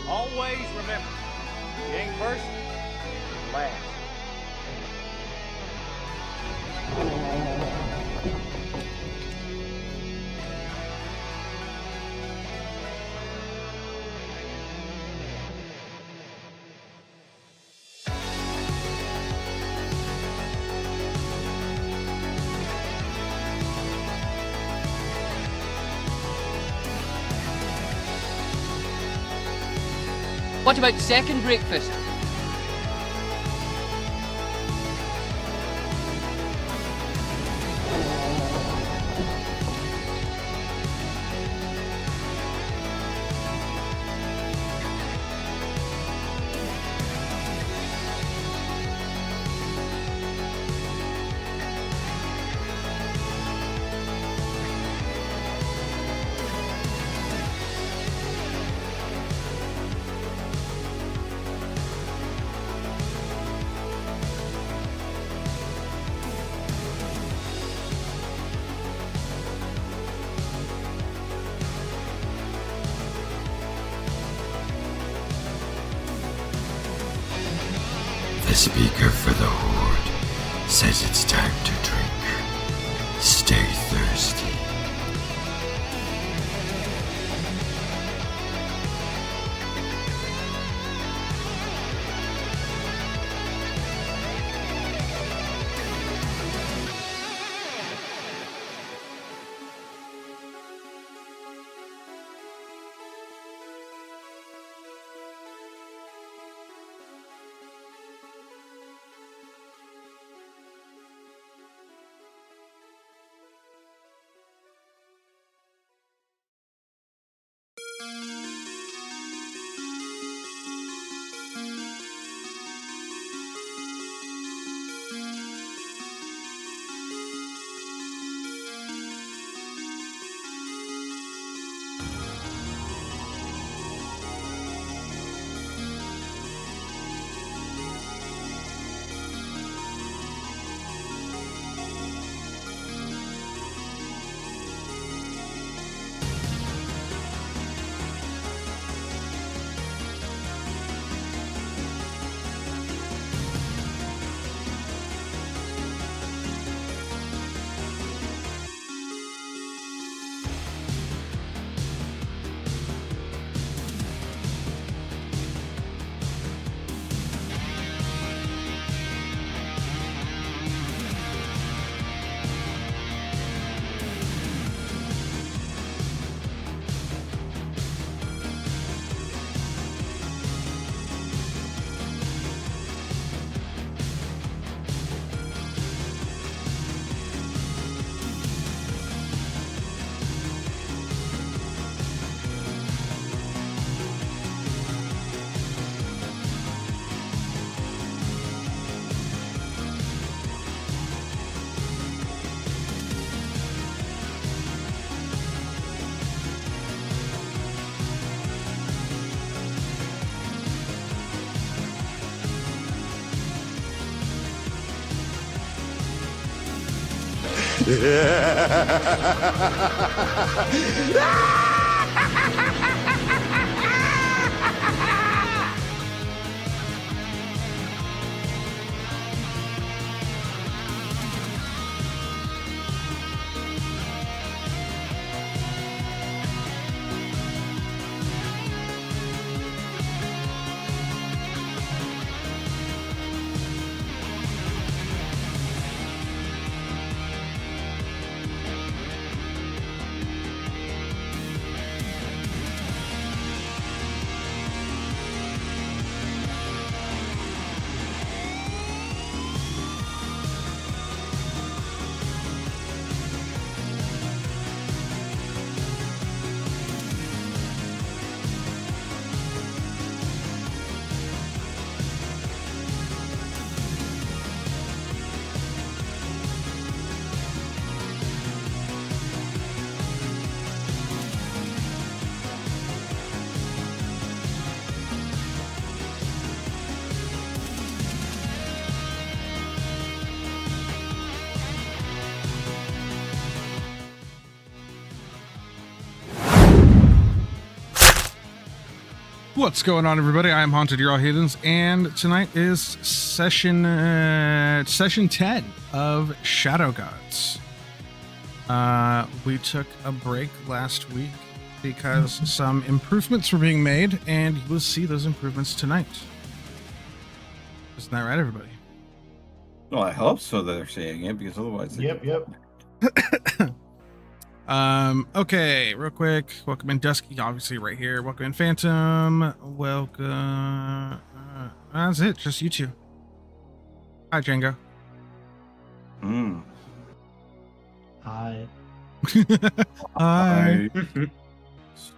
Always remember, if you ain't first, you're last. What about second breakfast? The speaker for the Horde says it's time to drink. Stay thirsty. What's going on, everybody? I'm Haunted, you're all Heathens, and tonight is session 10 of Shadow Gods. We took a break last week because some improvements were being made, and you will see those improvements tonight. Isn't that right, everybody? Well, I hope so that they're saying it, because otherwise... Yep. Okay, real quick. Welcome in Dusky, obviously right here. Welcome in Phantom. Welcome. That's it, just you two. Hi, Django. Hi. Hi.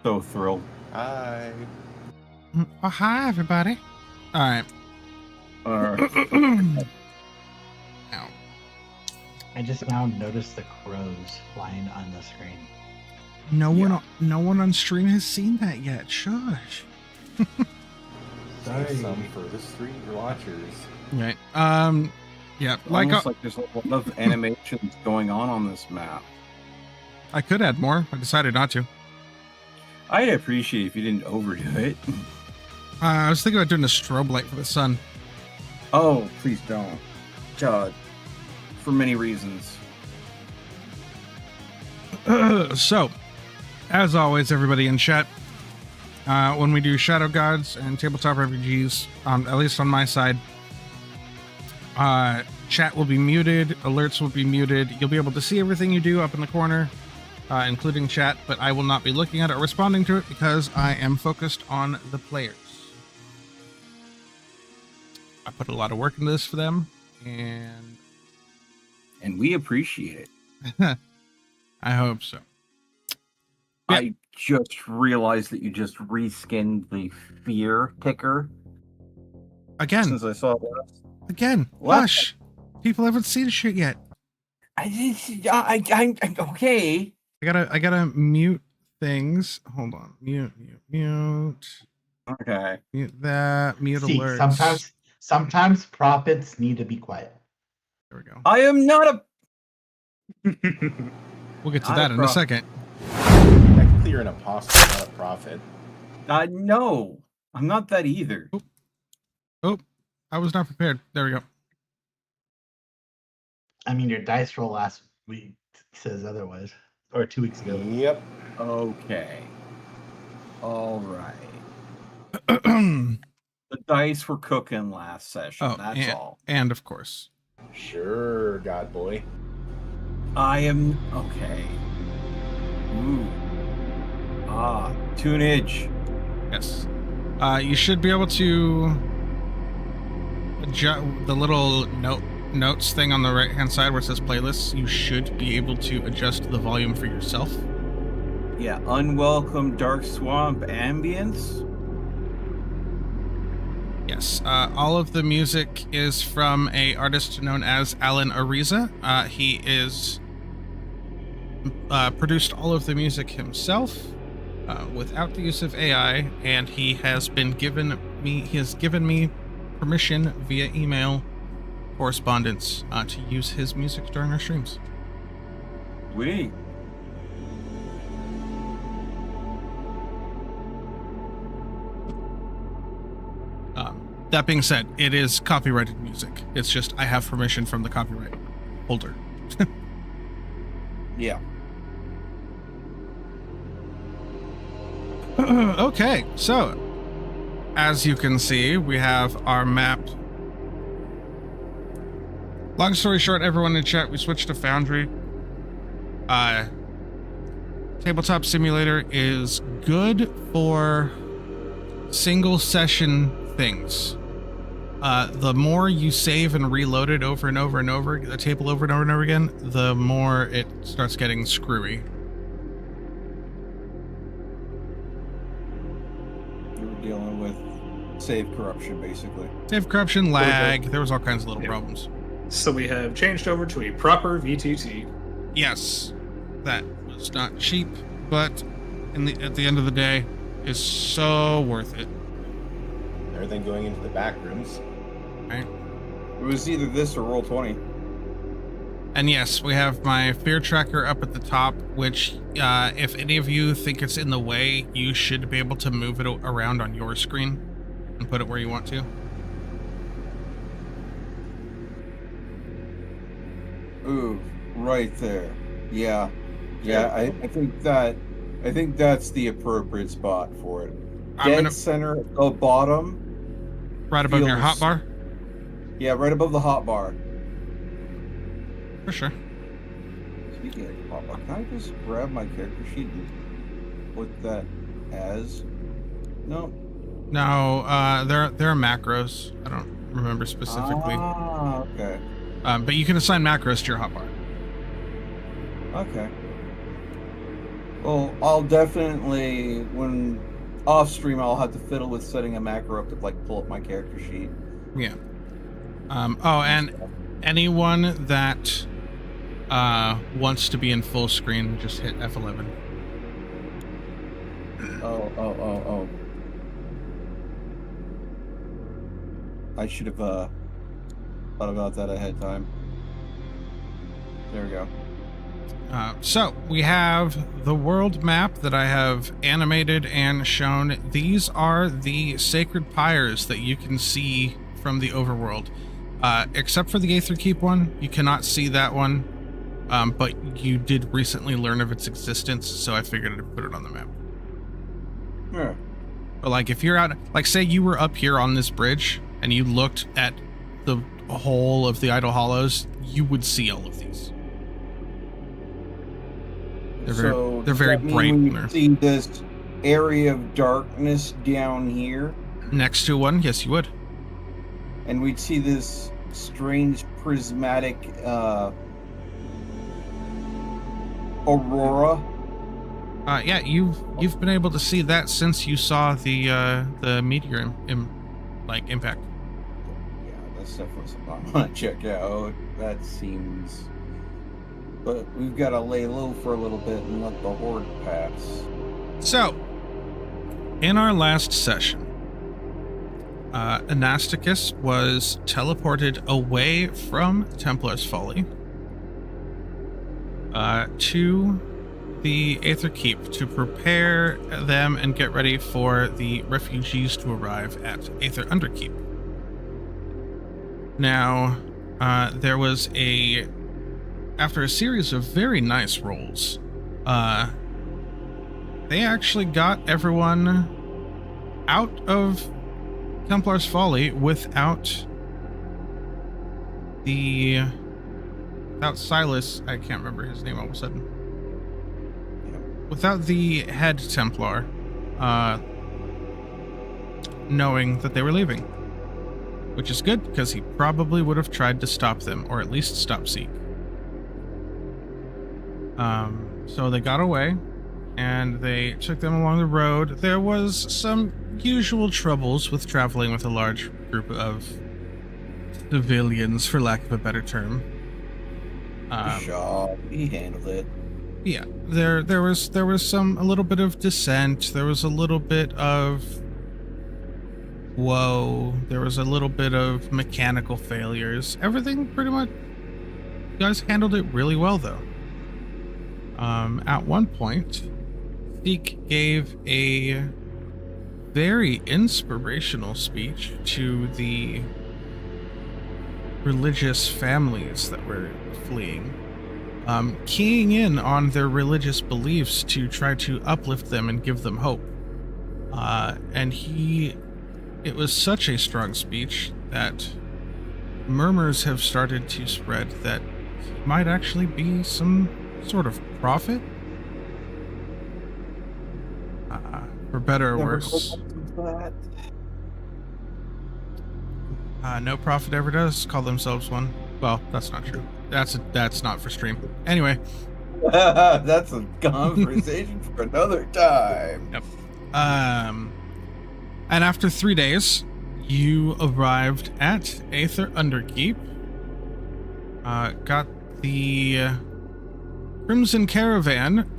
So thrilled. Hi. Oh, hi, everybody. All right. Ow. I just now noticed the crows flying on the screen. No one on stream has seen that yet. Shush. Sorry. Some for the street watchers. Right. Yeah. Almost like there's a lot of animations going on this map. I could add more. I decided not to. I'd appreciate if you didn't overdo it. I was thinking about doing a strobe light for the sun. Oh, please don't. God. For many reasons. So, as always, everybody in chat, when we do Shadow Gods and Tabletop RPGs, at least on my side, chat will be muted, alerts will be muted. You'll be able to see everything you do up in the corner, including chat, but I will not be looking at it or responding to it because I am focused on the players. I put a lot of work into this for them, And we appreciate it. I hope so. Yeah. I just realized that you just reskinned the fear ticker. Again, Since I saw it last. What? Hush. People haven't seen shit yet. I'm okay. I gotta mute things. Hold on. Mute. Okay. Mute that. Mute See, alerts. sometimes prophets need to be quiet. There we go. I am not a... We'll get to Not that a in a second. Technically, you're an apostle, not a prophet. No. I'm not that either. Oh, I was not prepared. There we go. I mean, your dice roll last week says otherwise, or 2 weeks ago. Yep. Okay. All right. The dice were cooking last session. That's all. And of course. Sure, God boy. I am okay. Ooh. Tunage. Yes. You should be able to adjust the little notes thing on the right hand side where it says playlists. You should be able to adjust the volume for yourself. Yeah, unwelcome dark swamp ambience. Yes, all of the music is from a artist known as Alan Ariza. He is produced all of the music himself without the use of AI, and he has given me permission via email correspondence to use his music during our streams. We. That being said, it is copyrighted music. It's just I have permission from the copyright holder. Yeah. Okay, so as you can see, we have our map. Long story short, everyone in chat, we switched to Foundry. Tabletop Simulator is good for single session things. The more you save and reload it over and over and over, the table over and over and over again, the more it starts getting screwy. You were dealing with save corruption, basically. Save corruption, lag, there was all kinds of little problems. So we have changed over to a proper VTT. Yes, that was not cheap, but at the end of the day, is so worth it. Everything going into the back rooms. Right? It was either this or Roll20. And yes, we have my fear tracker up at the top, which if any of you think it's in the way, you should be able to move it around on your screen and put it where you want to. Ooh, right there. Yeah. I think that's the appropriate spot for it. Dead center at the bottom. Right above your hotbar? Yeah, right above the hotbar. For sure. Speaking of hotbar, can I just grab my character sheet and put that as? No. No, there are macros. I don't remember specifically. Ah, okay. But you can assign macros to your hotbar. Okay. Well, I'll definitely, when off stream, I'll have to fiddle with setting a macro up to like pull up my character sheet. Yeah. Oh, and anyone that wants to be in full screen, just hit F11. Oh. I should have thought about that ahead of time. There we go. So we have the world map that I have animated and shown. These are the Sacred Pyres that you can see from the overworld. Except for the Aether Keep one, you cannot see that one. But you did recently learn of its existence, so I figured I'd put it on the map. Yeah. But like if you're out, like say you were up here on this bridge and you looked at the whole of the Idle Hollows, you would see all of these. They're very bright. We see this area of darkness down here next to one. Yes, you would. And we'd see this strange prismatic aurora. Yeah, you've been able to see that since you saw the meteor impact. Yeah, that's definitely something I want to check out. That seems. But we've got to lay low for a little bit and let the horde pass. So, in our last session, Anasticus was teleported away from Templar's Folly to the Aether Keep to prepare them and get ready for the refugees to arrive at Aether Underkeep. Now, there was after a series of very nice rolls, they actually got everyone out of Templar's Folly without Silas. I can't remember his name all of a sudden. Without the head Templar knowing that they were leaving. Which is good, because he probably would have tried to stop them, or at least stop Zeke. So they got away, and they took them along the road. There was some usual troubles with traveling with a large group of civilians, for lack of a better term. Shaw, he handled it. Yeah, there was a little bit of dissent. There was a little bit of woe. There was a little bit of mechanical failures. Everything pretty much, you guys handled it really well, though. At one point, Zeke gave a very inspirational speech to the religious families that were fleeing, keying in on their religious beliefs to try to uplift them and give them hope. And it was such a strong speech that murmurs have started to spread that he might actually be some sort of prophet, for better or worse. No prophet ever does call themselves one. Well, that's not true. That's not for stream. Anyway, that's a conversation for another time. Yep. And after 3 days, you arrived at Aether Underkeep. Got the Crimson Caravan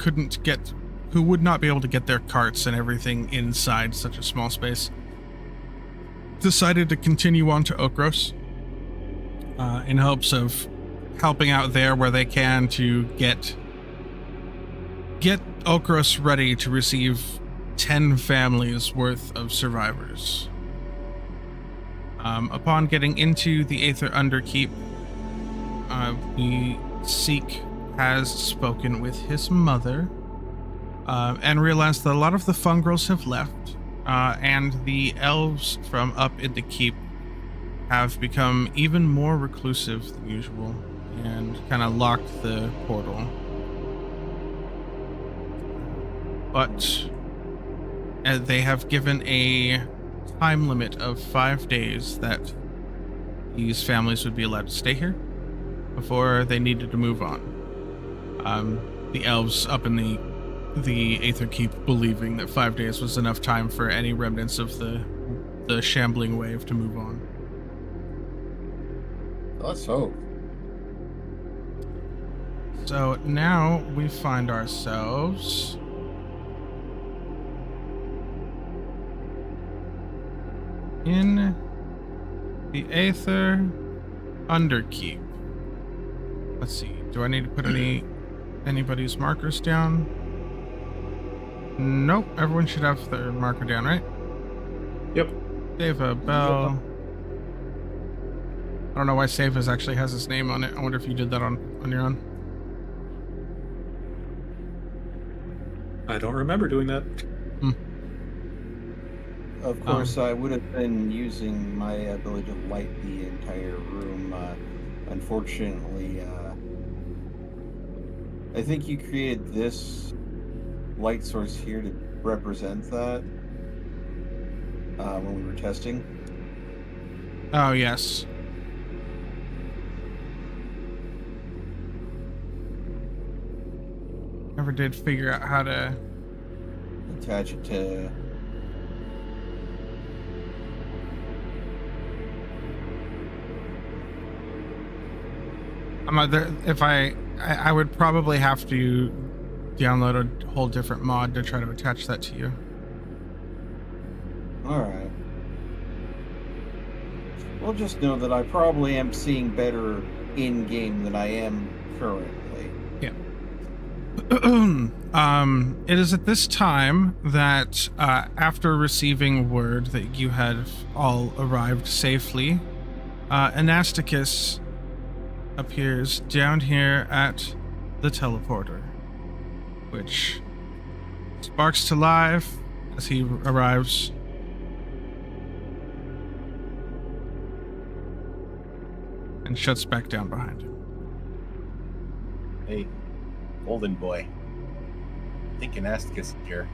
who would not be able to get their carts and everything inside such a small space, decided to continue on to Okros in hopes of helping out there where they can to get Okros ready to receive 10 families worth of survivors. Upon getting into the Aether Underkeep, Seek has spoken with his mother and realized that a lot of the fungrels have left, and the elves from up in the keep have become even more reclusive than usual and kind of locked the portal. But they have given a time limit of 5 days that these families would be allowed to stay here before they needed to move on. The elves up in the Aether Keep believing that 5 days was enough time for any remnants of the shambling wave to move on. Let's hope. So now we find ourselves in the Aether Underkeep. Let's see. Do I need to put anybody's markers down? Nope. Everyone should have their marker down, right? Yep. Seva Bell. I don't know why Seva's actually has his name on it. I wonder if you did that on your own. I don't remember doing that. Of course, I would have been using my ability to light the entire room. Unfortunately, I think you created this light source here to represent that when we were testing. Oh, yes. Never did figure out how to attach it to... If I would probably have to download a whole different mod to try to attach that to you. Alright. Well, just know that I probably am seeing better in-game than I am currently. Yeah. It is at this time that, after receiving word that you had all arrived safely, Anasticus appears down here at the teleporter, which sparks to life as he arrives. And shuts back down behind him. Hey, golden boy. I think Anasticus is here.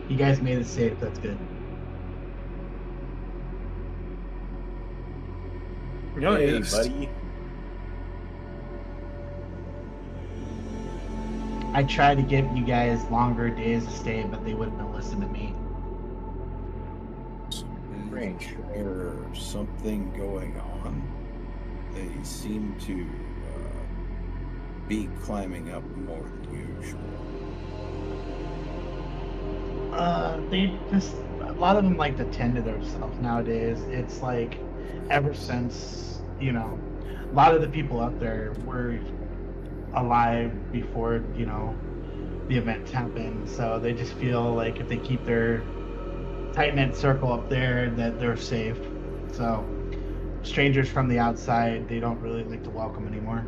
You guys made it safe. That's good. No, Hey, yes. buddy. I tried to give you guys longer days to stay, but they wouldn't listen to me. Strange. Is there something going on? They seem to be climbing up more than usual. They just, a lot of them like to tend to themselves nowadays. It's like, ever since, a lot of the people up there were alive before, the events happened. So they just feel like if they keep their tight-knit circle up there, that they're safe. So strangers from the outside, they don't really like to welcome anymore.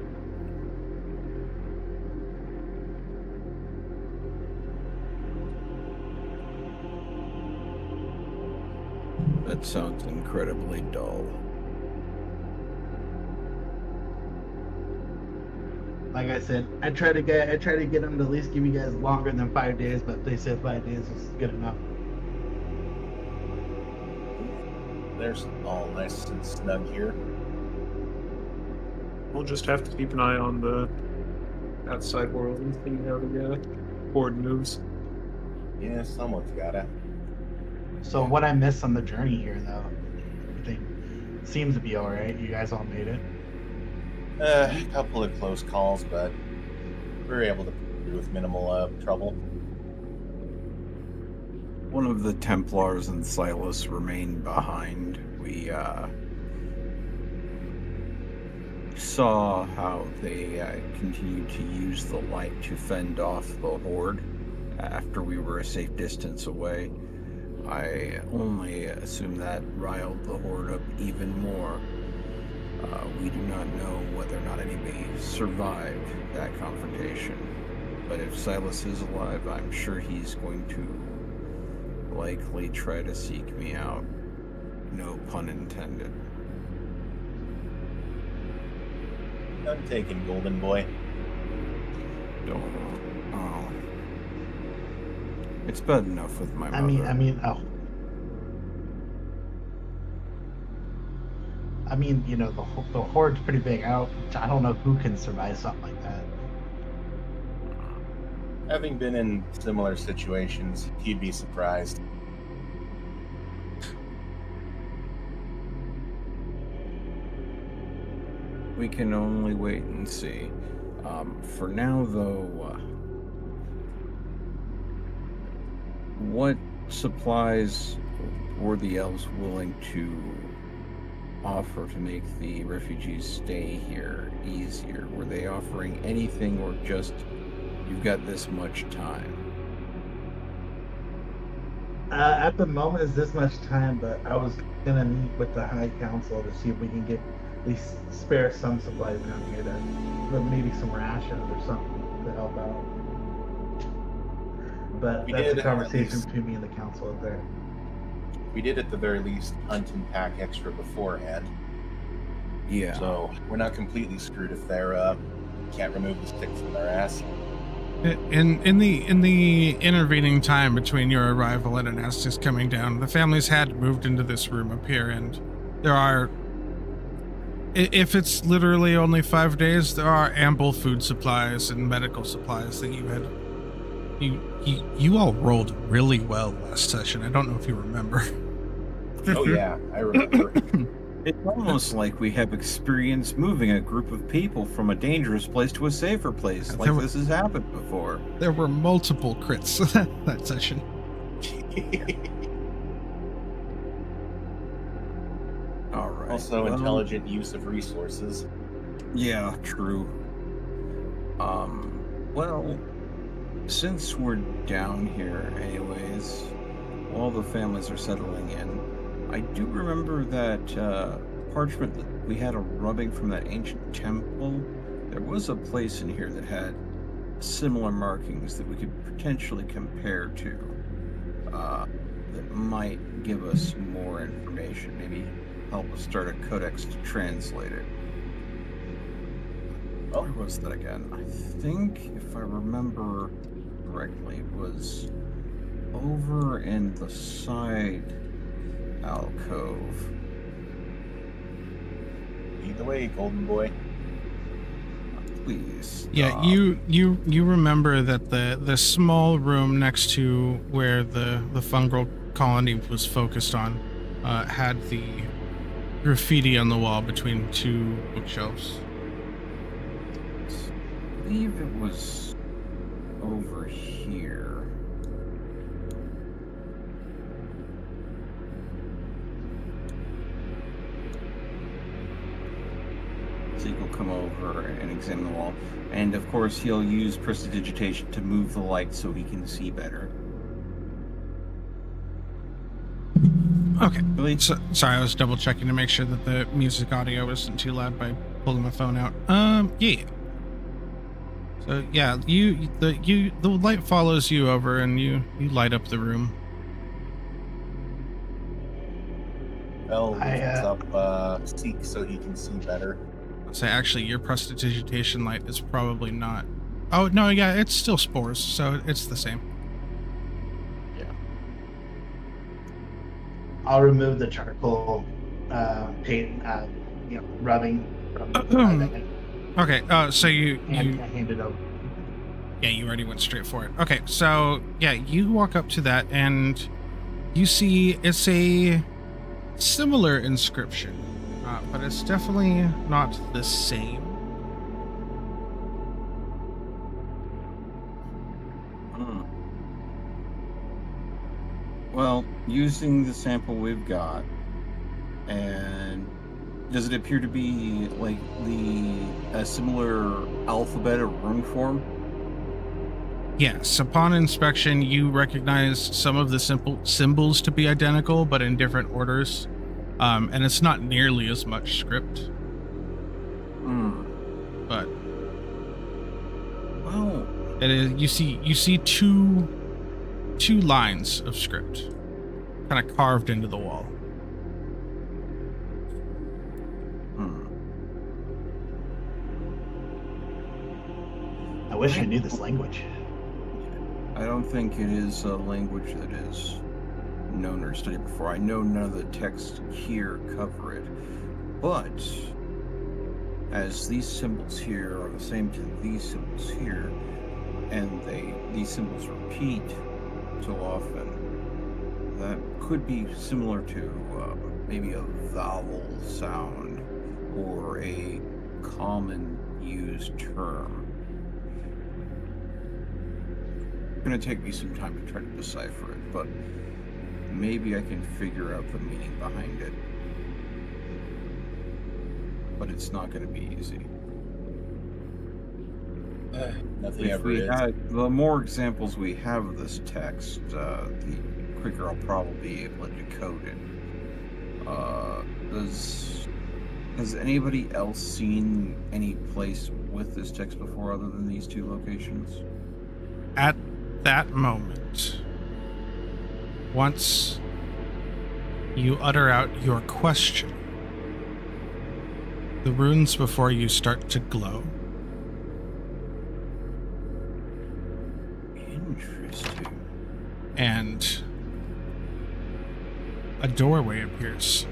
That sounds incredibly dull. Like I said, I try to get them to at least give you guys longer than 5 days, but they said 5 days is good enough. There's all nice and snug here. We'll just have to keep an eye on the outside world and see how the board moves. Yeah, someone's gotta. So what I missed on the journey here, though, everything seems to be all right. You guys all made it. A couple of close calls, but we were able to do with minimal trouble. one of the Templars and Silas remain behind. We saw how they continued to use the light to fend off the horde after we were a safe distance away. I only assume that riled the horde up even more. We do not know whether or not anybody survived that confrontation. But if Silas is alive, I'm sure he's going to likely try to seek me out. No pun intended. I'm taking Golden Boy. Don't. Oh. It's bad enough with my mother. I mean, you know, the horde's pretty big. I don't know who can survive something like that. Having been in similar situations, he'd be surprised. We can only wait and see. For now, though, what supplies were the elves willing to offer to make the refugees stay here easier? Were they offering anything, or just, you've got this much time? At the moment, it's this much time, but I was gonna meet with the High Council to see if we can get at least spare some supplies down here, maybe some rations or something to help out. But that's a conversation between me and the council up there. We did at the very least hunt and pack extra beforehand. Yeah. So we're not completely screwed if they're can't remove the stick from their ass. In the intervening time between your arrival and Anastas coming down, the families had moved into this room up here, and there are, if it's literally only 5 days, there are ample food supplies and medical supplies that you had. You all rolled really well last session. I don't know if you remember. Oh yeah, I remember. It's almost like we have experience moving a group of people from a dangerous place to a safer place, like this has happened before. There were multiple crits that session. All right. Also, intelligent use of resources. Yeah, true. Well, since we're down here anyways, while the families are settling in, I do remember that parchment that we had a rubbing from that ancient temple. There was a place in here that had similar markings that we could potentially compare to, that might give us more information, maybe help us start a codex to translate it. Where was that again? I think, if I remember correctly, it was over in the side alcove. Either way, Golden Boy. Please. Yeah, you remember that the small room next to where the fungal colony was focused on had the graffiti on the wall between two bookshelves. I believe it was over here. Zeke will come over and examine the wall. And of course, he'll use prestidigitation to move the light so he can see better. Okay. So, sorry, I was double checking to make sure that the music audio wasn't too loud by pulling my phone out. Yeah. So yeah, the light follows you over, and you light up the room. Well, it's up Seek so he can see better. So actually, your prestidigitation light is probably not. Oh no, yeah, it's still spores, so it's the same. Yeah. I'll remove the charcoal paint, rubbing from Okay, so you hand it over. Yeah, you already went straight for it. Okay, so yeah, you walk up to that and you see it's a similar inscription, but it's definitely not the same. Well, using the sample we've got, and does it appear to be like a similar alphabet or rune form? Yes, upon inspection, you recognize some of the simple symbols to be identical, but in different orders. And it's not nearly as much script. But well, it is. You see two lines of script, kind of carved into the wall. I wish I knew this language. I don't think it is a language that is known or studied before. I know none of the texts here cover it, but as these symbols here are the same to these symbols here, and these symbols repeat so often, that could be similar to maybe a vowel sound or a common used term. It's going to take me some time to try to decipher it, but maybe I can figure out the meaning behind it. But it's not going to be easy. Nothing If ever we is. had, the more examples we have of this text, the quicker I'll probably be able to decode it. Has anybody else seen any place with this text before other than these two locations? At that moment, once you utter out your question, the runes before you start to glow. Interesting. And a doorway appears.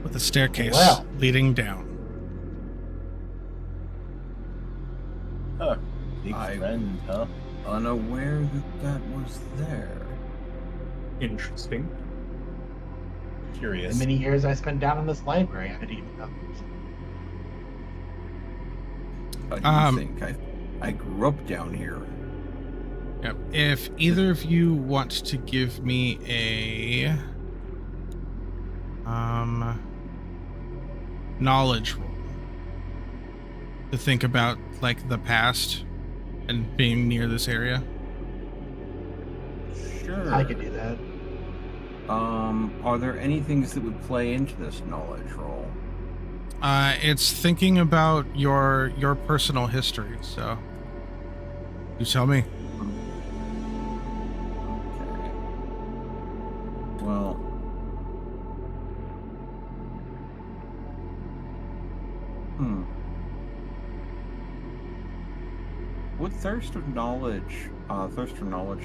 With a staircase Wow. leading down. Huh. Big I- friend, huh? Unaware that was there. Interesting. Curious. The many years I spent down in this library, I didn't even know. How do you think? I grew up down here. Yep. If either of you want to give me a knowledge roll to think about like the past and being near this area. Sure. I could do that. Are there any things that would play into this knowledge roll? It's thinking about your personal history, so you tell me. Okay. Well, would thirst for knowledge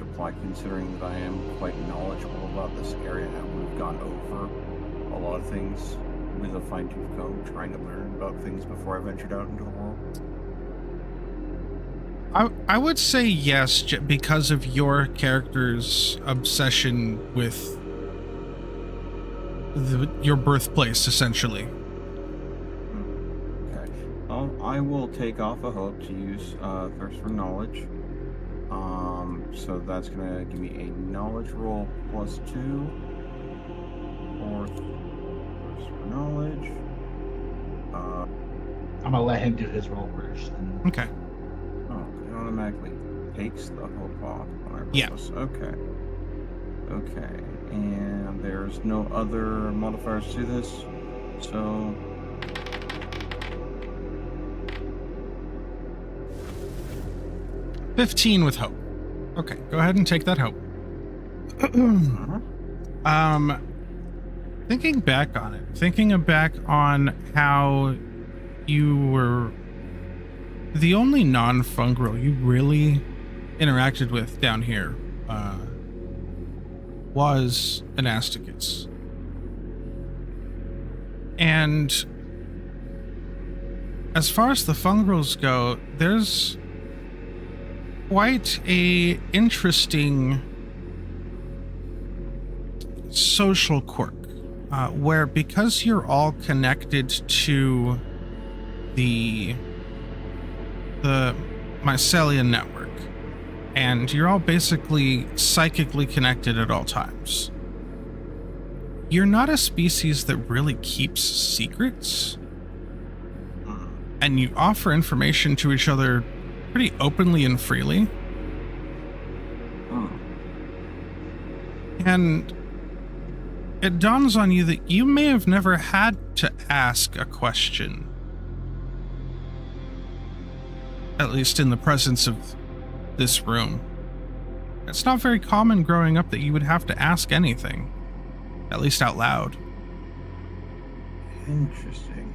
apply, considering that I am quite knowledgeable about this area and we've gone over a lot of things with a fine-tooth comb, trying to learn about things before I ventured out into the world? I would say yes, because of your character's obsession with your birthplace, essentially. Okay. Well, I will take off a hope to use Thirst for Knowledge. So that's gonna give me a knowledge roll +2, or Thirst for Knowledge. I'm gonna let him do his roll first. And Okay. Oh, it automatically takes the hope off when I roll Yeah. this. Okay. Okay. And there's no other modifiers to this, so 15 with hope. Okay, go ahead and take that hope. Thinking back on how you were the only non-fungal you really interacted with down here was an Asticus. And as far as the fungals go, there's quite a interesting social quirk, where because you're all connected to the mycelial network, and you're all basically psychically connected at all times. You're not a species that really keeps secrets, and you offer information to each other pretty openly and freely. And it dawns on you that you may have never had to ask a question, at least in the presence of this room. It's not very common growing up that you would have to ask anything, at least out loud. Interesting.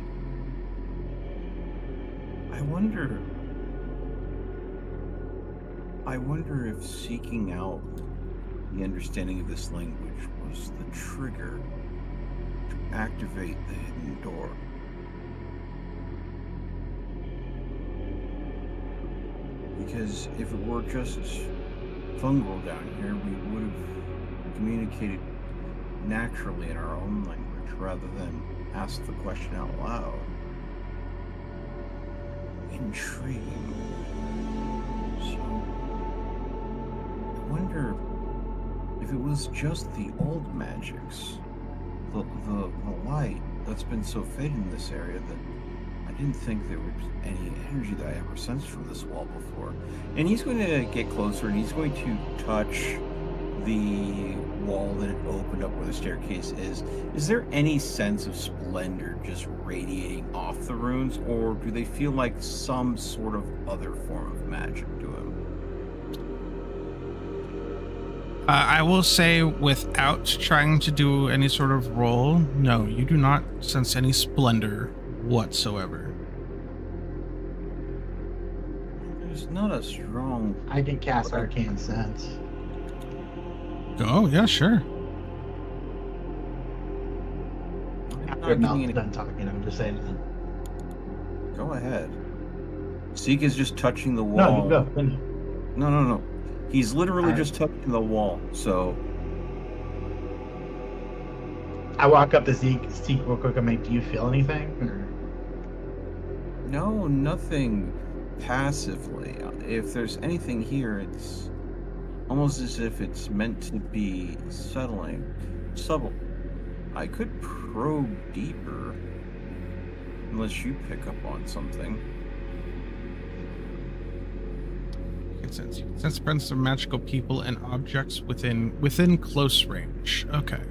I wonder if seeking out the understanding of this language was the trigger to activate the hidden door. Because if it were just fungal down here, we would have communicated naturally in our own language rather than ask the question out loud. Intriguing. So, I wonder if it was just the old magics, the light that's been so faded in this area that I didn't think there was any energy that I ever sensed from this wall before. And he's going to get closer and he's going to touch the wall that had opened up where the staircase is. Is there any sense of splendor just radiating off the runes, or do they feel like some sort of other form of magic to him? I will say, without trying to do any sort of roll, no, you do not sense any splendor whatsoever. There's not a strong... I can cast Arcane Sense. Oh, yeah, sure. I'm not done talking, I'm just saying that. Go ahead. Seek is just touching the wall. No, you go. No. He's literally just touching the wall, so... I walk up to Seek real quick. I'm like, do you feel anything? Or... No, nothing passively. If there's anything here, it's almost as if it's meant to be subtle. I could probe deeper, unless you pick up on something. Sense the presence of magical people and objects within close range. Okay.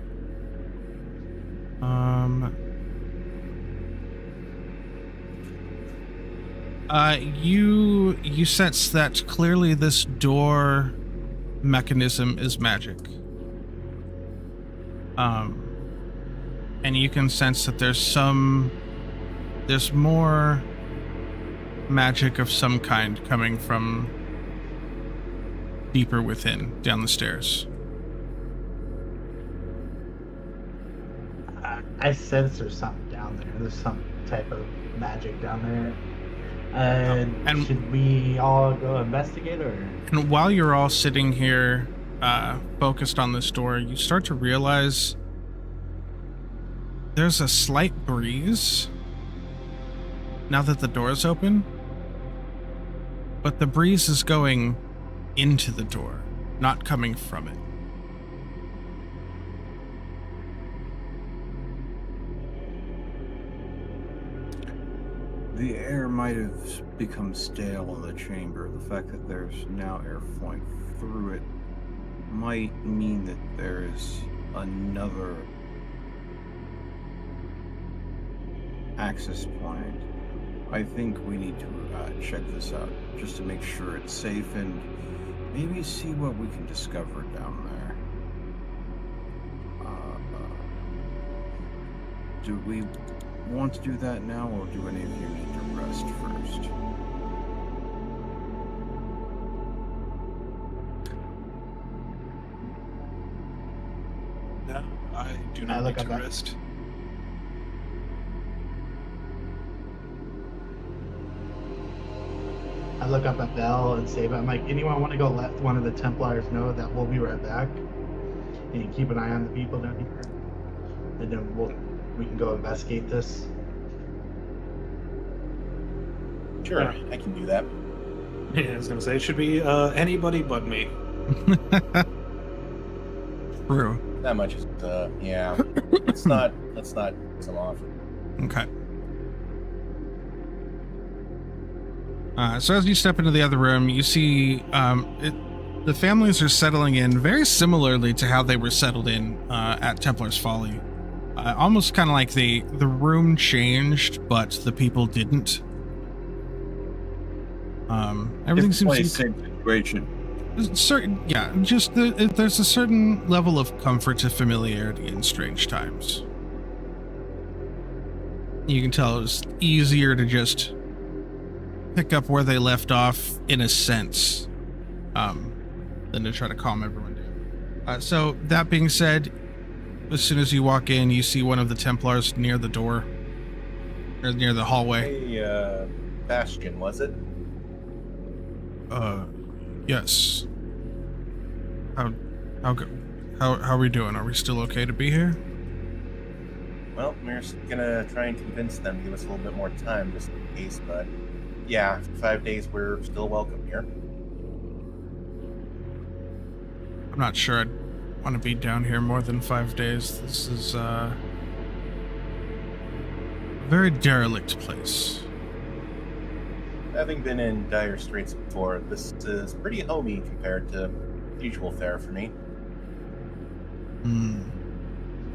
You sense that clearly this door mechanism is magic. And you can sense that there's more magic of some kind coming from deeper within, down the stairs. I sense there's something down there. There's some type of magic down there. And should we all go investigate, or? And while you're all sitting here, focused on this door, you start to realize there's a slight breeze now that the door is open, but the breeze is going into the door, not coming from it. The air might have become stale in the chamber. The fact that there's now air flowing through it might mean that there is another access point. I think we need to check this out just to make sure it's safe and maybe see what we can discover down there. Do we want to do that now, or do any of you need to rest first? No, I do not need to rest. I look up at Bell and Save. I'm like, anyone want to go let one of the Templars know that we'll be right back? And keep an eye on the people down here. And then we can go investigate this. Sure, I can do that. Yeah, I was gonna say it should be anybody but me. True. That much is, yeah. Let's not piss them off. Okay. So as you step into the other room, you see the families are settling in very similarly to how they were settled in at Templar's Folly. Almost kind of like the room changed, but the people didn't. Everything It's seems like to be same situation. certain. Yeah, just there's a certain level of comfort to familiarity in strange times. You can tell it's easier to just pick up where they left off in a sense, than to try to calm everyone down. So that being said, as soon as you walk in, you see one of the Templars near the door, or near the hallway. Hey, Bastion, was it? Yes. How are we doing? Are we still okay to be here? Well, we're just gonna try and convince them to give us a little bit more time just in case, but yeah, for 5 days we're still welcome here. I'm not sure I'd want to be down here more than 5 days. This is a very derelict place. Having been in dire straits before, this is pretty homey compared to usual fare for me.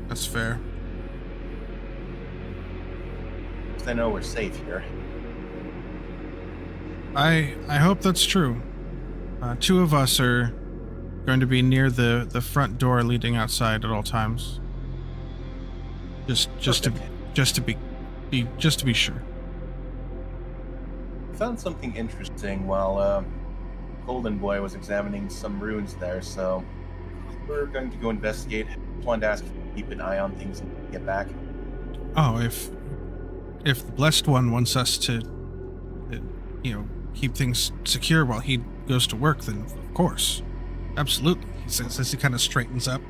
That's fair. I know we're safe here. I hope that's true. Two of us are going to be near the front door leading outside at all times. Just to be sure. Found something interesting while Golden Boy was examining some ruins there, so we're going to go investigate. Just wanted to ask if you could keep an eye on things and get back. Oh, if the Blessed One wants us to keep things secure while he goes to work, then of course, absolutely. He says as he kind of straightens up,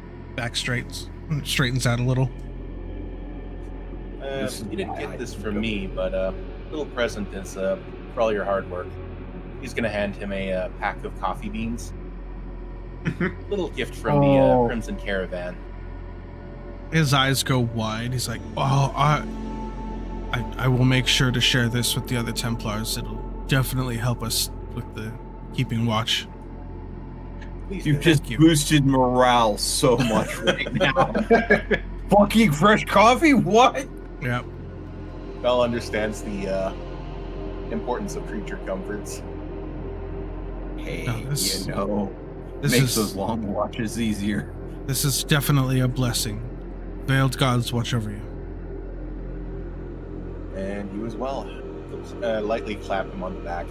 straightens out a little. You didn't get this from me, but a little present is for all your hard work. He's going to hand him a pack of coffee beans. Little gift from the Crimson Caravan. His eyes go wide. He's like, "Oh, I will make sure to share this with the other Templars. It'll definitely help us with the keeping watch." Please You've do. just boosted morale so much right now. Fucking fresh coffee? What? Yep. Bell understands the importance of creature comforts. Hey, this makes is those long watches easier. this is definitely a blessing. Veiled gods watch over you. And you as well. Lightly clap him on the back.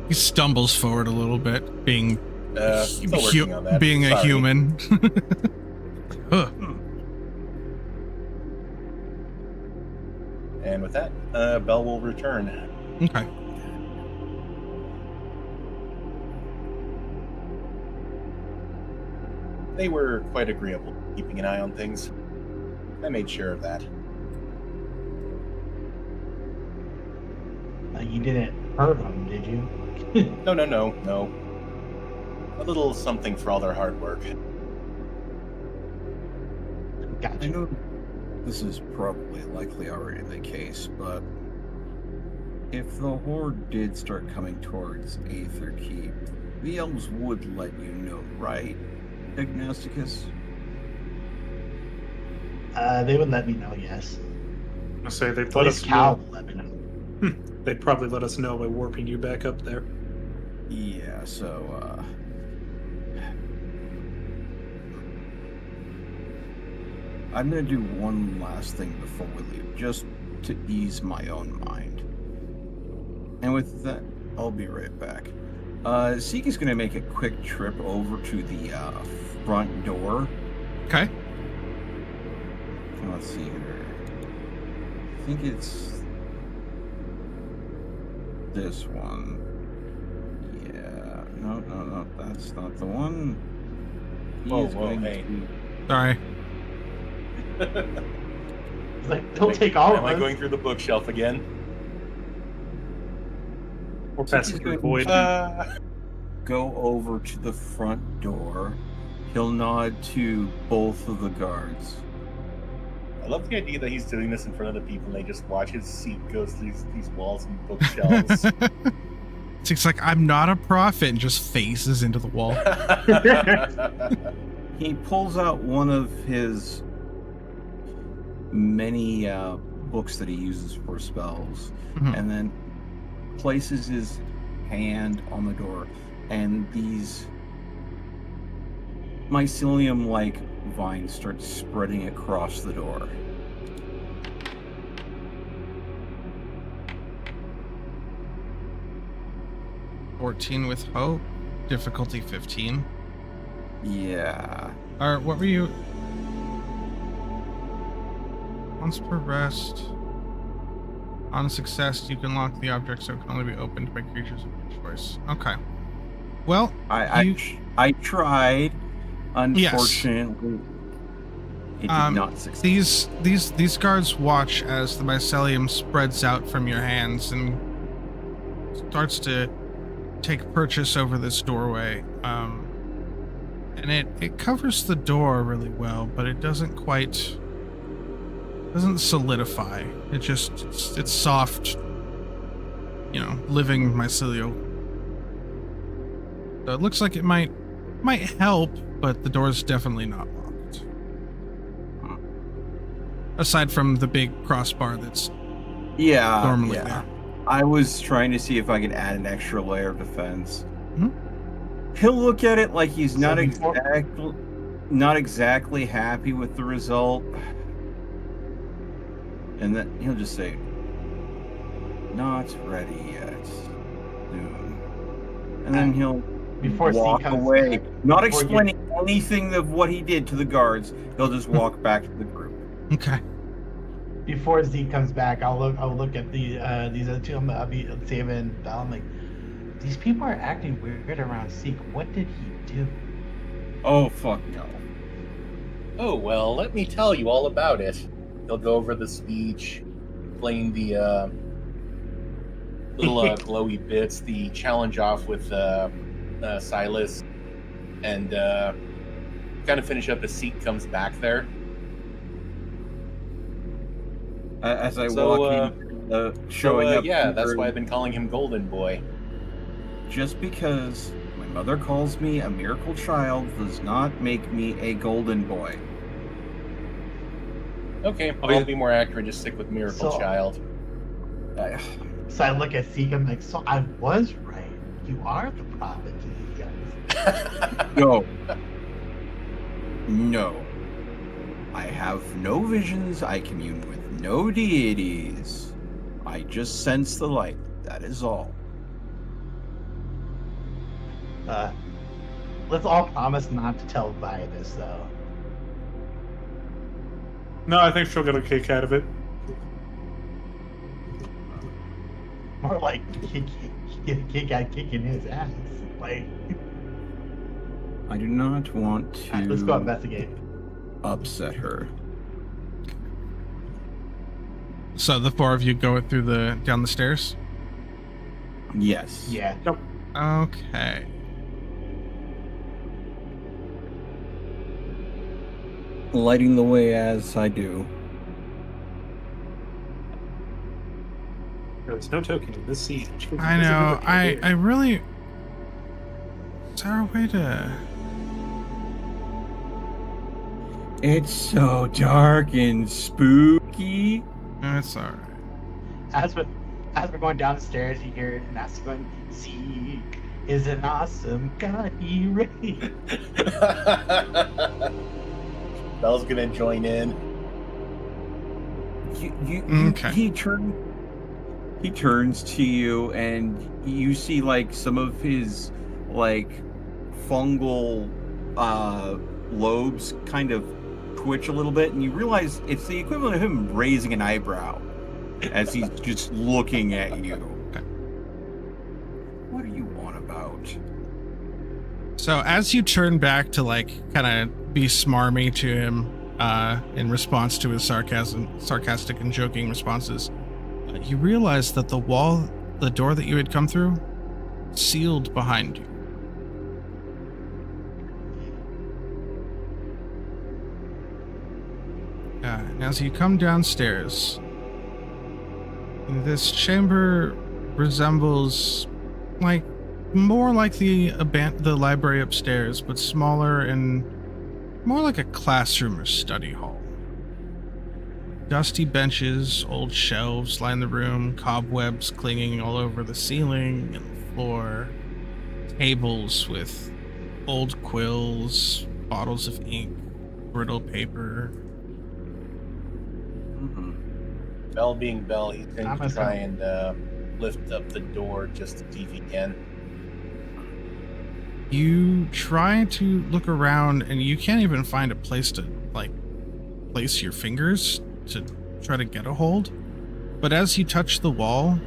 He stumbles forward a little bit, being Still working on that. being a Sorry. human. Huh. And with that, Bell will return. Okay. They were quite agreeable, keeping an eye on things. I made sure of that. You didn't hurt them, did you? No. A little something for all their hard work. I Gotcha. know this is probably likely already the case, but if the Horde did start coming towards Aether Keep, the elves would let you know, right, Agnosticus? They would let me know, yes. I say they'd At let least us Cal know. would let me know. They'd probably let us know by warping you back up there. Yeah, so, I'm gonna do one last thing before we leave, just to ease my own mind. And with that, I'll be right back. Zeke is gonna make a quick trip over to the front door. Okay. Let's see here. I think it's this one. Yeah. No, that's not the one. He Whoa, is going hey. Sorry. It's like, don't take all of Am I us. going through the bookshelf again? Or So passing he's through the going void. to go over to the front door. He'll nod to both of the guards. I love the idea that he's doing this in front of the people and they just watch his seat go through these walls and bookshelves. It's like, I'm not a prophet, and just faces into the wall. He pulls out one of his many books that he uses for spells, and then places his hand on the door, and these mycelium-like vines start spreading across the door. "14 with hope, difficulty 15. Yeah. Or what were you? Once per rest. On success, you can lock the object, so it can only be opened by creatures of your choice. Okay. Well, I tried. Unfortunately, it did not succeed. These guards watch as the mycelium spreads out from your hands and starts to take purchase over this doorway. And it covers the door really well, but it doesn't solidify. It's soft, living mycelial. So it looks like it might help, but the door's definitely not locked. Aside from the big crossbar that's normally there. I was trying to see if I could add an extra layer of defense. He'll look at it like he's not exactly happy with the result, and then he'll just say, "Not ready yet. Soon." And then he'll walk away, not explaining anything of what he did to the guards. He'll just walk back to the group. Okay. Before Zeke comes back, I'll look at these other two. I'll be saving. I'm like, these people are acting weird around Zeke. What did he do? Oh fuck no. Oh, well, let me tell you all about it. He'll go over the speech, playing the little glowy bits, the challenge off with Silas, and kind of finish up as Zeke comes back there. As I walk in, showing up. Yeah, that's why I've been calling him Golden Boy. Just because my mother calls me a miracle child does not make me a golden boy. Okay, I'll be more accurate. Just stick with miracle child. So I look at Zeke. I'm like, so I was right. You are the prophet to these guys. No. I have no visions. I commune with no deities. I just sense the light. That is all. Let's all promise not to tell Vi this, though. No, I think she'll get a kick out of it. More like kicking his ass. Like, I do not want to. right, let's go investigate. Upset her. So the four of you go down the stairs? Yes. Yeah. Yep. Okay. Lighting the way as I do. There's no token in this siege. I know. I really. Is there a way to? It's so dark and spooky. That's alright. As we're going down the stairs, you hear Nasa going, Zeke is an awesome guy. He raised. Belle's gonna join in. Okay. He turns to you, and you see like some of his like fungal lobes kind of twitch a little bit, and you realize it's the equivalent of him raising an eyebrow as he's just looking at you. Okay. What do you want about? So as you turn back to like kind of be smarmy to him in response to his sarcastic and joking responses, you realize that the wall the door that you had come through, sealed behind you. And as you come downstairs, this chamber resembles more like the library upstairs, but smaller and more like a classroom or study hall. Dusty benches, old shelves line the room, cobwebs clinging all over the ceiling and the floor, tables with old quills, bottles of ink, brittle paper. Bell being Bell, he's going to try and lift up the door just to see if he can. You try to look around, and you can't even find a place to, place your fingers to try to get a hold. But as you touch the wall,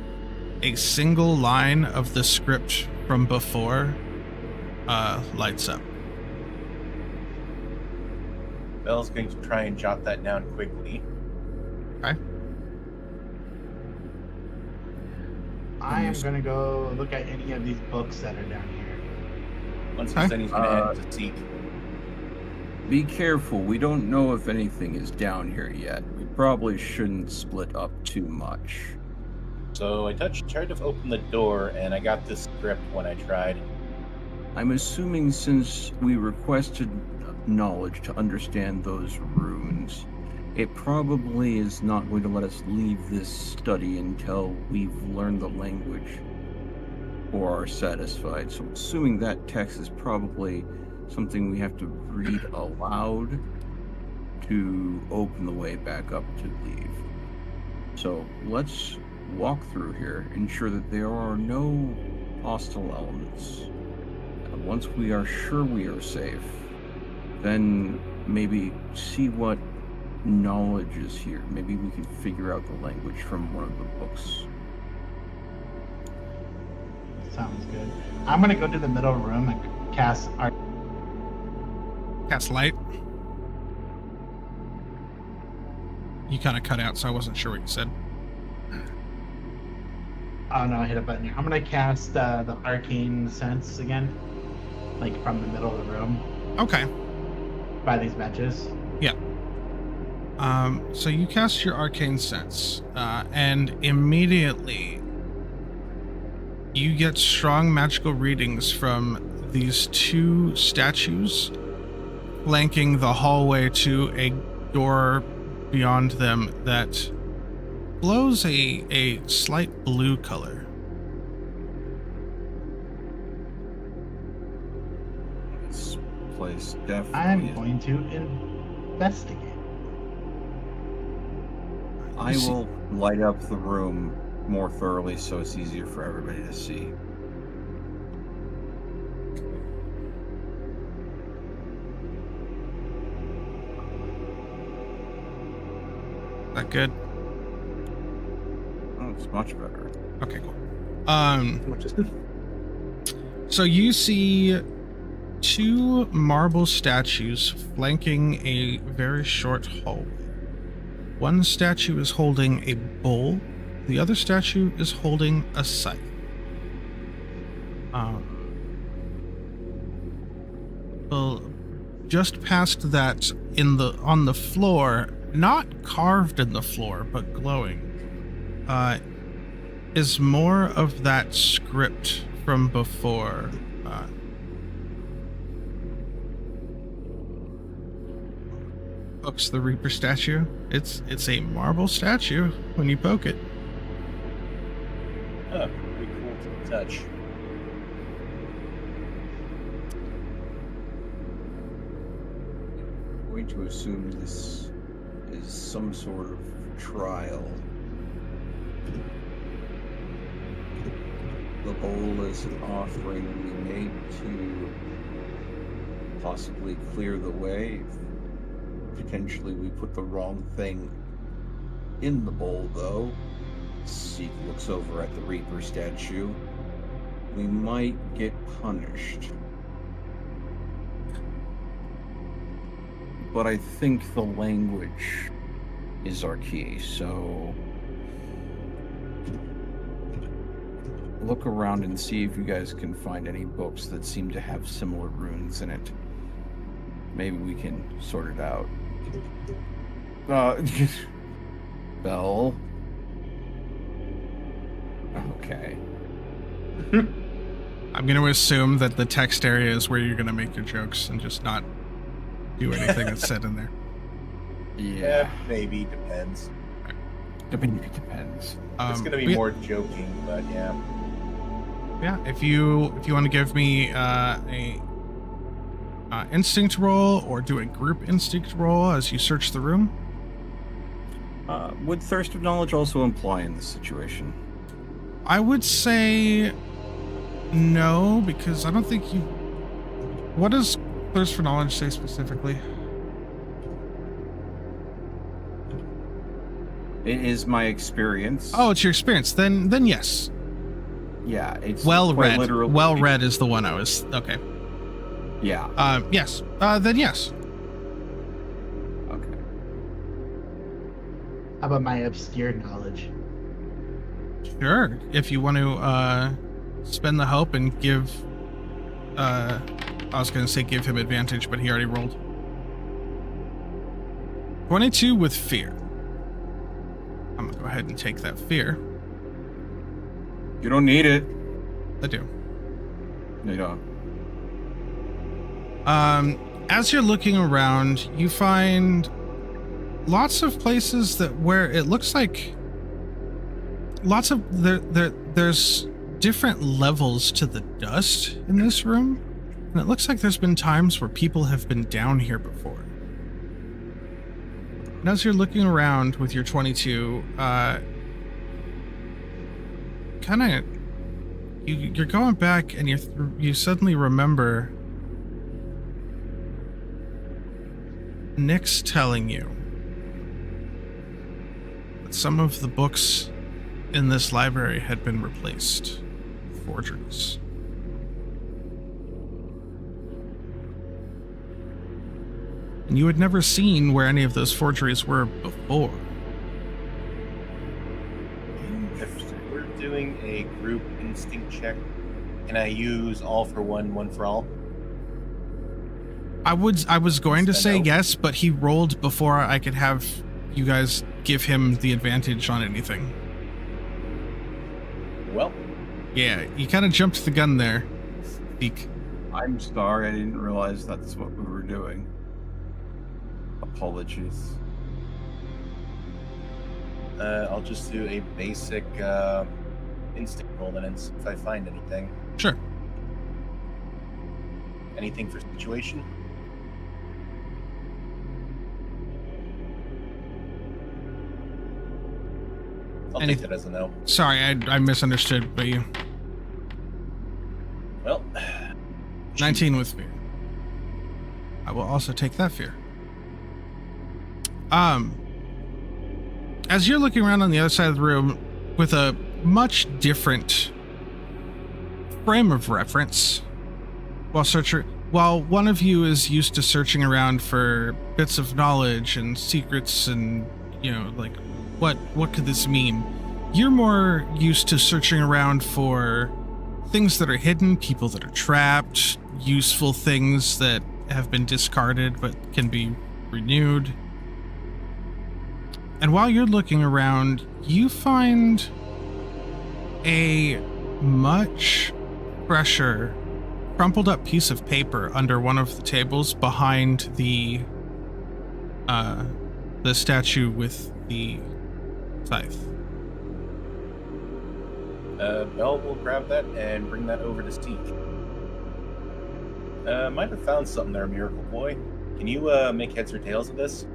a single line of the script from before lights up. Bell's going to try and jot that down quickly. Okay. I am going to go look at any of these books that are down here. Once he's done, he's going to head to seek. Be careful. We don't know if anything is down here yet. We probably shouldn't split up too much. So I tried to open the door, and I got this script when I tried. I'm assuming since we requested knowledge to understand those runes, it probably is not going to let us leave this study until we've learned the language or are satisfied. So assuming that text is probably something we have to read aloud to open the way back up to leave. So let's walk through here, ensure that there are no hostile elements. And once we are sure we are safe, then maybe see what knowledge is here. Maybe we can figure out the language from one of the books. Sounds good. I'm gonna go to the middle room and cast light. You kind of cut out, so I wasn't sure what you said. Oh no, I hit a button here. I'm gonna cast the arcane sense again, from the middle of the room. Okay. By these benches. Yeah. So you cast your arcane sense, and immediately you get strong magical readings from these two statues flanking the hallway to a door beyond them that glows a slight blue color. This place definitely I'm going to investigate. I will light up the room more thoroughly so it's easier for everybody to see. That good? Oh, it's much better. Okay, cool. So you see two marble statues flanking a very short hallway. One statue is holding a bowl. The other statue is holding a scythe. Well, just past that, on the floor, not carved in the floor, but glowing, is more of that script from before. Pokes the Reaper statue. It's a marble statue when you poke it. Oh, pretty cool to touch. I'm going to assume this is some sort of trial. The bowl is an offering we made to possibly clear the way. Potentially we put the wrong thing in the bowl, though. Seek looks over at the Reaper statue. We might get punished. But I think the language is our key, so look around and see if you guys can find any books that seem to have similar runes in it. Maybe we can sort it out. Bell. Okay. I'm going to assume that the text area is where you're going to make your jokes and just not do anything that's said in there. Yeah. Maybe. Depends. Depends. It's going to be more joking, but yeah. Yeah, if you want to give me a instinct roll or do a group instinct roll as you search the room. Would Thirst of Knowledge also imply in this situation? I would say no, because I don't think you... What does Thirst for Knowledge say specifically? It is my experience. Oh, it's your experience. Then yes. Yeah, it's well quite read. literally. Well read is the one I was... Okay. Yeah. Yes. Then yes. Okay. How about my obscure knowledge? Sure. If you want to spend the hope and give... I was going to say give him advantage, but he already rolled. 22 with fear. I'm going to go ahead and take that fear. You don't need it. I do. No, you don't. As you're looking around, you find lots of places where it looks like there's different levels to the dust in this room, and it looks like there's been times where people have been down here before. And as you're looking around with your 22, you're going back and you suddenly remember Nick's telling you that some of the books in this library had been replaced with forgeries. And you had never seen where any of those forgeries were before. If we're doing a group instinct check, can I use all for one for all? I was going to say no. yes, but he rolled before I could have you guys give him the advantage on anything. Well, Yeah, you kind of jumped the gun there. Speak. I'm sorry, I didn't realize that's what we were doing. Apologies. I'll just do a basic instinct roll then and see if I find anything. Sure. Anything for situation? I'll take that as a no. Sorry, I misunderstood, but you... Well... 19 with fear. I will also take that fear. As you're looking around on the other side of the room with a much different frame of reference, while one of you is used to searching around for bits of knowledge and secrets and, you know, like, what could this mean? You're more used to searching around for things that are hidden, people that are trapped, useful things that have been discarded but can be renewed. And while you're looking around, you find a much fresher, crumpled up piece of paper under one of the tables behind the statue with the scythe. Bell will grab that and bring that over to Steve. Might have found something there, Miracle Boy. Can you make heads or tails of this?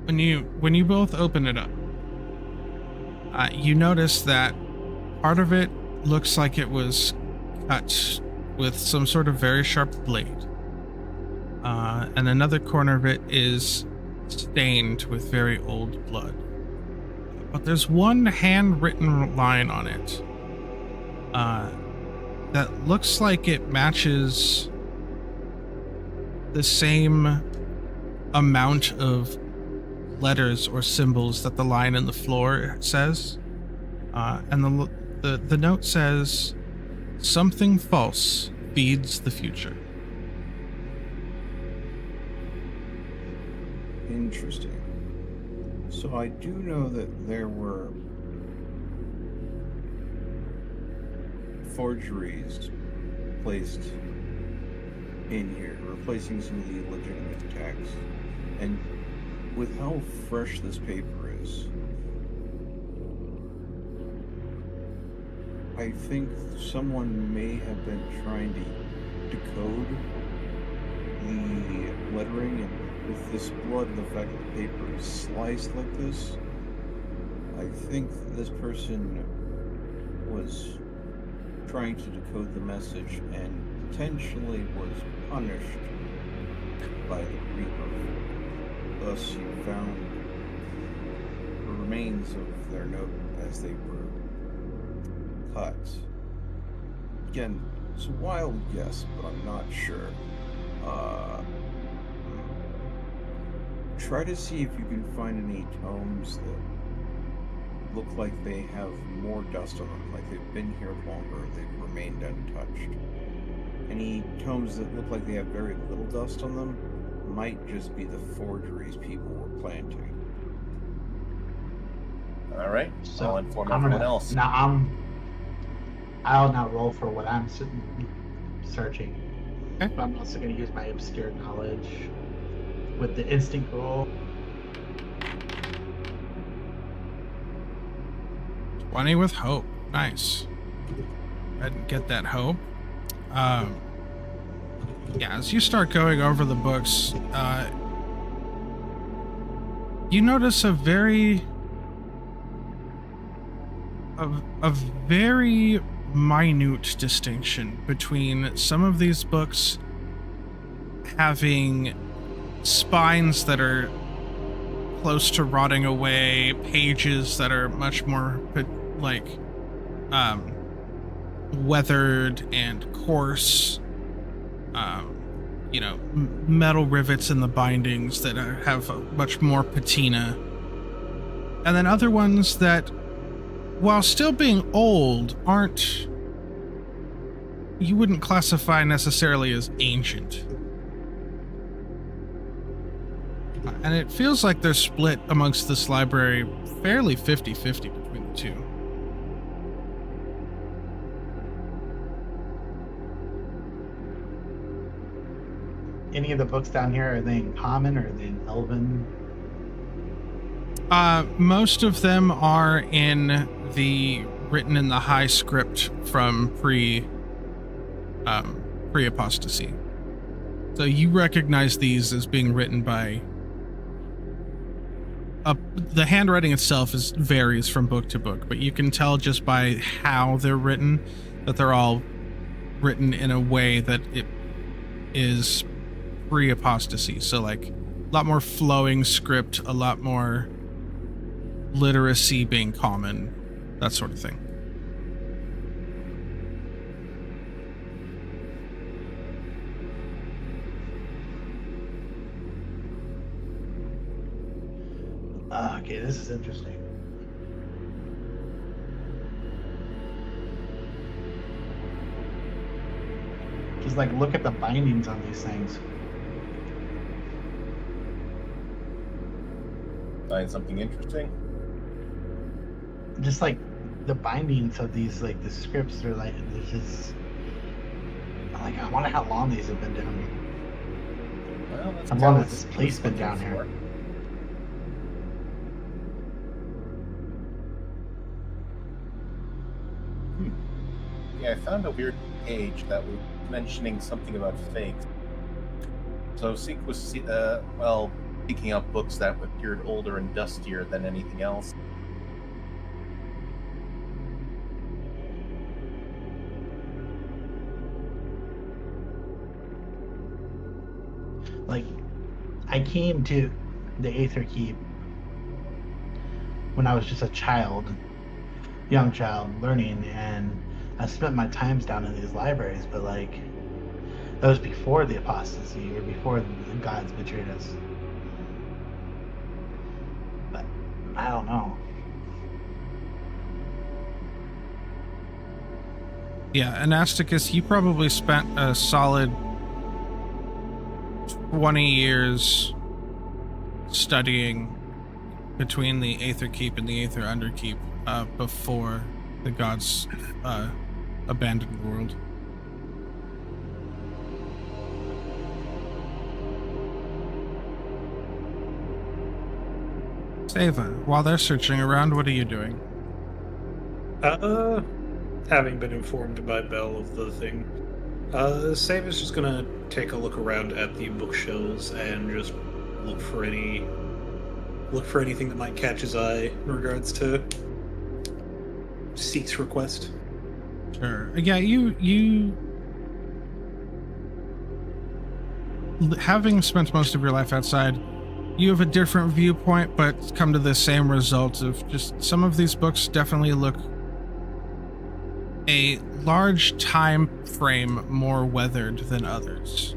When you both open it up, you notice that part of it looks like it was cut with some sort of very sharp blade. And another corner of it is stained with very old blood. But there's one handwritten line on it that looks like it matches the same amount of letters or symbols that the line in the floor says. And the note says, "Something false feeds the future." Interesting. So I do know that there were forgeries placed in here, replacing some of the legitimate attacks. And with how fresh this paper is, I think someone may have been trying to decode the lettering, and with this blood and the fact that the paper is sliced like this, I think this person was trying to decode the message and potentially was punished by the Reaper. Thus, you found the remains of their note as they were cut. Again, it's a wild guess, but I'm not sure. Try to see if you can find any tomes that look like they have more dust on them, like they've been here longer, they've remained untouched. Any tomes that look like they have very little dust on them might just be the forgeries people were planting. All right, so I'll inform I'm everyone gonna, else. Now I'll now roll for what I'm searching. Okay. But I'm also going to use my obscure knowledge with the instinct roll. 20 with hope. Nice. I didn't get that hope. Yeah, as you start going over the books, you notice a very minute distinction between some of these books having spines that are close to rotting away, pages that are much more like weathered and coarse, metal rivets in the bindings that have much more patina, and then other ones that, while still being old, you wouldn't classify necessarily as ancient. And it feels like they're split amongst this library fairly 50-50 between the two. Any of the books down here, are they in common or are they in Elven? Most of them are written in the high script from pre-apostasy. So you recognize these as being written by the handwriting itself varies from book to book, but you can tell just by how they're written that they're all written in a way that it is pre-apostasy. So like a lot more flowing script, a lot more literacy being common, that sort of thing. Okay, this is interesting. Just like look at the bindings on these things. Find something interesting? Just like the bindings of these, like the scripts are like, this is like, I wonder how long these have been down here. Well, that's How long has this place been down here? Yeah, I found a weird page that was mentioning something about fakes. So Seek was, seeking out books that appeared older and dustier than anything else. Like, I came to the Aether Keep when I was just a young child, learning, and I spent my times down in these libraries, but like, that was before the apostasy, or before the gods betrayed us. I don't know. Yeah, Anasticus, you probably spent a solid 20 years studying between the Aether Keep and the Aether Underkeep before the gods abandoned the world. Seva, while they're searching around, what are you doing? Having been informed by Bell of the thing, Sava's just gonna take a look around at the bookshelves and just look for anything that might catch his eye in regards to Seek's request. Sure. Yeah, you having spent most of your life outside, you have a different viewpoint, but come to the same result of just some of these books definitely look a large time frame more weathered than others.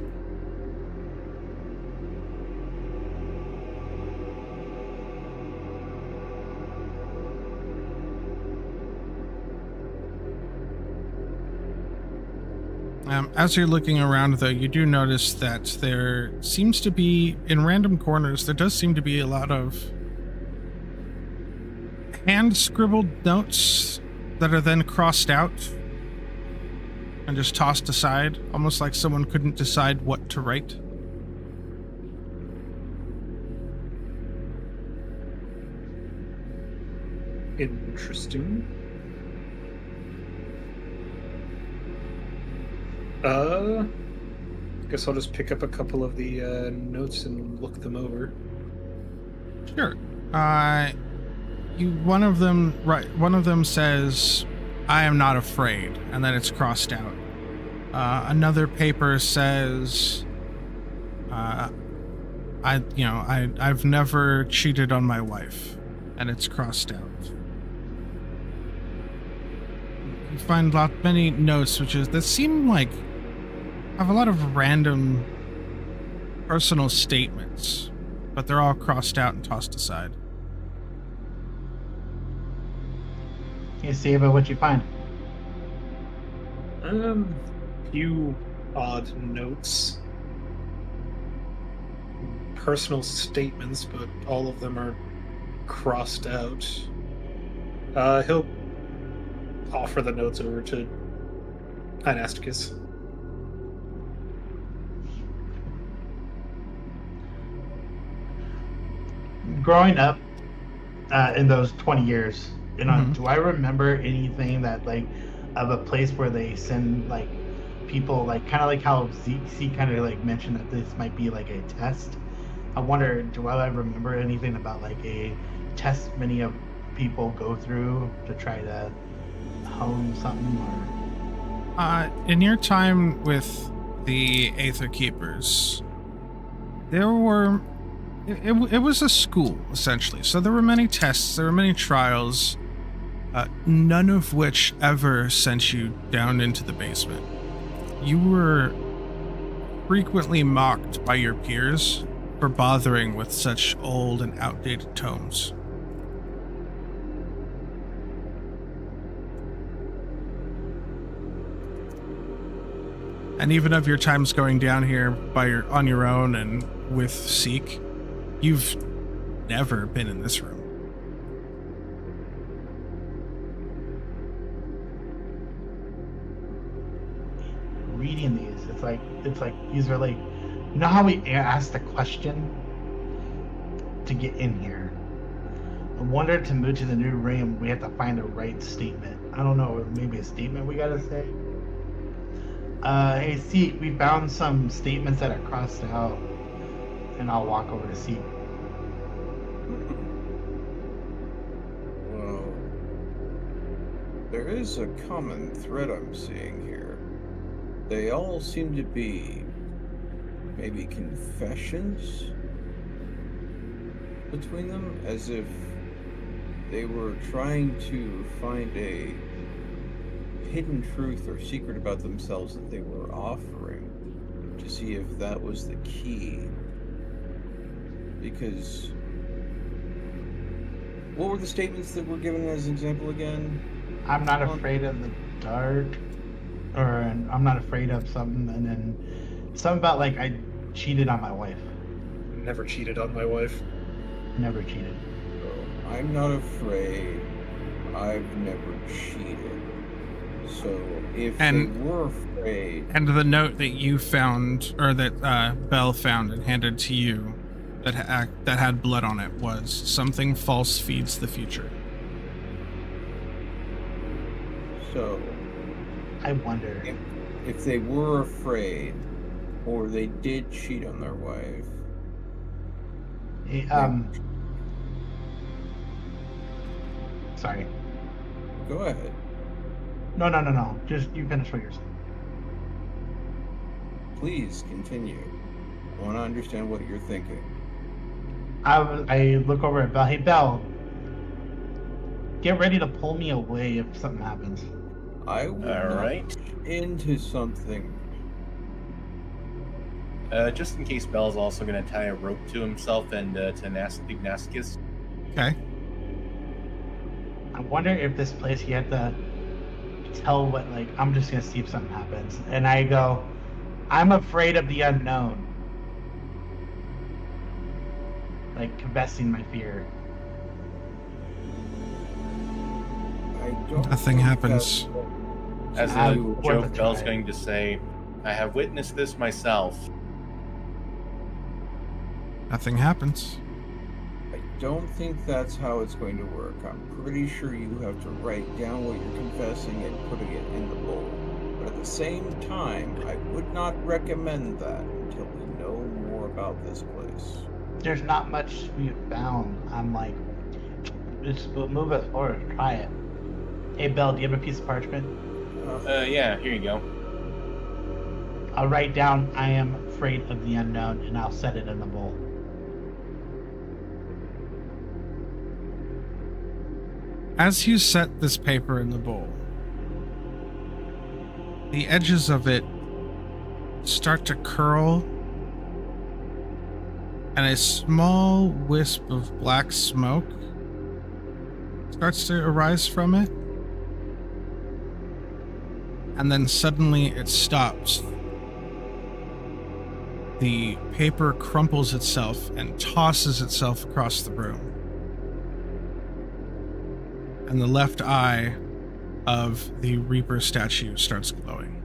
As you're looking around, though, you do notice that there seems to be, in random corners, there does seem to be a lot of hand-scribbled notes that are then crossed out and just tossed aside, almost like someone couldn't decide what to write. Interesting. Guess I'll just pick up a couple of the notes and look them over. Sure. One of them says, "I am not afraid," and then it's crossed out. Another paper says, I've never cheated on my wife," and it's crossed out. You find many notes that seem like have a lot of random personal statements, but they're all crossed out and tossed aside. Hey, Seva, what you find? Few odd notes. Personal statements, but all of them are crossed out. He'll offer the notes over to Anasticus. Growing up in those 20 years, do I remember anything that, like, of a place where they send, like, people, like, kind of like how Zeke kind of, like, mentioned that this might be, like, a test? I wonder, do I remember anything about, like, a test many of people go through to try to hone something? Or in your time with the Aether Keepers, there were... It was a school, essentially. So there were many tests, there were many trials, none of which ever sent you down into the basement. You were frequently mocked by your peers for bothering with such old and outdated tomes. And even of your times going down here on your own and with Seek, you've never been in this room. reading these, it's like these are like, you know how we asked the question to get in here? I wonder, to move to the new room, we have to find the right statement. I don't know, maybe a statement we gotta say. Hey, Seek, we found some statements that are crossed out, and I'll walk over to Seek. Well, there is a common thread I'm seeing here. They all seem to be maybe confessions between them, as if they were trying to find a hidden truth or secret about themselves that they were offering, to see if that was the key. Because What were the statements that were given as an example again? I'm not afraid of the dark, or I'm not afraid of something, and then something about like I cheated on my wife. Never cheated on my wife. Never cheated. I'm not afraid. I've never cheated. So if they were afraid... And the note that you found, or that Belle found and handed to you, that had blood on it, was something false feeds the future. So... I wonder... If they were afraid, or they did cheat on their wife... Sorry. Go ahead. No. Just you finish what you're saying. Please continue. I want to understand what you're thinking. I look over at Belle. Hey, Belle. Get ready to pull me away if something happens. I will into something. Just in case Belle's also going to tie a rope to himself and to Ignacius. Okay. I wonder if this place you have to tell what, like, I'm just going to see if something happens. And I go, I'm afraid of the unknown. Like, confessing my fear. Nothing happens. As a joke, Belle's going to say, I have witnessed this myself. Nothing happens. I don't think that's how it's going to work. I'm pretty sure you have to write down what you're confessing and putting it in the bowl. But at the same time, I would not recommend that until we know more about this place. There's not much we've found. I'm like, we'll move us forward. Try it. Hey, Belle, do you have a piece of parchment? Yeah, here you go. I'll write down, I am afraid of the unknown, and I'll set it in the bowl. As you set this paper in the bowl, the edges of it start to curl, and a small wisp of black smoke starts to arise from it. And then suddenly it stops. The paper crumples itself and tosses itself across the room. And the left eye of the Reaper statue starts glowing.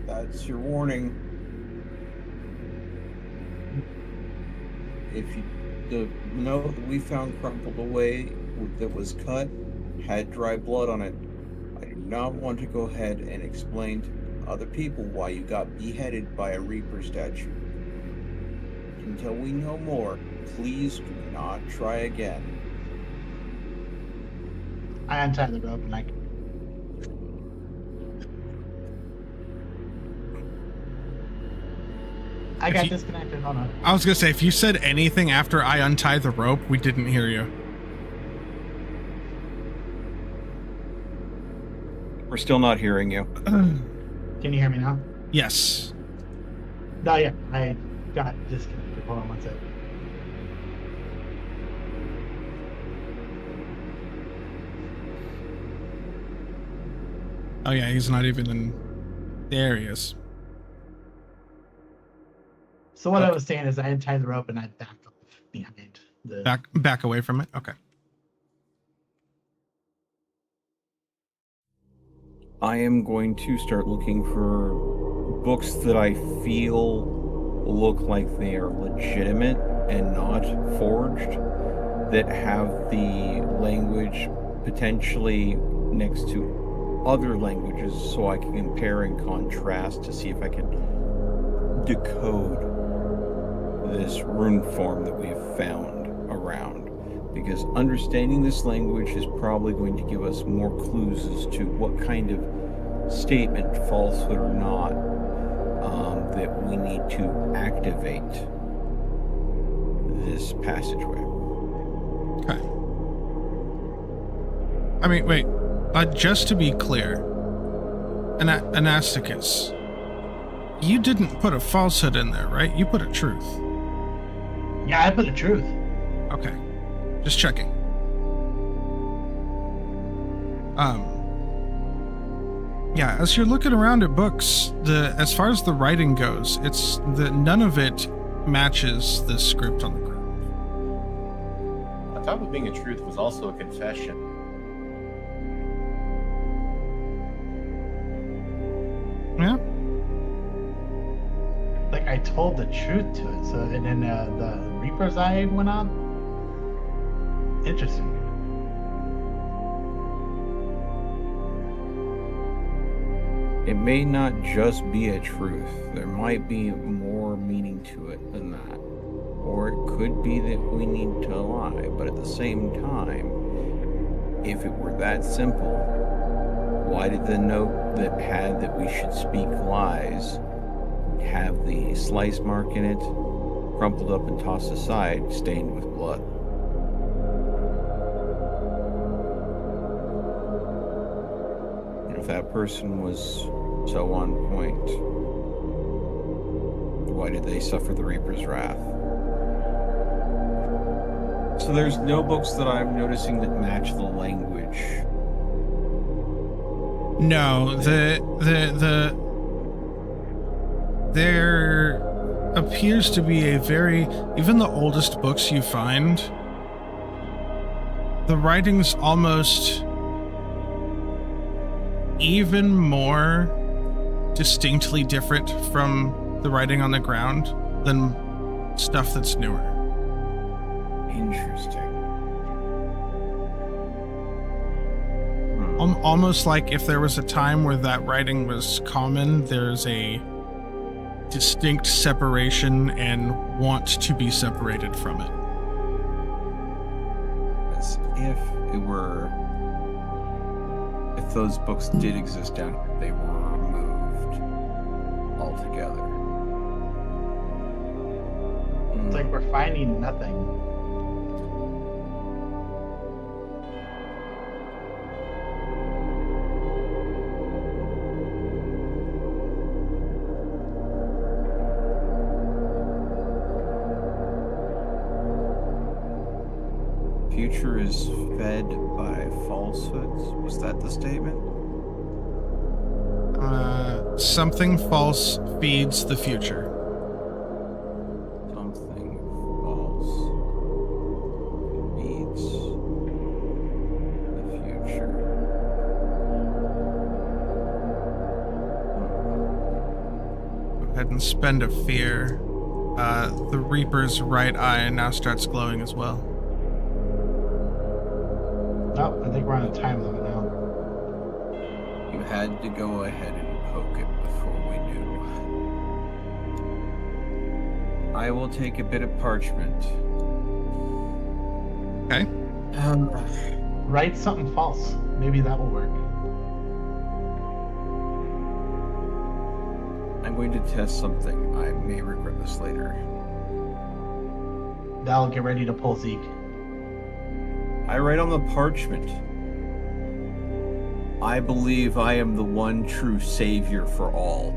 That's your warning. If the note that we found crumpled away that was cut had dry blood on it, I do not want to go ahead and explain to other people why you got beheaded by a Reaper statue. Until we know more, please do not try again. I untie the rope and I got disconnected. Hold on. I was gonna say, if you said anything after I untie the rope, we didn't hear you. We're still not hearing you. Can you hear me now? Yes. No, yeah, I got disconnected. Hold on one second. Oh yeah, he's not even in. There he is. So what I was saying is I untied the rope and I backed off behind the... Back away from it? Okay. I am going to start looking for books that I feel look like they are legitimate and not forged, that have the language potentially next to other languages so I can compare and contrast to see if I can decode this rune form that we have found around. Because understanding this language is probably going to give us more clues as to what kind of statement, falsehood or not, that we need to activate this passageway. Okay. I mean, wait. Just to be clear, Anasticus, you didn't put a falsehood in there, right? You put a truth. Yeah, I put a truth. Okay. Just checking. Yeah, as you're looking around at books, as far as the writing goes, none of it matches the script on the ground. On top of being a truth was also a confession. Yeah. Like, I told the truth to it, so, and then the Reaper's Eye went on. Interesting. It may not just be a truth. There might be more meaning to it than that. Or it could be that we need to lie, but at the same time, if it were that simple, why did the note that had that we should speak lies have the slice mark in it, crumpled up and tossed aside, stained with blood? And if that person was so on point, why did they suffer the Reaper's wrath? So there's no books that I'm noticing that match the language. No, there appears to be even the oldest books you find, the writing's almost even more distinctly different from the writing on the ground than stuff that's newer. Interesting. Almost like if there was a time where that writing was common, there's a distinct separation and want to be separated from it. As if those books did exist down here, they were removed altogether. It's like we're finding nothing. Future is fed by falsehoods. Was that the statement? Something false feeds the future. Something false feeds the future. Go ahead and spend a fear. The Reaper's right eye now starts glowing as well. Oh, I think we're on a time limit now. You had to go ahead and poke it before we knew. I will take a bit of parchment. Okay. Write something false. Maybe that will work. I'm going to test something. I may regret this later. That'll get ready to pull Zeke. I write on the parchment. I believe I am the one true savior for all.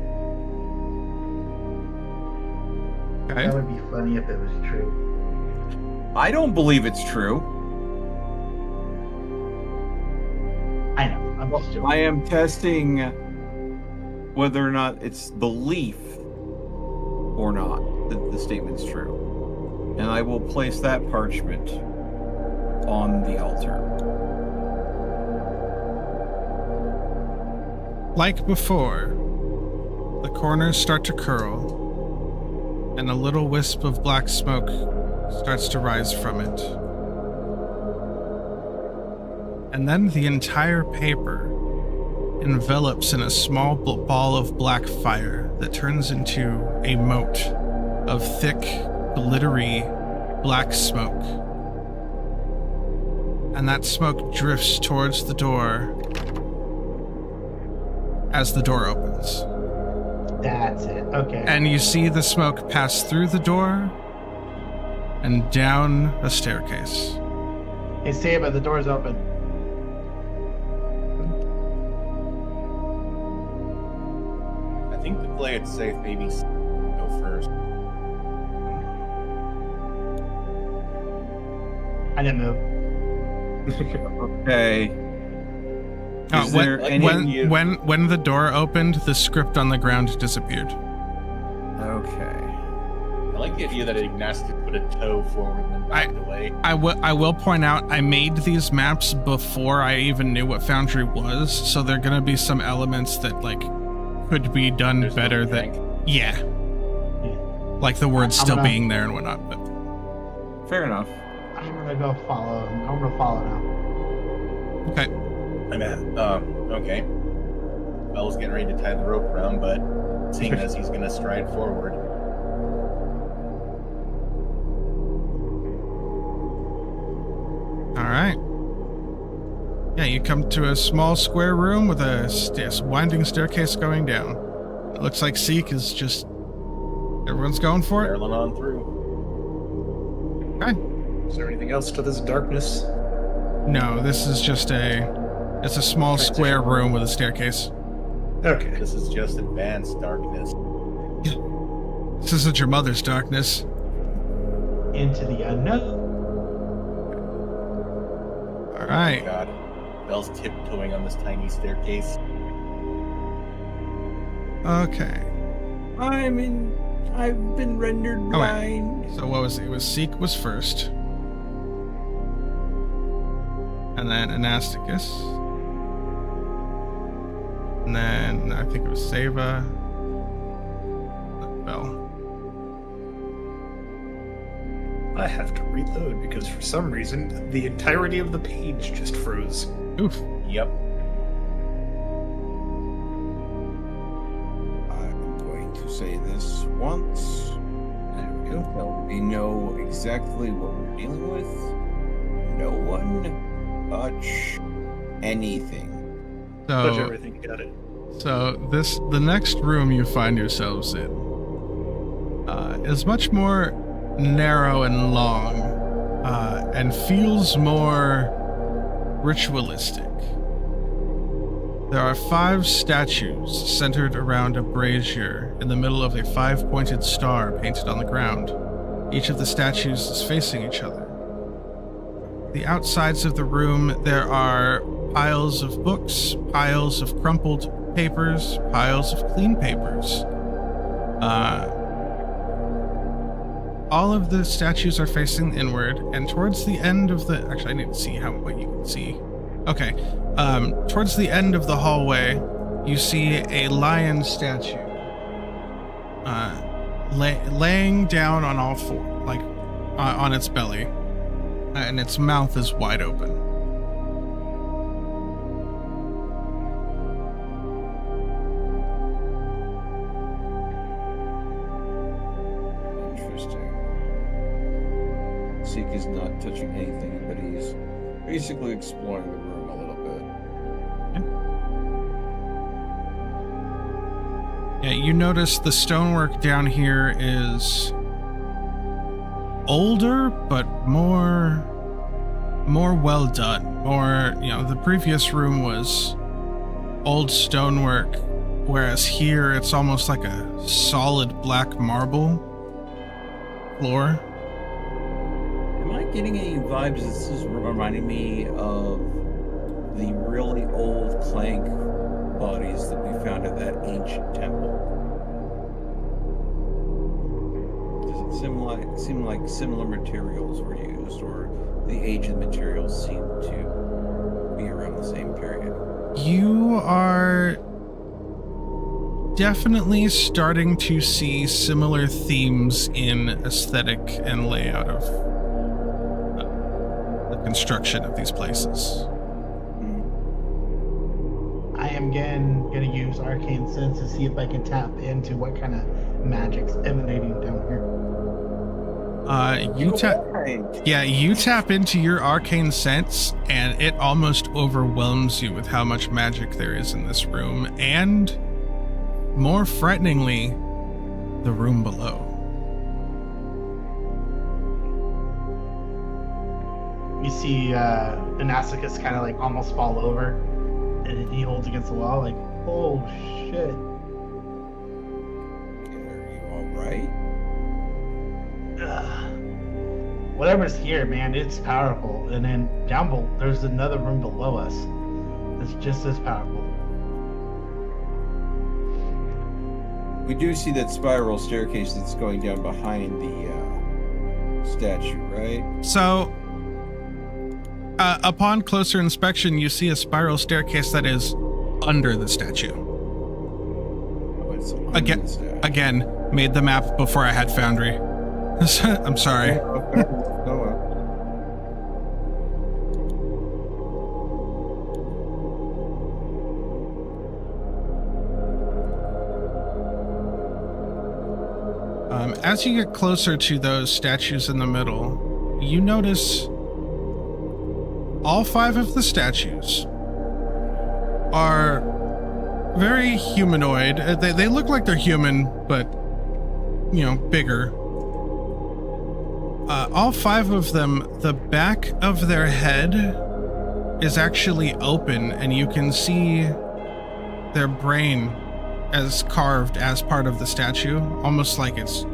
Okay. That would be funny if it was true. I don't believe it's true. I know. I'm just joking. I am testing whether or not it's belief or not that the statement's true. And I will place that parchment on the altar. Like before, the corners start to curl, and a little wisp of black smoke starts to rise from it. And then the entire paper envelops in a small ball of black fire that turns into a moat of thick, glittery black smoke. And that smoke drifts towards the door as the door opens. That's it. Okay. And you see the smoke pass through the door and down a staircase. Hey, Saba, the door's open. I think to play it safe, maybe go first. I didn't move. Okay. Is there any... when the door opened, the script on the ground disappeared. Okay. I like the idea that Ignacio put a toe forward and then backed away. I will point out, I made these maps before I even knew what Foundry was, so there are going to be some elements that like could be done better than like the words still being there and whatnot. But fair enough. I'm gonna go follow. I'm gonna follow now. Okay. I'm at. Okay. Bell's getting ready to tie the rope around, but seeing as he's going to stride forward. All right. Yeah, you come to a small square room with a winding staircase going down. It looks like Seek is just... Everyone's going for it? Barreling on through. Okay. Is there anything else to this darkness? No, this is just it's a small square room with a staircase. Okay. This is just advanced darkness. This isn't your mother's darkness. Into the unknown. All right. Oh God. Bell's tiptoeing on this tiny staircase. Okay. I've been rendered blind. So what was it? It was Seek was first. And then Anasticus. And then I think it was Seva. Bell. I have to reload because for some reason the entirety of the page just froze. Oof. Yep. I'm going to say this once. There we go. So we know exactly what we're dealing with. No one touch anything. Touch So everything, got it. the next room you find yourselves in is much more narrow and long, and feels more ritualistic. There are 5 statues centered around a brazier in the middle of a 5-pointed star painted on the ground. Each of the statues is facing each other. The outsides of the room, there are piles of books, piles of crumpled papers, piles of clean papers. All of the statues are facing inward, and towards the end of the... Actually, I need to see what you can see. Okay. Towards the end of the hallway, you see a lion statue laying down on all four, like on its belly, and its mouth is wide open. Seek is not touching anything, but he's basically exploring the room a little bit. Yeah, you notice the stonework down here is older, but more well done. More, the previous room was old stonework, whereas here it's almost like a solid black marble floor. Am I getting any vibes? This is reminding me of the really old Clank bodies that we found at that ancient temple. Does it seem like similar materials were used, or the age of the materials seem to be around the same period? You are definitely starting to see similar themes in aesthetic and layout of the construction of these places. I am again going to use Arcane Sense to see if I can tap into what kind of magic's emanating down here. You tap into your Arcane Sense, and it almost overwhelms you with how much magic there is in this room, and more frighteningly, the room below. You see Anasticus kind of like almost fall over, and he holds against the wall like, oh shit. Are you alright? whatever's here, man, it's powerful. And then down below, there's another room below us that's just as powerful. We do see that spiral staircase that's going down behind the statue, right? So, upon closer inspection, you see a spiral staircase that is under the statue. Oh, it's under the statue. Again, made the map before I had Foundry. I'm sorry. Okay. Oh, well. As you get closer to those statues in the middle, you notice all 5 of the statues are very humanoid. They look like they're human, but, you know, bigger. All 5 of them, the back of their head is actually open, and you can see their brain as carved as part of the statue, almost like it's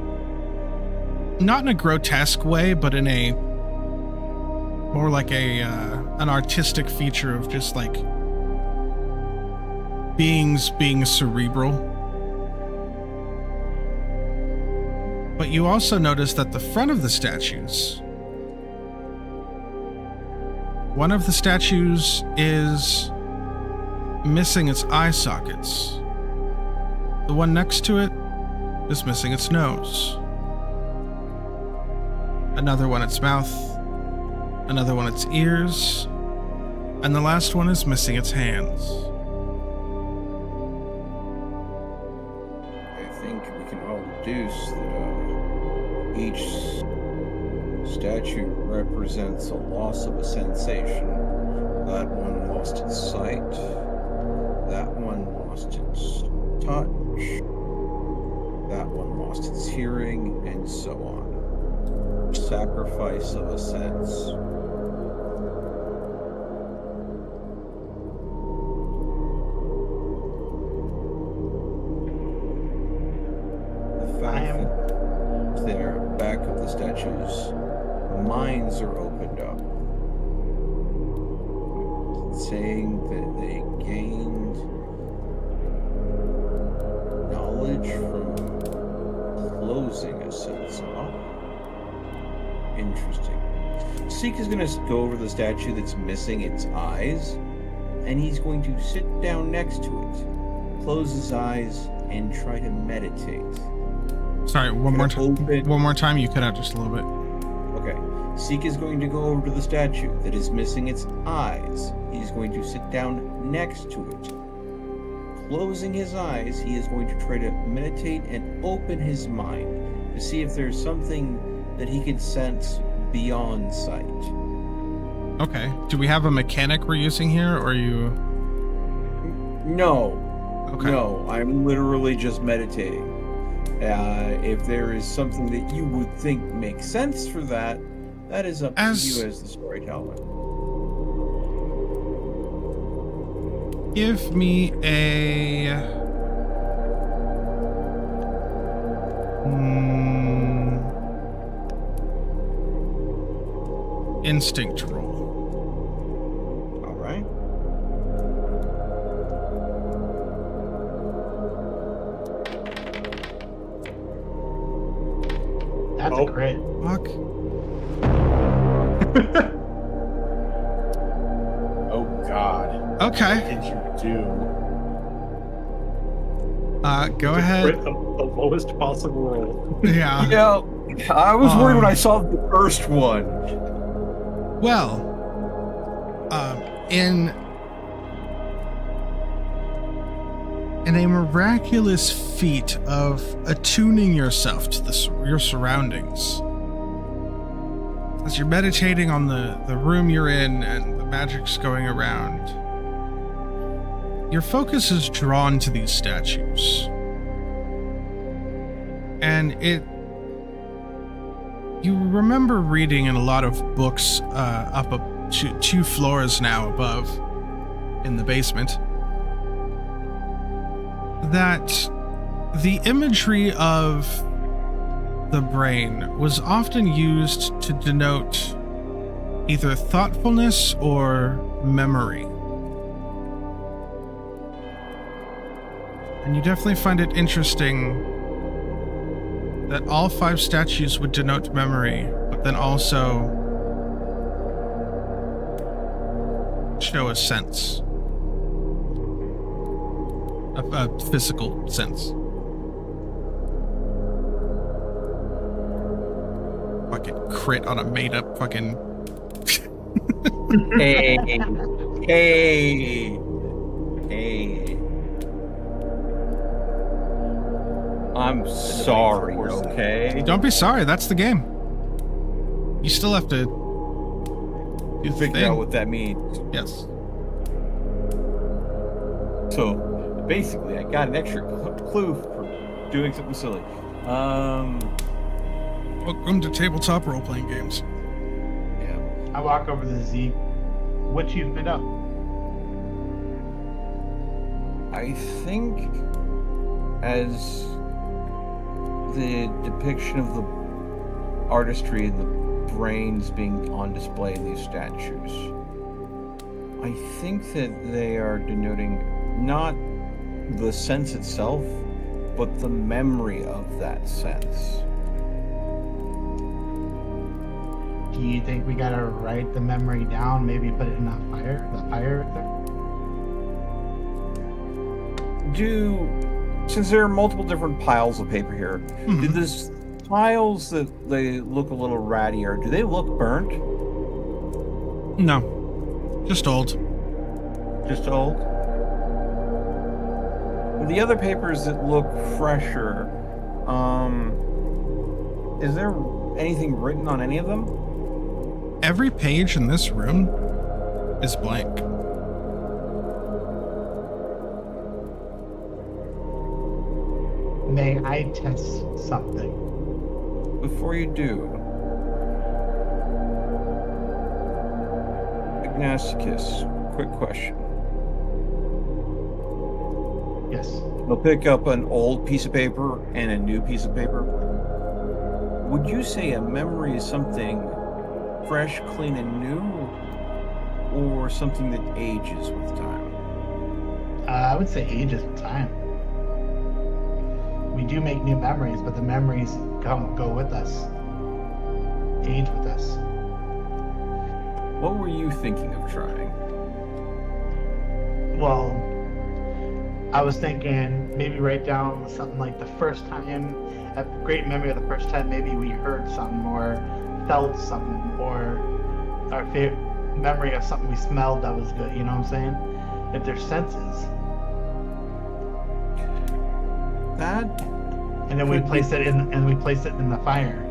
not in a grotesque way, but in a more like an artistic feature of just like beings being cerebral. But you also notice that the front of the statues, one of the statues is missing its eye sockets. The one next to it is missing its nose. Another one its mouth. Another one its ears. And the last one is missing its hands. I think we can all deduce that each statue represents a loss of a sensation. That one lost its sight. That one lost its touch. That one lost its hearing, and so on. Sacrifice of a sense. The fact that their back of the statues, minds are opened up, saying that they gained knowledge from closing a sense off. Interesting. Seek is going to go over the statue that's missing its eyes, and he's going to sit down next to it, close his eyes, and try to meditate. Sorry, one more time. You cut out just a little bit. Okay. Seek is going to go over to the statue that is missing its eyes. He's going to sit down next to it. Closing his eyes, he is going to try to meditate and open his mind to see if there's something that he can sense beyond sight. Okay. Do we have a mechanic we're using here, or are you... No. Okay. No, I'm literally just meditating. If there is something that you would think makes sense for that, that is up to you as the storyteller. Give me a... instinct roll. All right. That's a crit. Fuck. Oh God. Okay. What did you do? Go ahead. Crit the lowest possible roll. Yeah. Yeah, I was worried when I saw the first one. Well, in a miraculous feat of attuning yourself to your surroundings, as you're meditating on the room you're in and the magic's going around, your focus is drawn to these statues. And you remember reading in a lot of books up 2 floors now above in the basement that the imagery of the brain was often used to denote either thoughtfulness or memory. And you definitely find it interesting that all 5 statues would denote memory, but then also show a sense. A physical sense. Fucking crit on a made-up fucking... Hey. I'm sorry, okay? Don't be sorry, that's the game. You still have to... You figure out what that means. Yes. So, basically, I got an extra clue for doing something silly. Welcome to tabletop role-playing games. Yeah. I walk over to Z. What you've been up? I think as the depiction of the artistry and the brains being on display in these statues, I think that they are denoting not the sense itself, but the memory of that sense. Do you think we gotta write the memory down? Maybe put it in the fire right there? Since there are multiple different piles of paper here, do these piles that they look a little rattier, do they look burnt? No. Just old. Just old? The other papers that look fresher, is there anything written on any of them? Every page in this room is blank. May I test something? Before you do, Ignaticus, quick question. Yes. I'll pick up an old piece of paper and a new piece of paper. Would you say a memory is something fresh, clean, and new, or something that ages with time? I would say ages with time. We do make new memories, but the memories go with us. Age with us. What were you thinking of trying? Well, I was thinking maybe write down something like the first time, a great memory of the first time maybe we heard something or felt something, or our favorite memory of something we smelled that was good, you know what I'm saying? If there's senses. That And then we place it in the fire.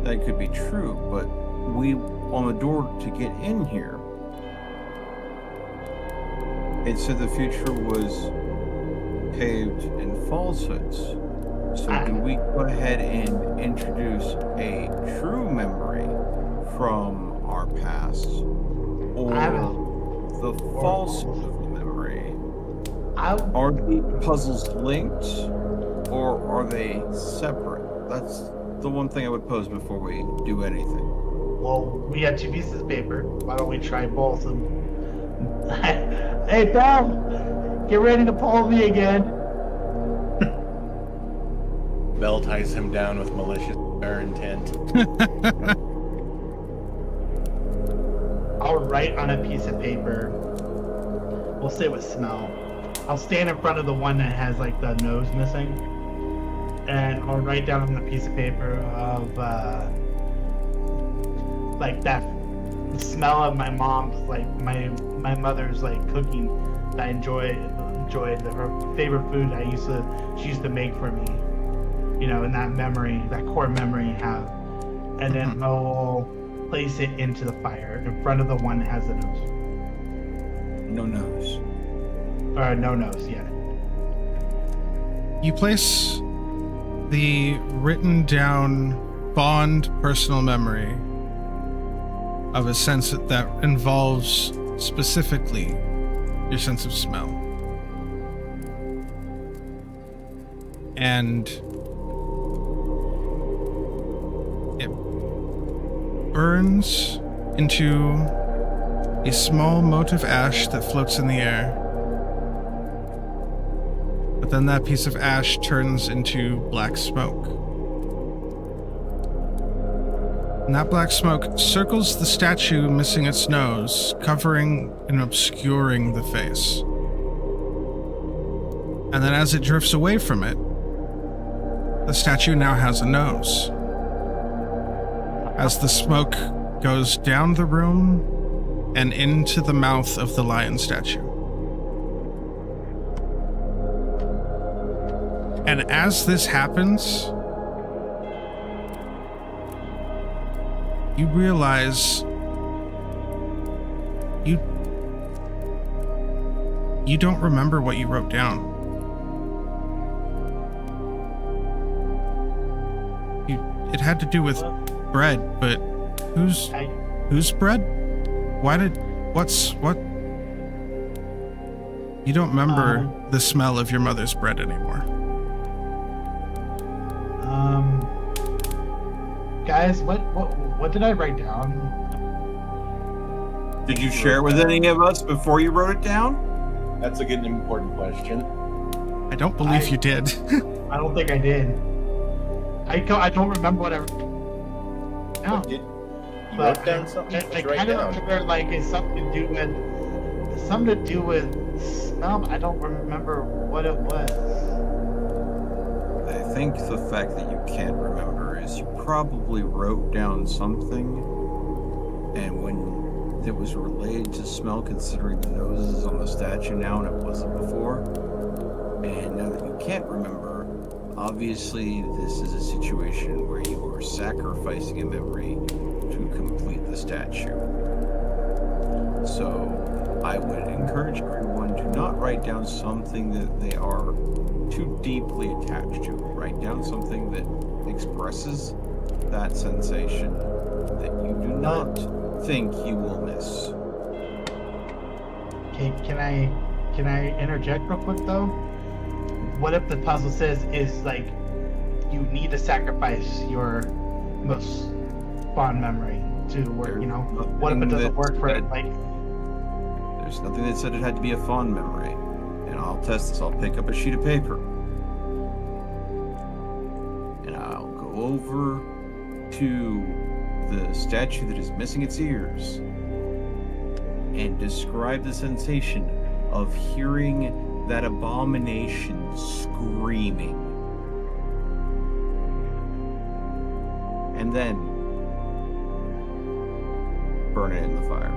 That could be true, but on the door to get in here, it said the future was paved in falsehoods. So do we go ahead and introduce a true memory from our past, or the falsehood of the memory? Are the puzzles linked, or are they separate? That's the one thing I would pose before we do anything. Well, we have 2 pieces of paper. Why don't we try both? Hey, Belle, get ready to pull me again. Bell ties him down with malicious intent. I'll write on a piece of paper. We'll say with smell. I'll stand in front of the one that has like the nose missing, and I'll write down on the piece of paper of like that, the smell of my mom's, like my mother's like cooking that I enjoyed her favorite food she used to make for me, you know, and that memory, that core memory I have, and then I'll place it into the fire in front of the one that has the nose. No nose. Or no nose, yeah. You place the written down fond personal memory of a sense that involves specifically your sense of smell. And burns into a small mote of ash that floats in the air. But then that piece of ash turns into black smoke. And that black smoke circles the statue missing its nose, covering and obscuring the face. And then as it drifts away from it, the statue now has a nose. As the smoke goes down the room and into the mouth of the lion statue. And as this happens, you realize you don't remember what you wrote down. It had to do with bread, but whose bread? What? You don't remember the smell of your mother's bread anymore. Guys, what did I write down? Did you share it with any of us before you wrote it down? That's a good and important question. I don't believe you did. I don't think I did. I don't remember what I wrote. No. You wrote down something? I kind of remember like it's something to do with smell. I don't remember what it was. I think the fact that you can't remember is you probably wrote down something, and when it was related to smell, considering the nose is on the statue now and it wasn't before, and now that you can't remember, obviously this is a situation where you are sacrificing a memory to complete the statue. So I would encourage everyone to not write down something that they are too deeply attached to. Write down something that expresses that sensation that you do not think you will miss. Okay, can I interject real quick though? What if the puzzle says is like you need to sacrifice your most fond memory to work, you know? What if it doesn't work for it? Like, there's nothing that said it had to be a fond memory. And I'll test this. I'll pick up a sheet of paper. And I'll go over to the statue that is missing its ears and describe the sensation of hearing that abomination screaming. And then burn it in the fire.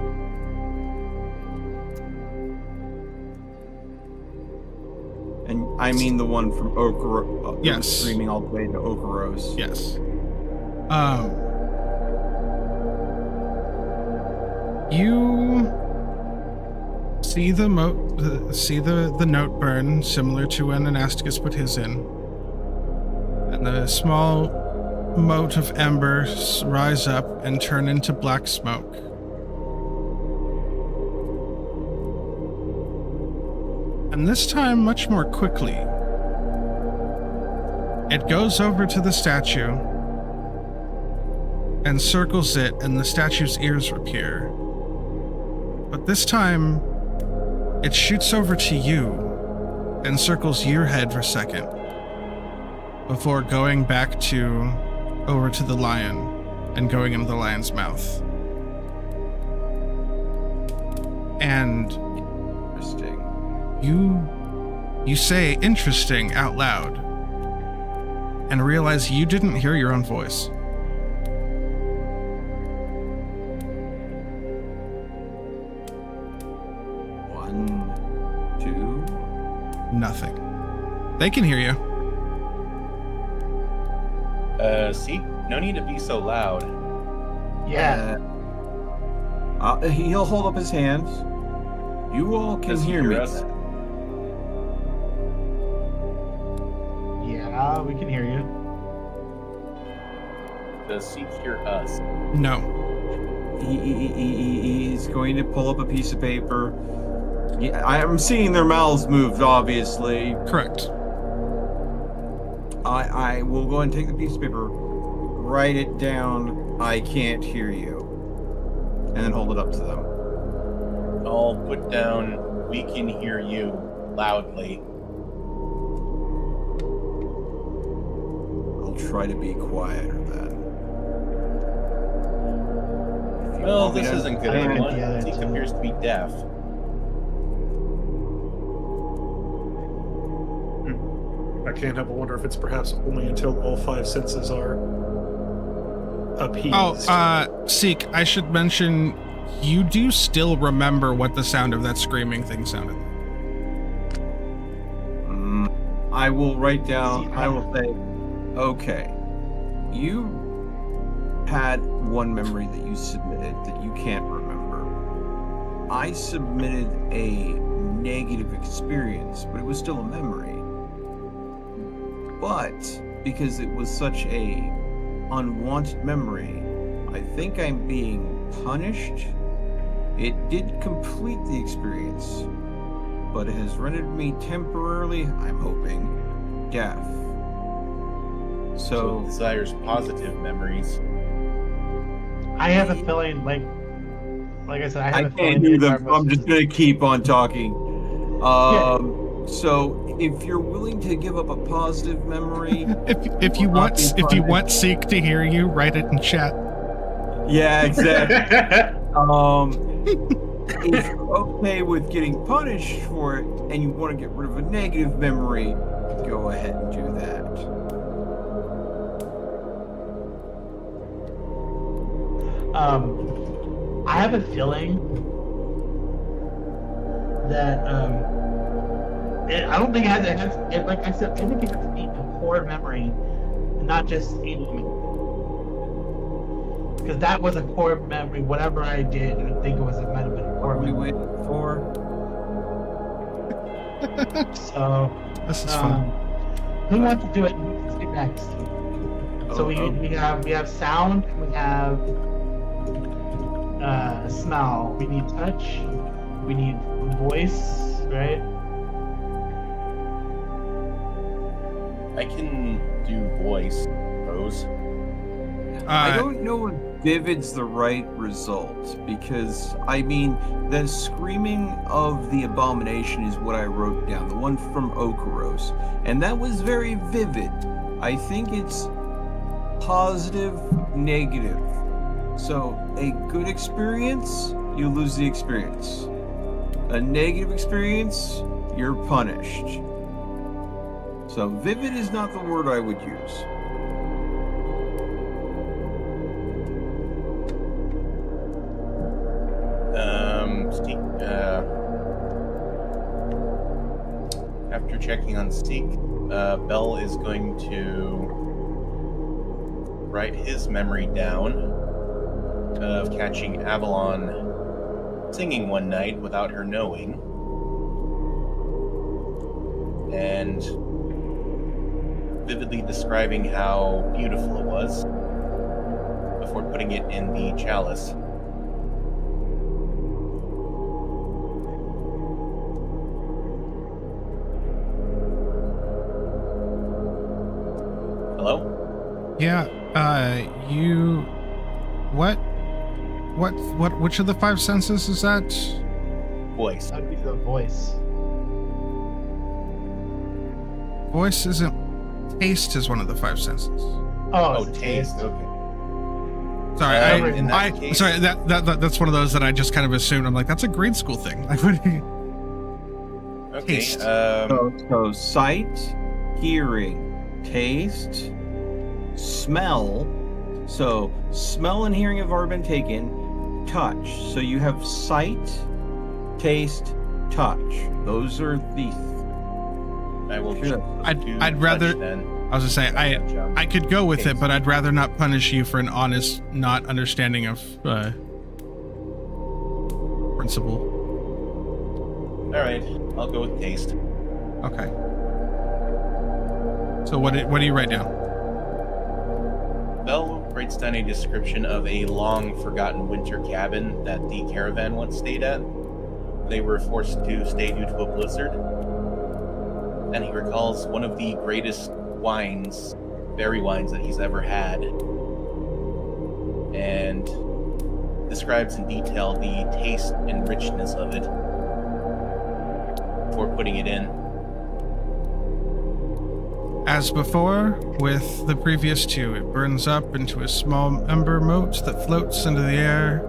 And I mean the one from Okoro. Yes. Screaming all the way to Okoros. Yes. You see the note burn, similar to when Anasticus put his in, and the small mote of embers rise up and turn into black smoke. And this time much more quickly. It goes over to the statue and circles it, and the statue's ears appear. But this time, it shoots over to you and circles your head for a second before going back over to the lion and going into the lion's mouth. And Interesting. You say interesting out loud and realize you didn't hear your own voice. Nothing. They can hear you. See? No need to be so loud. yeah. He'll hold up his hands. You all can Does he hear hear me. us? Yeah, we can hear you. Does he hear us? No. He's going to pull up a piece of paper. Yeah, I'm seeing their mouths moved, obviously. Correct. I will go and take the piece of paper, write it down, I can't hear you. And then hold it up to them. I'll put down, we can hear you loudly. I'll try to be quieter then. Well, this isn't good. I look at Anyone? the other Zeke two. appears to be deaf. I can't help but wonder if it's perhaps only until all 5 senses are appeased. Seek, I should mention, you do still remember what the sound of that screaming thing sounded like. I will write down, I will say, okay, you had one memory that you submitted that you can't remember. I submitted a negative experience, but it was still a memory. But because it was such a unwanted memory, I think I'm being punished. It did complete the experience, but it has rendered me temporarily, I'm hoping, deaf. So it desires positive memories. I have a feeling, like I said, I have a feeling. can't do them. I'm just gonna keep on talking. So if you're willing to give up a positive memory, If you want Seek to hear you, write it in chat. yeah, exactly. If you're okay with getting punished for it and you want to get rid of a negative memory, go ahead and do that. I have a feeling that I don't think it has like I said, I think it has to be a core memory, not just a moment. Because that was a core memory. Whatever I did, I think it was a might have been a What core are we memory. waiting for? So This is fun. who wants to do it? Who wants to do next? So we have sound, we have smell, we need touch, we need voice, right? I can do voice, suppose. I don't know if vivid's the right result, because I mean the screaming of the abomination is what I wrote down, the one from Okaros, and that was very vivid. I think it's positive, negative. So a good experience, you lose the experience. A negative experience, you're punished. So vivid is not the word I would use. After checking on Seek, Bell is going to write his memory down of catching Avalon singing one night without her knowing, and vividly describing how beautiful it was before putting it in the chalice. Hello? Yeah, which of the 5 senses is that? Voice. That'd be the voice. Voice isn't, taste is one of the 5 senses. Oh, It's a taste. Okay. Sorry, In that case- sorry, that's one of those that I just kind of assumed. I'm like, that's a grade school thing. Like, what do you... Okay. Taste. So sight, hearing, taste, smell. So smell and hearing have already been taken. Touch. So you have sight, taste, touch. Those are the. I will. Sure. I'd rather. Then. I was gonna say I could go with it, but I'd rather not punish you for an honest not understanding of principle. All right, I'll go with taste. Okay. So what do you write down? Bell writes down a description of a long-forgotten winter cabin that the caravan once stayed at. They were forced to stay due to a blizzard. And he recalls one of the greatest wines, berry wines that he's ever had. and describes in detail the taste and richness of it before putting it in. As before, with the previous two, it burns up into a small ember mote that floats into the air.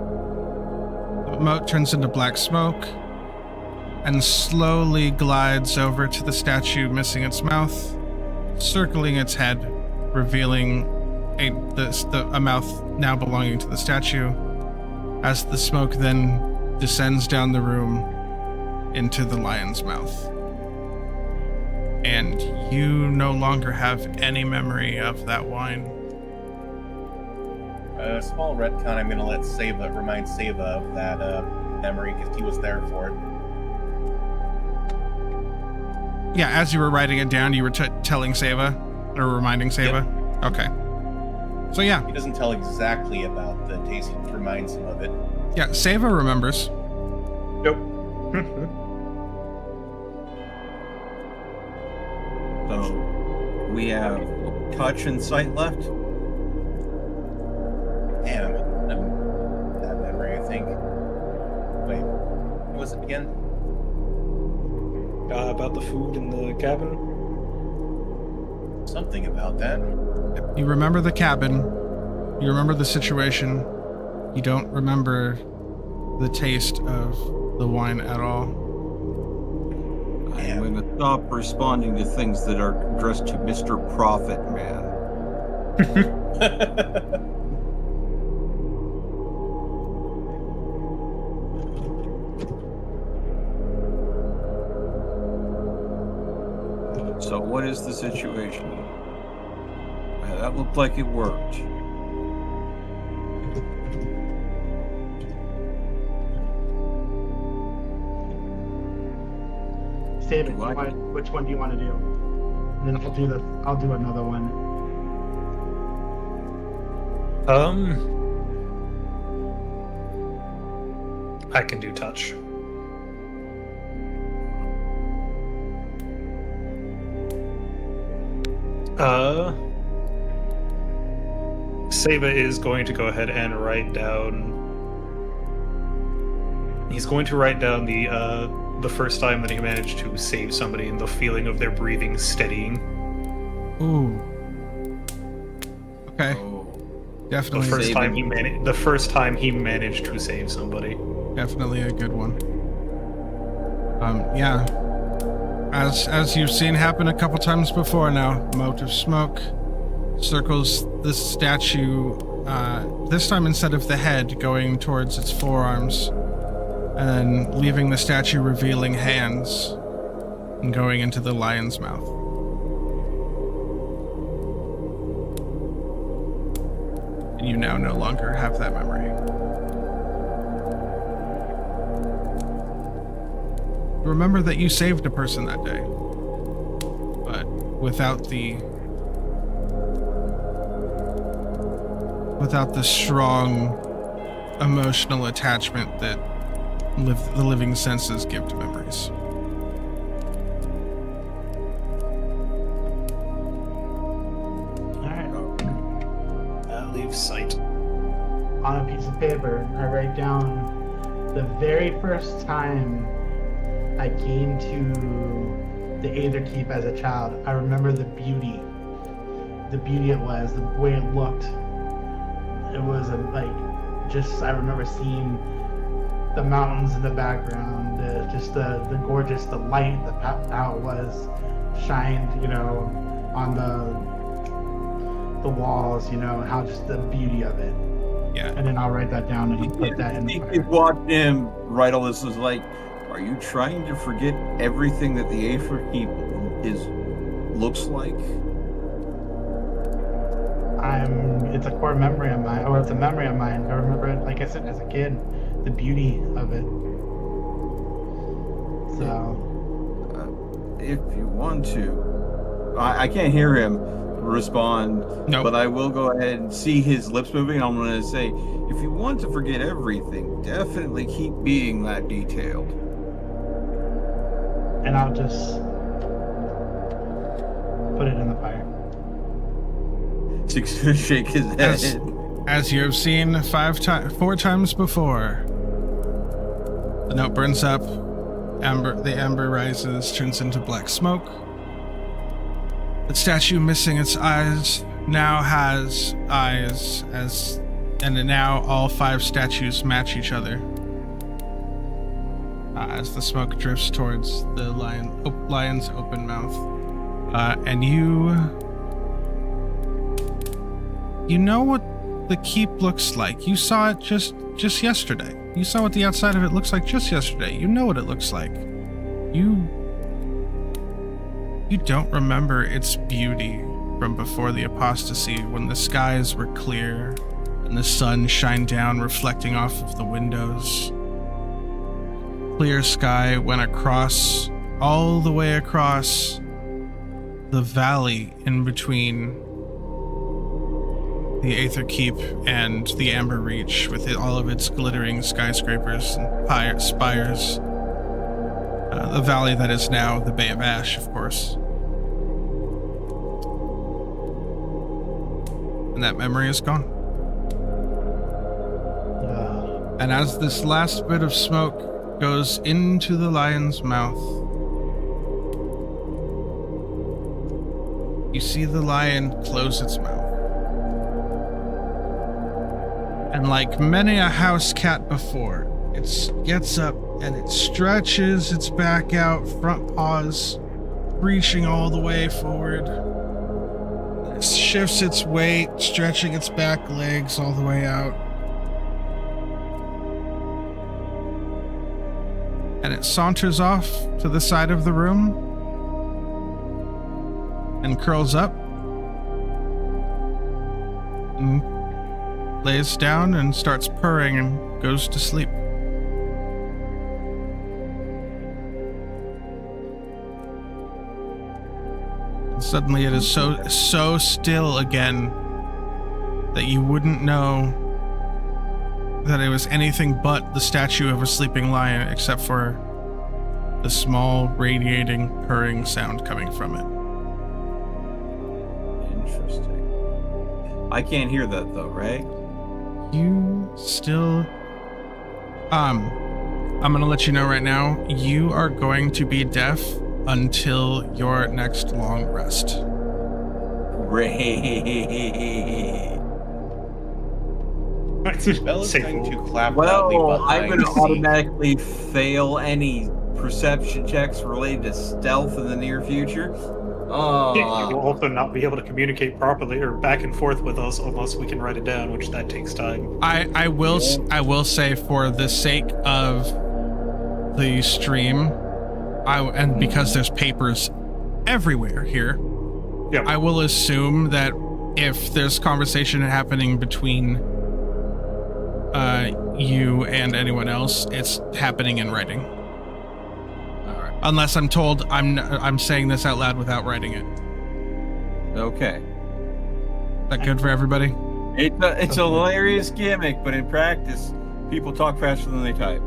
The mote turns into black smoke and slowly glides over to the statue, missing its mouth, circling its head, revealing a mouth now belonging to the statue, as the smoke then descends down the room into the lion's mouth. And you no longer have any memory of that wine. A small retcon I'm going to let remind Seva of that memory, because he was there for it. Yeah, as you were writing it down, you were telling Seva, or reminding Seva? Yep. Okay. So yeah. He doesn't tell exactly about the taste, he just reminds him of it. Yeah, Seva remembers. Yep. So we have touch and sight left. Damn, that memory, I think. Wait, what was it again? About the food in the cabin. Something about that. You remember the cabin. You remember the situation. You don't remember the taste of the wine at all. I'm going to stop responding to things that are addressed to Mr. Prophet Man. So what is the situation? That looked like it worked. Save it. Which one do you want to do? And then I'll do another one. I can do touch. Seva is going to go ahead and write down. He's going to write down the first time that he managed to save somebody and the feeling of their breathing steadying. Ooh. Okay. Definitely. The first time he managed to save somebody. Definitely a good one. Yeah. As you've seen happen a couple times before now, mote of smoke circles the statue, this time instead of the head going towards its forearms, and then leaving the statue revealing hands and going into the lion's mouth. And you now no longer have that memory. Remember that you saved a person that day, but without the strong emotional attachment that the living senses give to memories. Alright. That leaves sight. On a piece of paper, I write down the very first time I came to the Aether Keep as a child. I remember the beauty it was, the way it looked. It was I remember seeing the mountains in the background, the gorgeous, the light, how it was shined, on the walls, how just the beauty of it. Yeah. And then I'll write that down and put that in the fire. You watched him write all this. Was like, are you trying to forget everything that the Aether Keep looks like? It's a core memory of mine, or it's a memory of mine. I remember it, like I said, as a kid, the beauty of it. So, if you want to, I can't hear him respond. No. But I will go ahead and see his lips moving. I'm going to say, if you want to forget everything, definitely keep being that detailed. and I'll just put it in the fire. Six to shake his head. As you have seen 4 times before, the note burns up, the amber rises, turns into black smoke. The statue missing its eyes now has eyes, and now all 5 statues match each other. As the smoke drifts towards the lion's open mouth. And you know what the keep looks like. You saw it just yesterday. You saw what the outside of it looks like just yesterday. You know what it looks like. You don't remember its beauty from before the apostasy, when the skies were clear and the sun shined down, reflecting off of the windows. Clear sky went across, all the way across the valley in between the Aether Keep and the Amber Reach, with all of its glittering skyscrapers and spires. The valley that is now the Bay of Ash, of course. And that memory is gone. And as this last bit of smoke goes into the lion's mouth, you see the lion close its mouth. And like many a house cat before, it gets up and it stretches its back out, front paws reaching all the way forward. It shifts its weight, stretching its back legs all the way out. And it saunters off to the side of the room and curls up and lays down and starts purring and goes to sleep. And suddenly it is so still again that you wouldn't know that it was anything but the statue of a sleeping lion, except for the small radiating purring sound coming from it. Interesting. I can't hear that though, right? You still... I'm gonna let you know right now, you are going to be deaf until your next long rest. Great. Bell is going to clap loudly Well, behind I'm going to Zeke. automatically fail any perception checks related to stealth in the near future. You will also not be able to communicate properly or back and forth with us unless we can write it down, which that takes time. I will say, for the sake of the stream, and because there's papers everywhere here, Yep. I will assume that if there's conversation happening between you and anyone else, it's happening in writing. All right. Unless I'm told I'm saying this out loud without writing it. Okay. Is that good for everybody? It's a hilarious gimmick, but in practice, people talk faster than they type.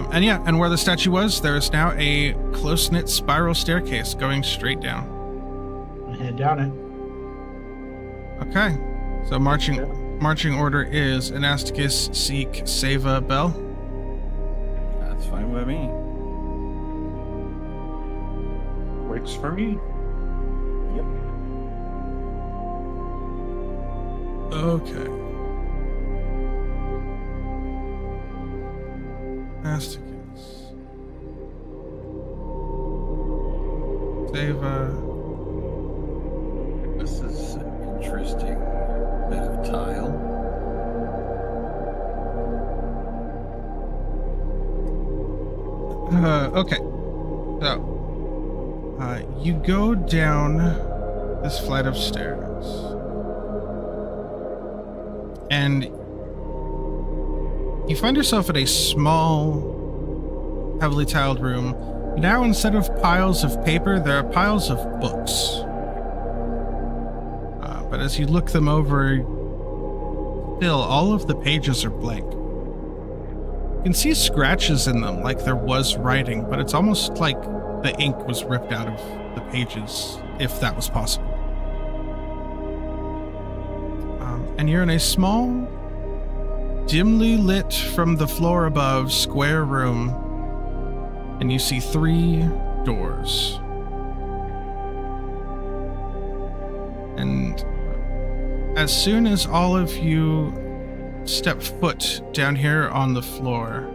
And where the statue was, there is now a close-knit spiral staircase going straight down. Head down it. Okay. So marching order is Anasticus, Seek, Seva, Bell. That's fine with me. Works for me. Okay. Anasticus. Seva. This is an interesting bit of tile. Okay. So, you go down this flight of stairs, and you find yourself in a small, heavily tiled room. Now, instead of piles of paper, there are piles of books. But as you look them over, still, all of the pages are blank. You can see scratches in them, like there was writing, but it's almost like the ink was ripped out of the pages, if that was possible. and you're in a small, dimly lit from the floor above square room, and you see 3 doors. And as soon as all of you step foot down here on the floor,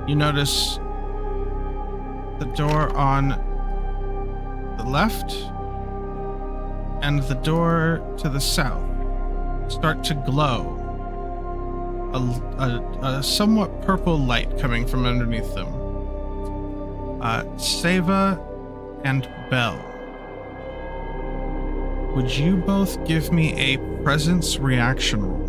you notice the door on the left and the door to the south start to glow. A somewhat purple light coming from underneath them. Seva and Bell, would you both give me a presence reaction roll?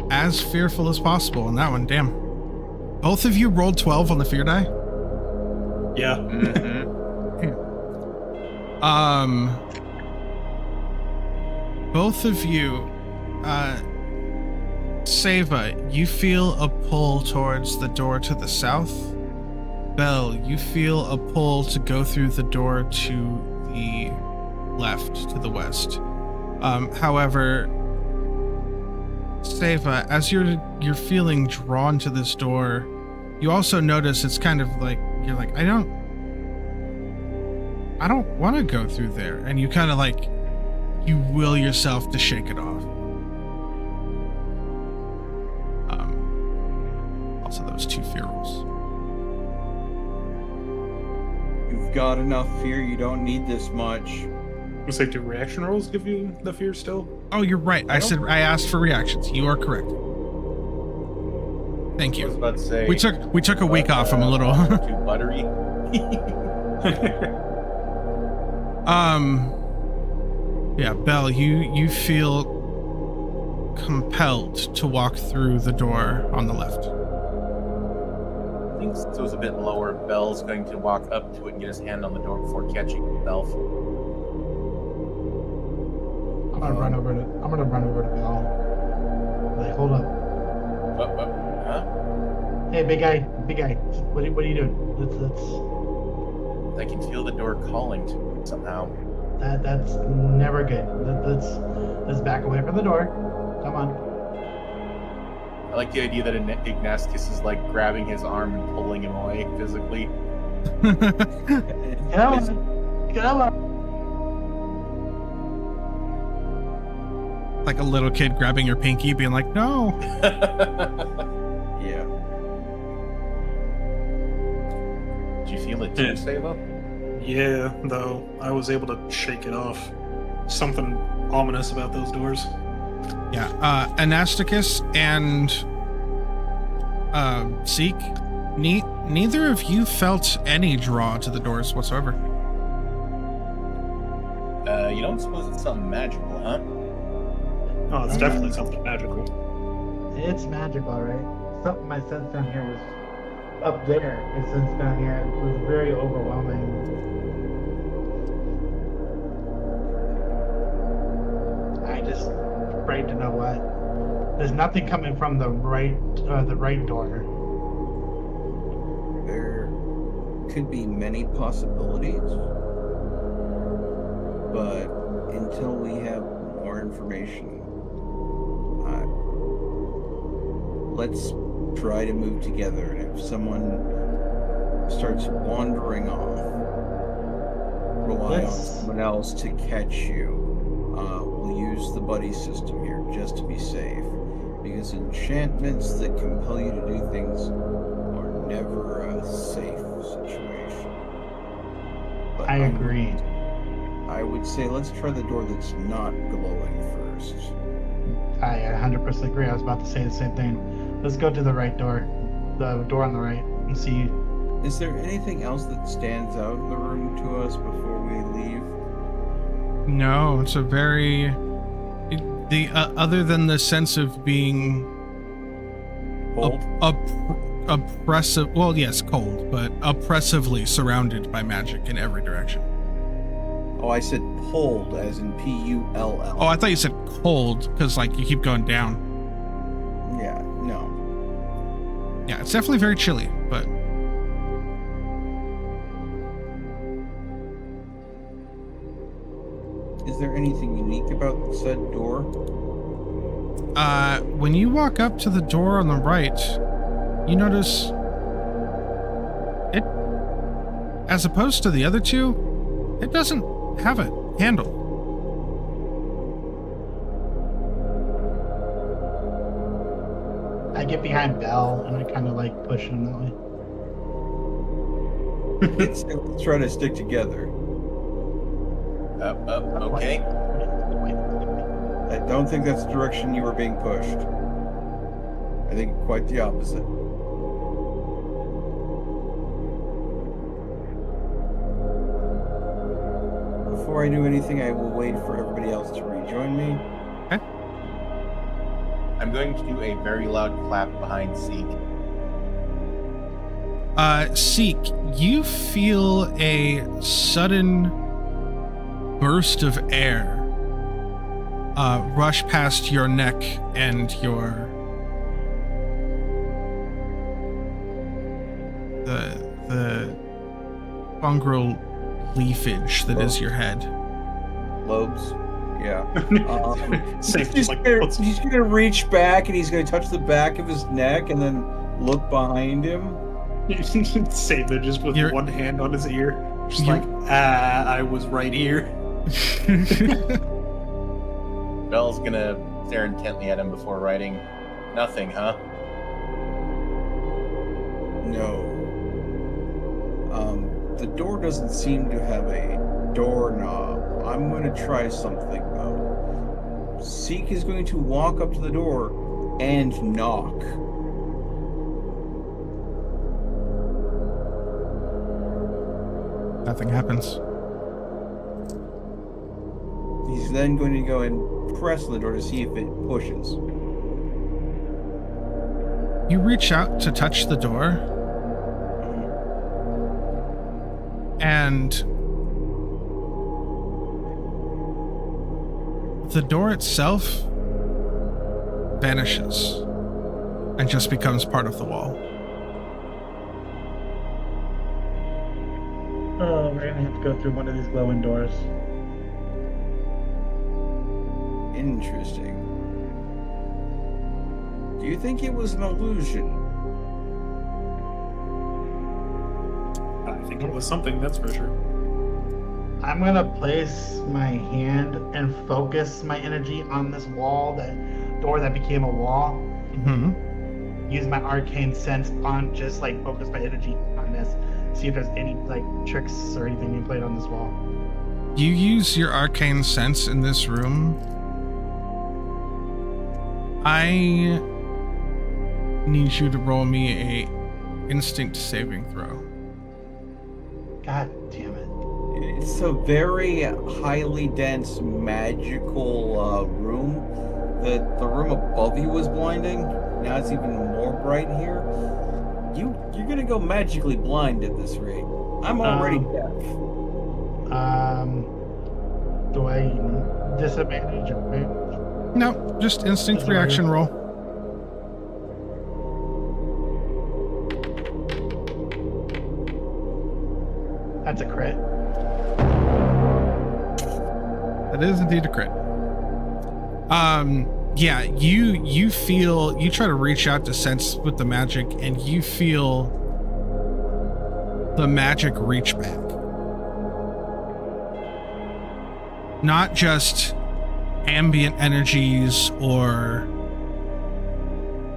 As fearful as possible on that one. Damn. Both of you rolled 12 on the fear die? Yeah. Both of you, Seva, you feel a pull towards the door to the south. Bell, you feel a pull to go through the door to the left, to the west. However, Seva, as you're feeling drawn to this door, you also notice it's kind of like you're like, I don't want to go through there, and you kind of like you will yourself to shake it off. Also those 2 fear rolls. You've got enough fear. You don't need this much. Looks like, do reaction rolls give you the fear still? Oh, you're right. I asked for reactions. You are correct. Thank you. I was about to say, we took a week off. I'm a little too buttery. Yeah, Belle, you feel compelled to walk through the door on the left. I think so. It's a bit lower. Bell's going to walk up to it and get his hand on the door before catching himself. I'm gonna run over to Bell. Like, hold up. Huh? Hey, big guy. What are you doing? Let's. I can feel the door calling to me somehow. That's never good. Let's back away from the door. Come on. I like the idea that Ignatius is like grabbing his arm and pulling him away physically. Come on. Like a little kid grabbing your pinky, being like, no. Yeah. Did you feel it too, Seva? Yeah, though I was able to shake it off. Something ominous about those doors. Yeah, Anasticus and Seek, neither of you felt any draw to the doors whatsoever. You don't suppose it's something magical, huh? Oh, it's definitely something magical. It's magical, right? Something I sensed down here was up there. I sensed down here it was very overwhelming. I just afraid to know what. There's nothing coming from the right door. There could be many possibilities, but until we have more information, let's try to move together. And if someone starts wandering off, rely on someone else to catch you. We'll use the buddy system here just to be safe, because enchantments that compel you to do things are never a safe situation. But I agree. I would say let's try the door that's not glowing first. I 100% agree. I was about to say the same thing. Let's go to the right door. The door on the right and see Is there anything else that stands out in the room to us before we leave? No, it's a very other than the sense of being Cold? oppressive. Well, yes, cold, but oppressively surrounded by magic in every direction. Oh, I said pulled, as in P-U-L-L. Oh, I thought you said cold because like you keep going down. Yeah, no. Yeah, it's definitely very chilly, but Is there anything unique about said door? when you walk up to the door on the right, you notice it, as opposed to the other two, it doesn't have a handle. I get behind Bell and I kind of like push him that way. Let's try to stick together. Okay. I don't think that's the direction you were being pushed. I think quite the opposite. Before I do anything, I will wait for everybody else to rejoin me. Okay. I'm going to do a very loud clap behind Seek. Seek, you feel a sudden burst of air rush past your neck and the fungal leafage that is your head. Lobes. Yeah. Safe, He's like, gonna reach back and he's gonna touch the back of his neck and then look behind him. Saber just with You're- one hand on his ear. Just You- like, I was right here. Bell's gonna stare intently at him before writing, "Nothing, huh?" No. The door doesn't seem to have a doorknob. I'm going to try something, though. Seek is going to walk up to the door and knock. Nothing happens. He's then going to go and press the door to see if it pushes. You reach out to touch the door, and the door itself vanishes and just becomes part of the wall. Oh, we're gonna have to go through one of these glowing doors. Interesting. Do you think it was an illusion? I think it was something, that's for sure. I'm gonna place my hand and focus my energy on this wall, that door that became a wall. Mm-hmm. Use my arcane sense on just like focus my energy on this. See if there's any like tricks or anything you played on this wall. You use your arcane sense in this room. I need you to roll me a instinct saving throw. God damn it. It's a very highly dense, magical room. The room above you was blinding. Now it's even more bright here. You're gonna go magically blind at this rate. I'm already deaf. Do I disadvantage or advantage? No, just instinct Doesn't reaction matter. roll. That's a crit. That is indeed a crit. Yeah, you feel, you try to reach out to sense with the magic, and you feel the magic reach back. Not just ambient energies or,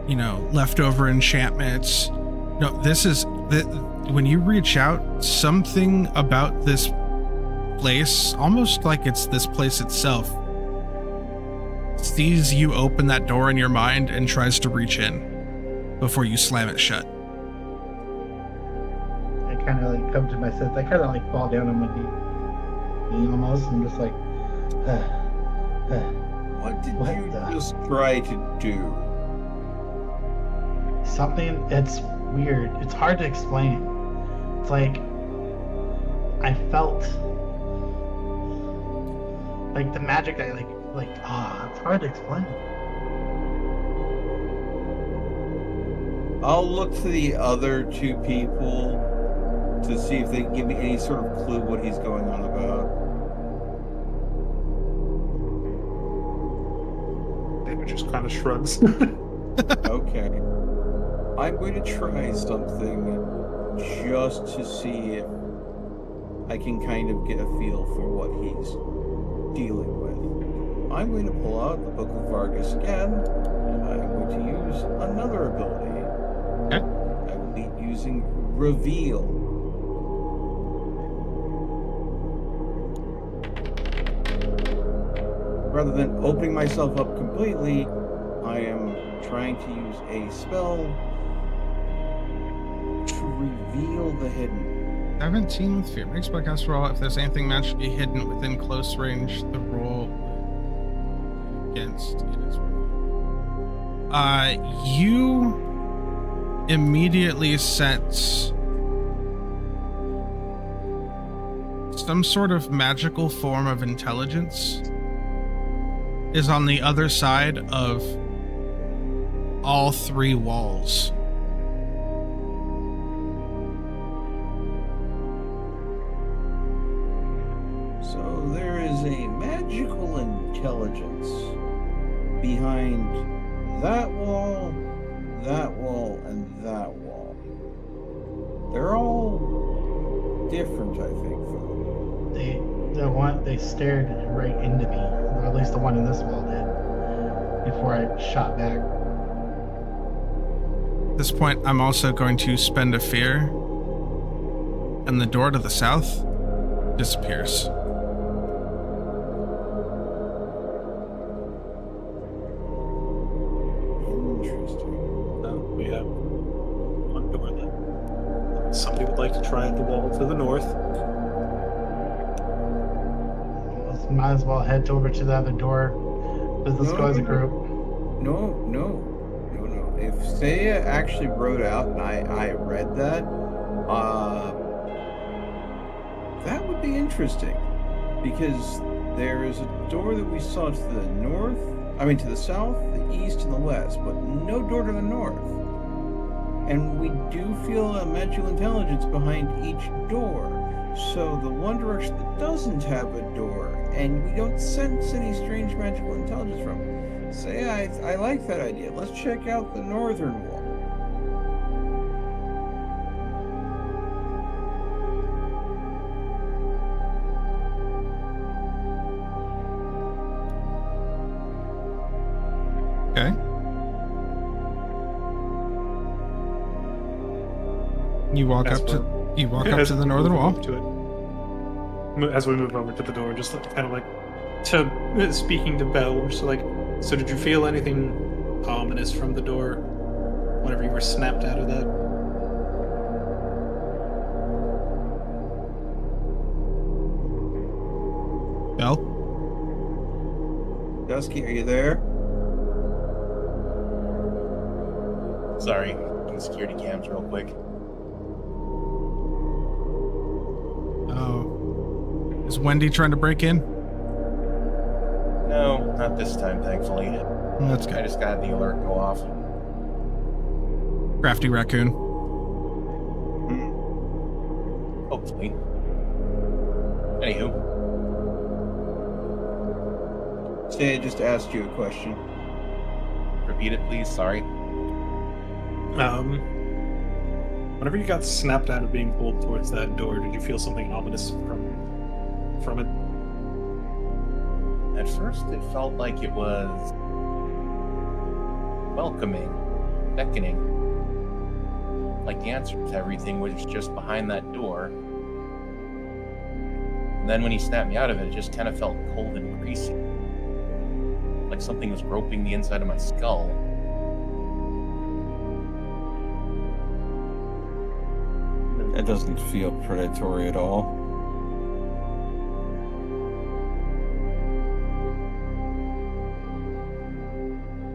you know, leftover enchantments. No, this is when you reach out, something about this place, almost like it's this place itself, sees you open that door in your mind and tries to reach in before you slam it shut. come to my senses. I kind of like fall down on my knee almost. I'm just like, What did What you the- just try to do? something. It's weird. It's hard to explain. It's like I felt like the magic. I it's hard to explain. I'll look to the other two people to see if they can give me any sort of clue what he's going on about. David just kind of shrugs. Okay. I'm going to try something just to see if I can kind of get a feel for what he's dealing with. I'm going to pull out the Book of Vargas again, and I'm going to use another ability. Okay. I will be using Reveal. Rather than opening myself up completely, I am trying to use a spell to reveal the hidden. 17 with fear. Makes spellcast roll. If there's anything magically hidden within close range, the roll against it is you immediately sense some sort of magical form of intelligence is on the other side of all three walls. So there is a magical intelligence behind that wall, and that wall. They're all different, I think, though. They stared right into me, or at least the one in this wall did, before I shot back. At this point, I'm also going to spend a fear, and the door to the south disappears. Interesting. We have one door that somebody would like to try at the wall to the north. Might as well head over to the other door. Let's go as a group. No. If Saya actually wrote out and I read that, that would be interesting. Because there is a door that we saw to the to the south, the east, and the west, but no door to the north. And we do feel a magical intelligence behind each door. So the one direction that doesn't have a door, and we don't sense any strange magical intelligence from, say, I like that idea. Let's check out the northern wall. Okay. You walk up to the northern wall. As we move over to the door, just kind of like speaking to Belle, just like, so did you feel anything ominous from the door whenever you were snapped out of that? Bell? Dusky, are you there? Sorry, doing security cams real quick. Oh. Is Wendy trying to break in? No, not this time, thankfully. That's I good. just got the alert go off. Crafty raccoon. Hopefully. Anywho, Say I just asked you a question. repeat it, please. Sorry. Whenever you got snapped out of being pulled towards that door, did you feel something ominous from it? At first, it felt like it was welcoming, beckoning. Like the answer to everything was just behind that door. And then when he snapped me out of it, it just kind of felt cold and greasy. Like something was groping the inside of my skull. That doesn't feel predatory at all.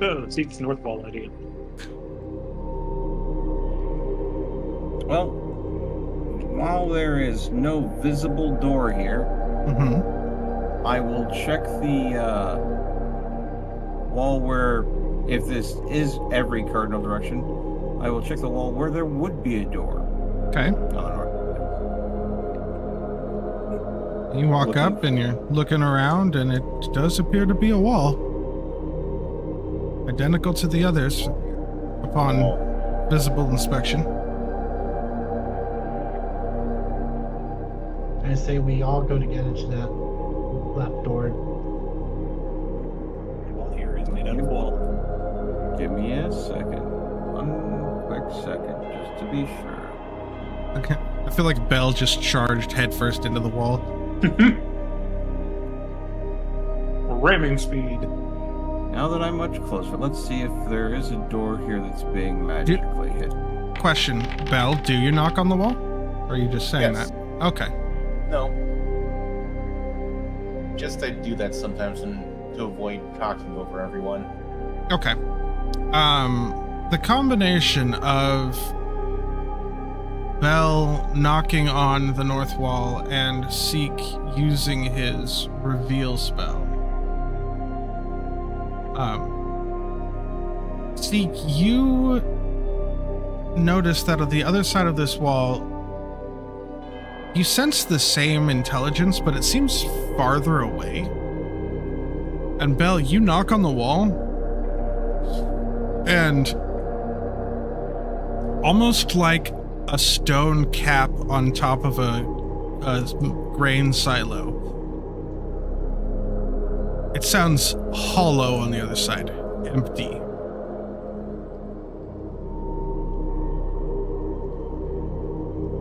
Oh, seeks north wall idea. Well, while there is no visible door here, I will check the wall where, if this is every cardinal direction, I will check the wall where there would be a door. Okay. You walk up and you're looking around, and it does appear to be a wall. Identical to the others upon visible inspection. I say we all go together to that left door. Wall here is made out of wall. Give me a second. One quick second, just to be sure. Okay. I feel like Belle just charged headfirst into the wall. Ramming speed. Now that I'm much closer, let's see if there is a door here that's being magically hidden. Question, Belle, do you knock on the wall? Or are you just saying Yes. that? Okay. No. Just I do that sometimes to avoid talking over everyone. Okay. The combination of Bell knocking on the north wall and Seek using his reveal spell. Seek, you notice that on the other side of this wall, you sense the same intelligence, but it seems farther away. And Bell, you knock on the wall, and almost like a stone cap on top of a grain silo, it sounds hollow on the other side, empty.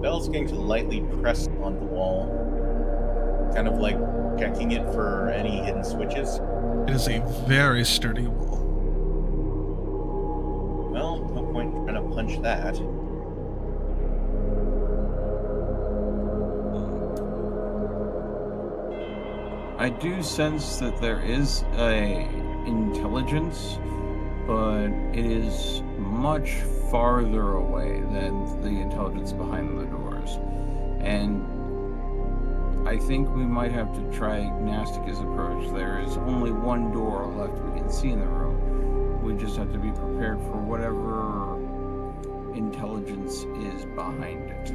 Bell's going to lightly press on the wall, kind of like checking it for any hidden switches. It is a very sturdy wall. Well, no point trying to punch that. I do sense that there is a intelligence, but it is much farther away than the intelligence behind the doors. And I think we might have to try Gnastica's approach. There is only one door left we can see in the room. We just have to be prepared for whatever intelligence is behind it.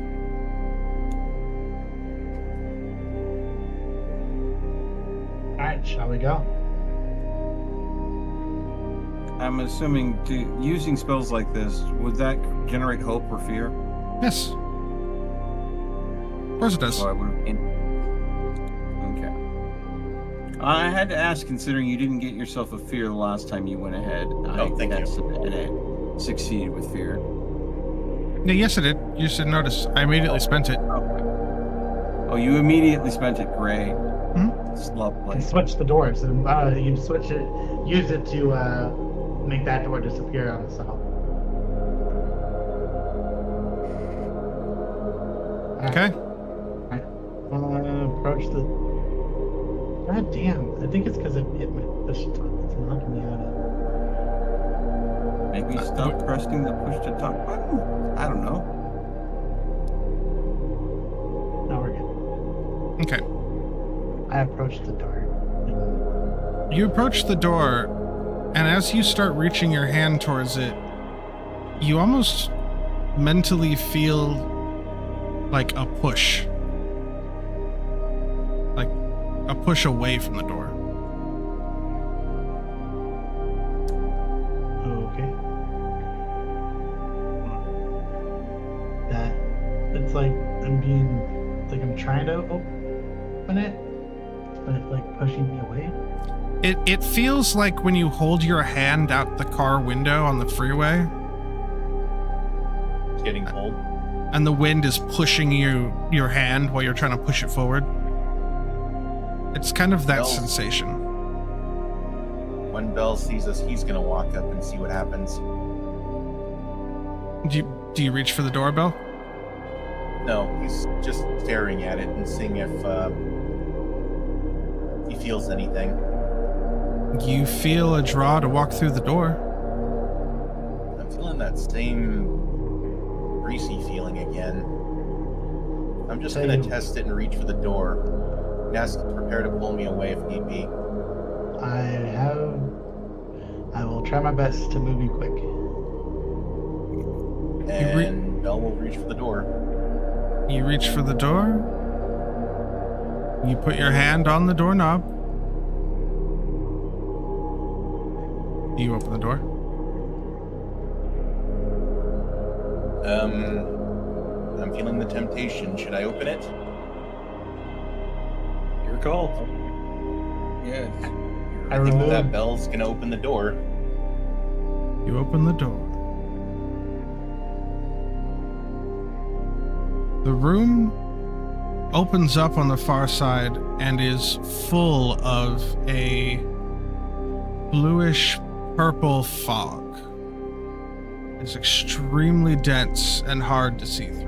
Alright, shall we go? I'm assuming using spells like this, would that generate hope or fear? Yes. Of course it does. So I would have Okay. I had to ask, considering you didn't get yourself a fear the last time you went ahead. Thank you. And it succeeded with fear. Yeah, yes it did. You should notice. I immediately spent it. Okay. Oh, you immediately spent it. Great. It's lovely. And switch the doors, and you switch it, use it to make that door disappear on itself. Okay. Approach the. God damn! I think it's because it hit my push to talk. It's knocking me out of. Maybe stop pressing the push to talk button. I don't know. Now we're good. Okay. I approached the door. You approach the door, and as you start reaching your hand towards it, you almost mentally feel like a push. Like a push away from the door. Okay. It's like I'm trying to open it, but it's like pushing me away. It feels like when you hold your hand out the car window on the freeway, It's getting cold. and the wind is pushing your hand while you're trying to push it forward. It's kind of that Bell. sensation. When Bell sees us, he's going to walk up and see what happens. Do you reach for the doorbell? No, he's just staring at it and seeing if he feels anything. You feel a draw to walk through the door. I'm feeling that same greasy feeling again. I'm just going to test it and reach for the door and ask it to prepare to pull me away if need be. I will try my best to move you quick. And Bell will reach for the door. You reach for the door. You put your hand on the doorknob. You open the door. I'm feeling the temptation. Should I open it? Your call. Yes. I think that Bell's gonna open the door. You open the door. The room opens up on the far side and is full of a bluish purple fog. It's extremely dense and hard to see through.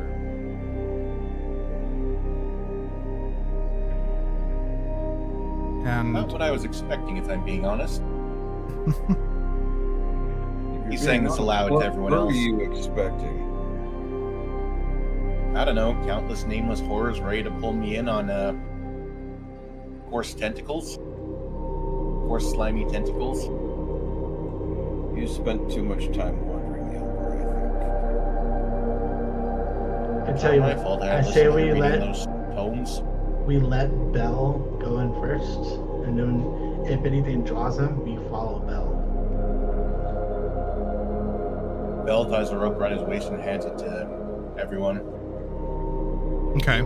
And Not what I was expecting, if I'm being honest. He's saying this aloud to everyone else. What were you expecting? I don't know, countless nameless horrors ready to pull me in on coarse tentacles. Coarse slimy tentacles. You spent too much time wandering the Umbra, I think. I tell you My what, fault. I listened say to we reading let those poems. Bell go in first, and then if anything draws him, we follow Bell. Bell ties a rope around his waist and hands it to everyone. okay.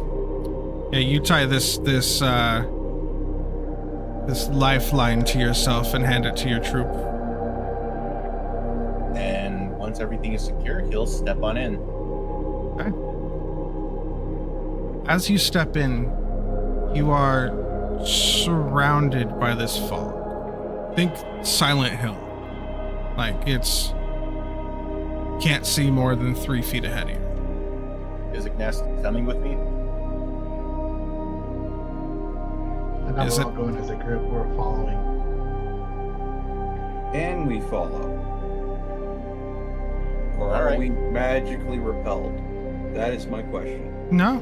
Yeah, you tie this lifeline to yourself and hand it to your troop. And once everything is secure, he'll step on in. Okay. As you step in, you are surrounded by this fog. Think Silent Hill. Like, it's... can't see more than 3 feet ahead of you. Is Ignace coming with me? I know Is we're it- all going as a group, we're following. And we follow. Or All are right. we magically repelled? That is my question. No.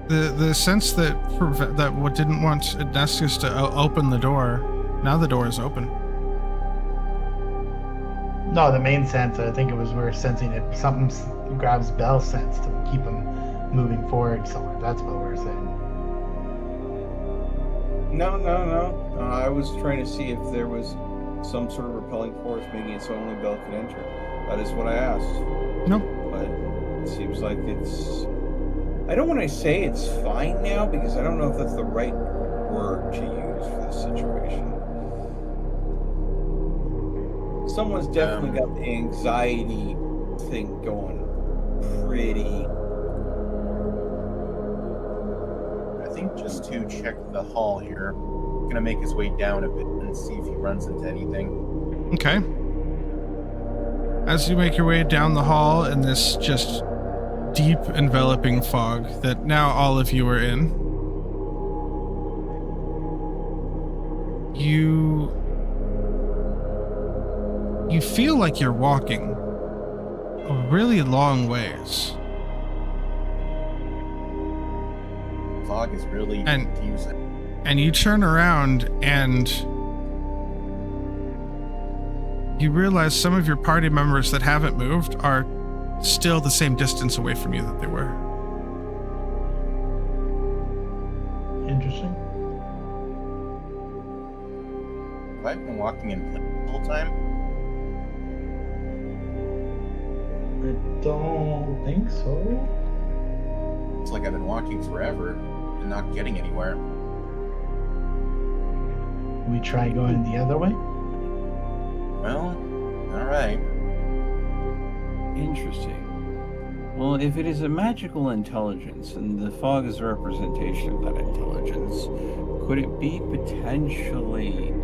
The sense that what didn't want Odysseus to open the door, now the door is open. No, the main sense, I think it was we're sensing it. Something grabs Bell's sense to keep him moving forward somewhere. That's what we're saying. No. I was trying to see if there was some sort of repelling force, making it so only Bell could enter. That is what I asked. Nope. But it seems like it's... I don't want to say it's fine now, because I don't know if that's the right word to use for this situation. Someone's definitely got the anxiety thing going pretty... I think just to check the hall here, I'm gonna make his way down a bit and see if he runs into anything. Okay. As you make your way down the hall in this just deep enveloping fog that now all of you are in, you feel like you're walking a really long ways. Fog is really confusing. And you turn around and you realize some of your party members that haven't moved are still the same distance away from you that they were. Interesting. Have I been walking in place the whole time? I don't think so. It's like I've been walking forever and not getting anywhere. We try going the other way? Well, alright. Interesting. Well, if it is a magical intelligence, and the fog is a representation of that intelligence, could it be potentially...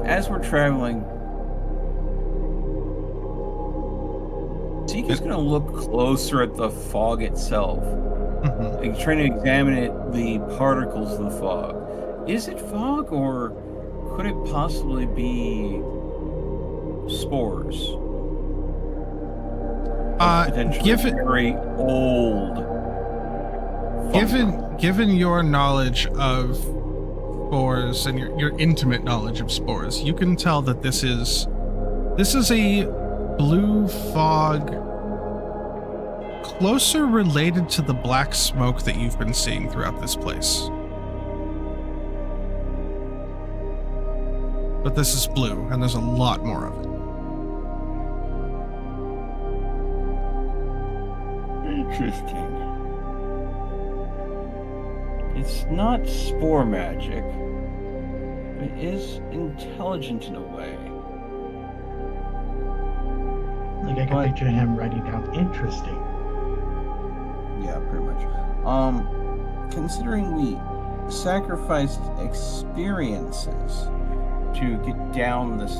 As we're traveling Zeke is going to look closer at the fog itself, Mhm. like trying to examine the particles of the fog. Is it fog, or could it possibly be spores? Potentially very old. Given your knowledge of spores and your intimate knowledge of spores, you can tell that this is a blue fog closer related to the black smoke that you've been seeing throughout this place. But this is blue, and there's a lot more of it. Interesting. It's not spore magic, but it is intelligent in a way. Like I can picture him writing down interesting. Yeah, pretty much. Considering we sacrificed experiences to get down this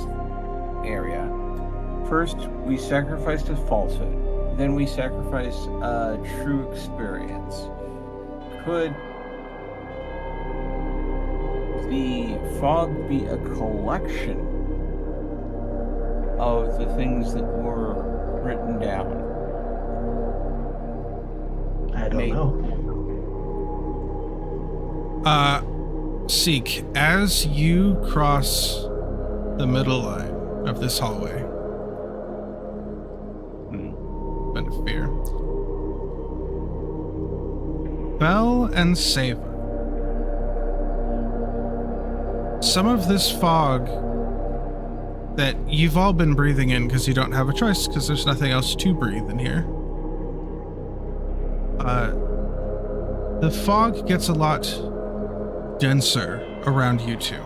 area, first we sacrificed a falsehood, then we sacrificed a true experience. Could the fog be a collection of the things that were written down? I don't know. Seek, as you cross the middle line of this hallway, been a fear, Bell and Sava, some of this fog that you've all been breathing in because you don't have a choice because there's nothing else to breathe in here. The fog gets a lot denser around you two.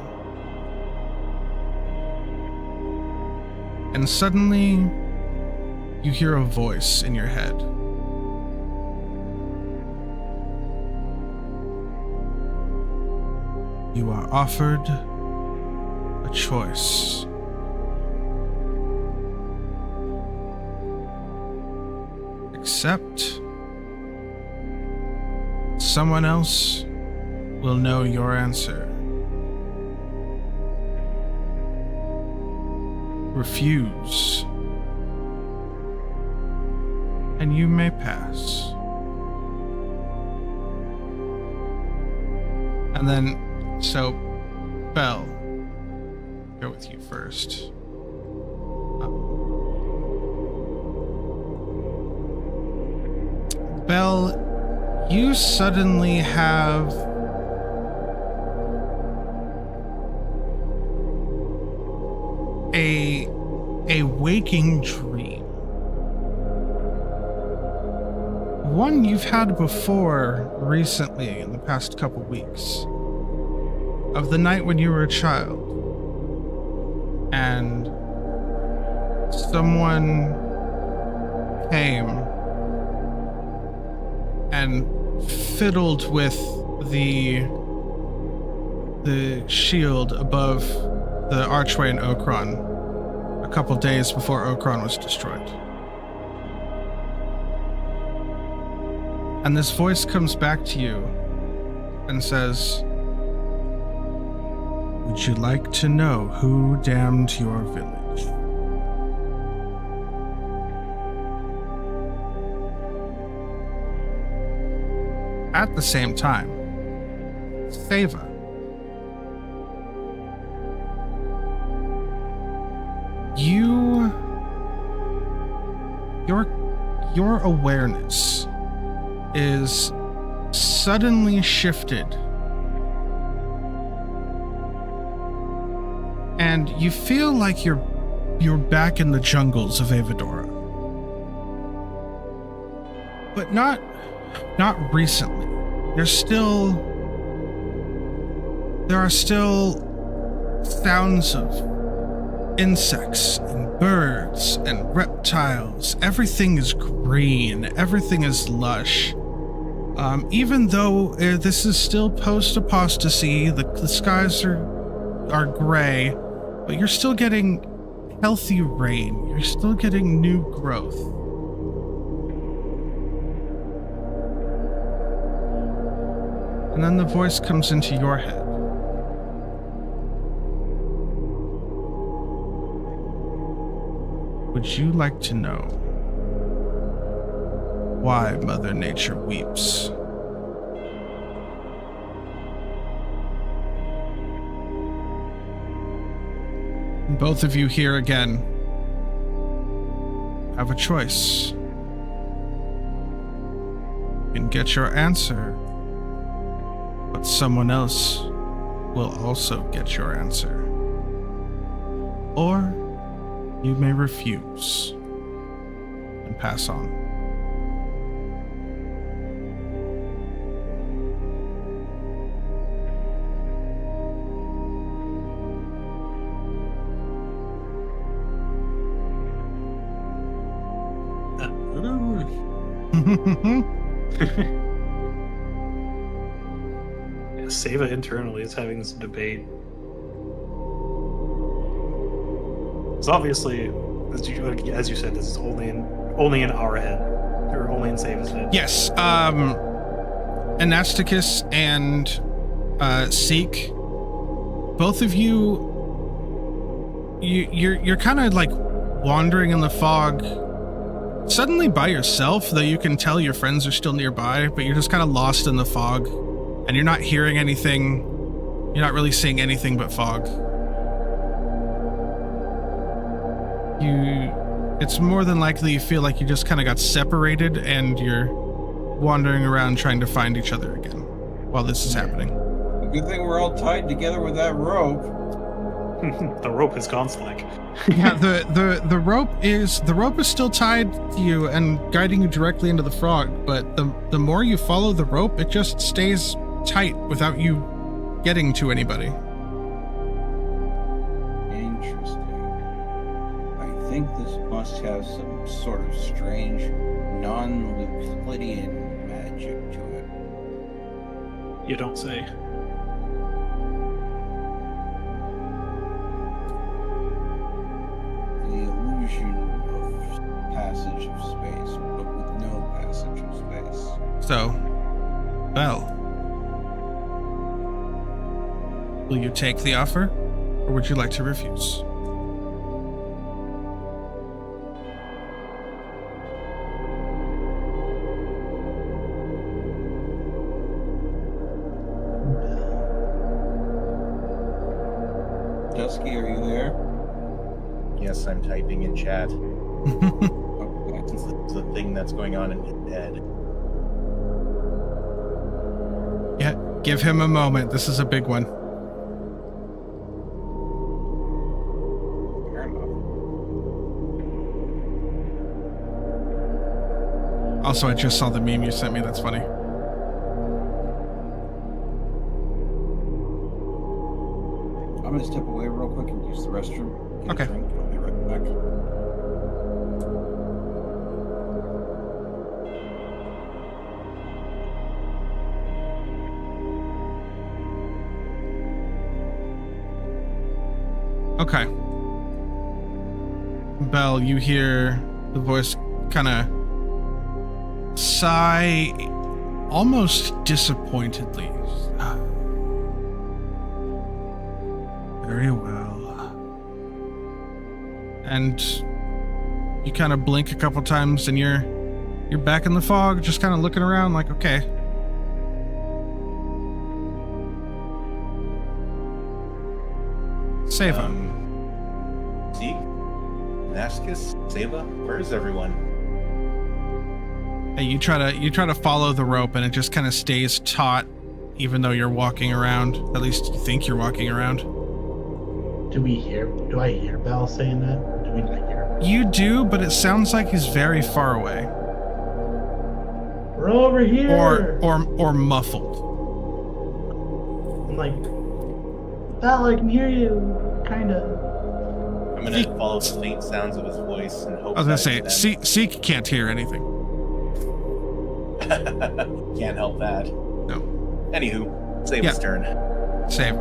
And suddenly, you hear a voice in your head. You are offered a choice. Accept. Someone else will know your answer. Refuse, and you may pass. And then, so, Bell, go with you first. Bell, you suddenly have a waking dream. One you've had before recently in the past couple weeks, of the night when you were a child and someone came and fiddled with the shield above the archway in Okron a couple days before Okron was destroyed. And this voice comes back to you and says, "Would you like to know who damned your village?" At the same time, Sava, your awareness is suddenly shifted, and you feel like you're back in the jungles of Avadora, but not recently. There are still sounds of insects and birds and reptiles. Everything is green. Everything is lush. Even though this is still post-apostasy, the skies are gray, but you're still getting healthy rain. You're still getting new growth. And then the voice comes into your head. Would you like to know why Mother Nature weeps? And both of you here again have a choice. You can get your answer, but someone else will also get your answer. Or you may refuse and pass on. Yeah, Seva internally is having this debate. It's obviously, as you said, this is only in our head, or only in Seva's head. Yes, Anasticus and Seek, both of you're kind of like wandering in the fog, suddenly by yourself, though you can tell your friends are still nearby, but you're just kind of lost in the fog, and you're not hearing anything. You're not really seeing anything but fog. It's more than likely you feel like you just kind of got separated and you're wandering around trying to find each other again while this is happening. Good thing we're all tied together with that rope. The rope has gone slack. Yeah, the rope is still tied to you and guiding you directly into the fog, but the more you follow the rope, it just stays tight without you getting to anybody. Interesting. I think this must have some sort of strange non-Euclidean magic to it. You don't say. The illusion of passage of space, but with no passage of space. So, Belle, will you take the offer, or would you like to refuse? Dusky, are you there? Yes, I'm typing in chat. Okay. It's the thing that's going on in his head. Yeah, give him a moment. This is a big one. Fair enough. Also, I just saw the meme you sent me. That's funny. I'm gonna step away real quick and use the restroom. Get Okay. a drink. I'll be right back. Okay. Belle, you hear the voice kind of sigh almost disappointedly. Very well. And you kind of blink a couple times and you're back in the fog, just kind of looking around like, okay. Seva. Zeke? Nashkis? Seva? Where is everyone? Hey, you try to follow the rope and it just kind of stays taut even though you're walking around. At least you think you're walking around. Do I hear Belle saying that? Or do we not hear her? You do, but it sounds like he's very far away. We're over here! Or muffled. I'm like, Belle, I can hear you. Kinda. I'm gonna follow the faint sounds of his voice and hope. I was gonna say, that Seek can't hear anything. Can't help that. No. Anywho, Seva's turn. Save.